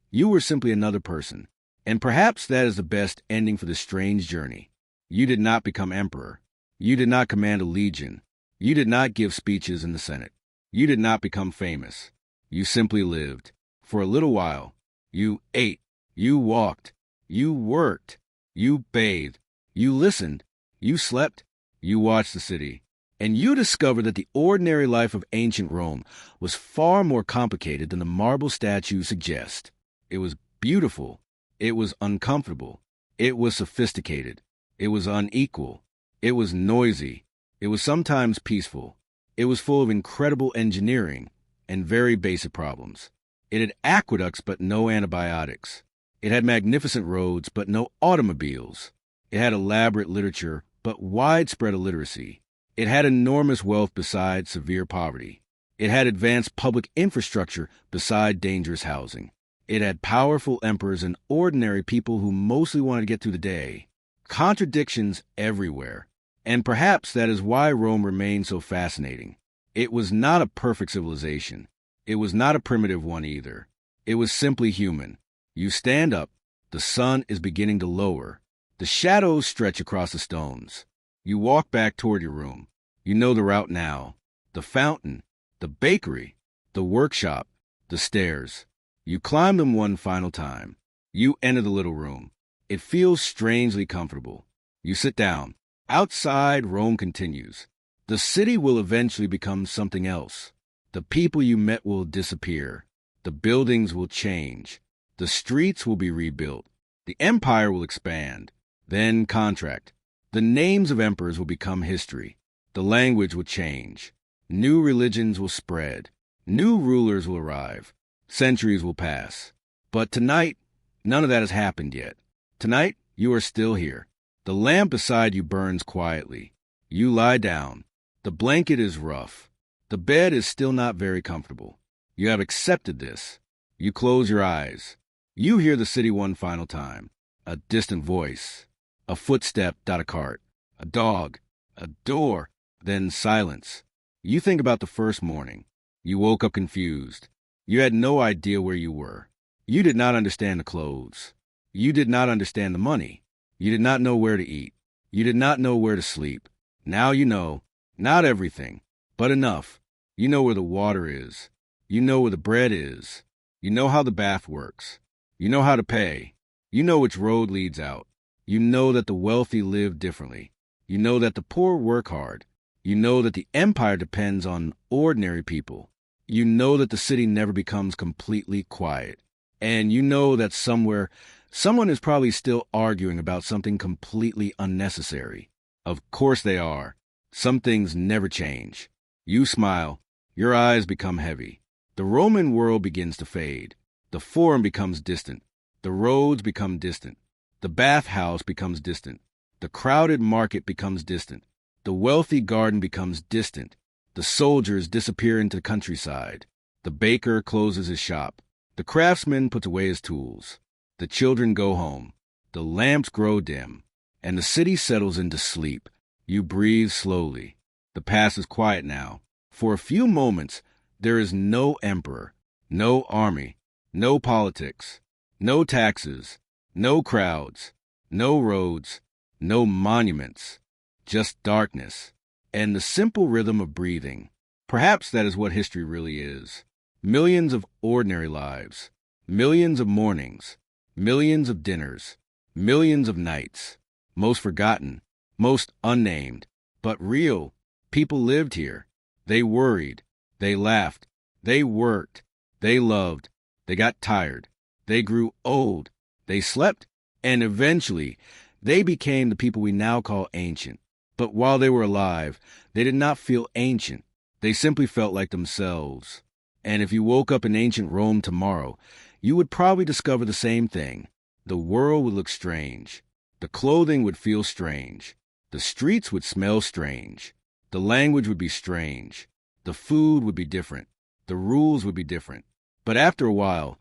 you were simply another person. And perhaps that is the best ending for this strange journey. You did not become emperor. You did not command a legion. You did not give speeches in the Senate. You did not become famous. You simply lived. For a little while, you ate. You walked. You worked. You bathed. You listened. You slept. You watched the city. And you discovered that the ordinary life of ancient Rome was far more complicated than the marble statues suggest. It was beautiful. It was uncomfortable. It was sophisticated. It was unequal. It was noisy. It was sometimes peaceful. It was full of incredible engineering and very basic problems. It had aqueducts but no antibiotics. It had magnificent roads but no automobiles. It had elaborate literature but widespread illiteracy. It had enormous wealth beside severe poverty. It had advanced public infrastructure beside dangerous housing. It had powerful emperors and ordinary people who mostly wanted to get through the day. Contradictions everywhere. And perhaps that is why Rome remained so fascinating. It was not a perfect civilization. It was not a primitive one either. It was simply human. You stand up. The sun is beginning to lower. The shadows stretch across the stones. You walk back toward your room. You know the route now. The fountain, the bakery, the workshop, the stairs. You climb them one final time. You enter the little room. It feels strangely comfortable. You sit down. Outside, Rome continues. The city will eventually become something else. The people you met will disappear. The buildings will change. The streets will be rebuilt. The empire will expand. Then contract. The names of emperors will become history. The language will change. New religions will spread. New rulers will arrive. Centuries will pass. But tonight, none of that has happened yet. Tonight, you are still here. The lamp beside you burns quietly. You lie down. The blanket is rough. The bed is still not very comfortable. You have accepted this. You close your eyes. You hear the city one final time. A distant voice. A footstep down a cart. A dog. A door. Then silence. You think about the first morning. You woke up confused. You had no idea where you were. You did not understand the clothes. You did not understand the money. You did not know where to eat. You did not know where to sleep. Now you know. Not everything, but enough. You know where the water is. You know where the bread is. You know how the bath works. You know how to pay. You know which road leads out. You know that the wealthy live differently. You know that the poor work hard. You know that the empire depends on ordinary people. You know that the city never becomes completely quiet. And you know that somewhere, someone is probably still arguing about something completely unnecessary. Of course they are. Some things never change. You smile. Your eyes become heavy. The Roman world begins to fade. The forum becomes distant. The roads become distant. The bathhouse becomes distant. The crowded market becomes distant. The wealthy garden becomes distant. The soldiers disappear into the countryside. The baker closes his shop. The craftsman puts away his tools. The children go home. The lamps grow dim. And the city settles into sleep. You breathe slowly. The past is quiet now. For a few moments, there is no emperor, no army, no politics, no taxes, no crowds, no roads, no monuments, just darkness, and the simple rhythm of breathing. Perhaps that is what history really is. Millions of ordinary lives, millions of mornings, millions of dinners, millions of nights, most forgotten, most unnamed, but real. People lived here. They worried. They laughed. They worked. They loved. They got tired. They grew old. They slept. And eventually, they became the people we now call ancient. But while they were alive, they did not feel ancient. They simply felt like themselves. And if you woke up in ancient Rome tomorrow, you would probably discover the same thing. The world would look strange. The clothing would feel strange. The streets would smell strange. The language would be strange. The food would be different. The rules would be different. But after a while,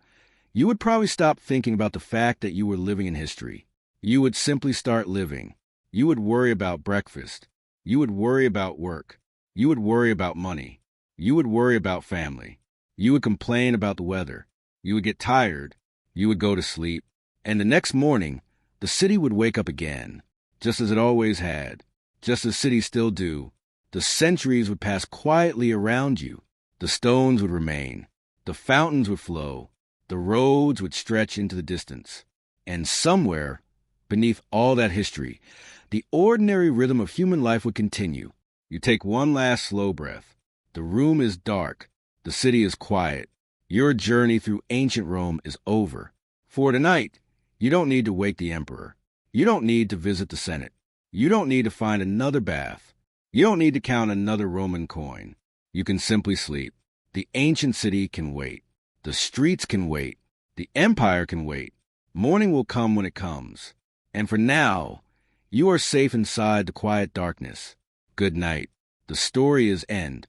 you would probably stop thinking about the fact that you were living in history. You would simply start living. You would worry about breakfast. You would worry about work. You would worry about money. You would worry about family. You would complain about the weather. You would get tired. You would go to sleep. And the next morning, the city would wake up again, just as it always had, just as cities still do. The centuries would pass quietly around you. The stones would remain. The fountains would flow. The roads would stretch into the distance. And somewhere, beneath all that history, the ordinary rhythm of human life would continue. You take one last slow breath. The room is dark. The city is quiet. Your journey through ancient Rome is over. For tonight, you don't need to wake the emperor. You don't need to visit the Senate. You don't need to find another bath. You don't need to count another Roman coin. You can simply sleep. The ancient city can wait. The streets can wait. The empire can wait. Morning will come when it comes. And for now, you are safe inside the quiet darkness. Good night. The story is end.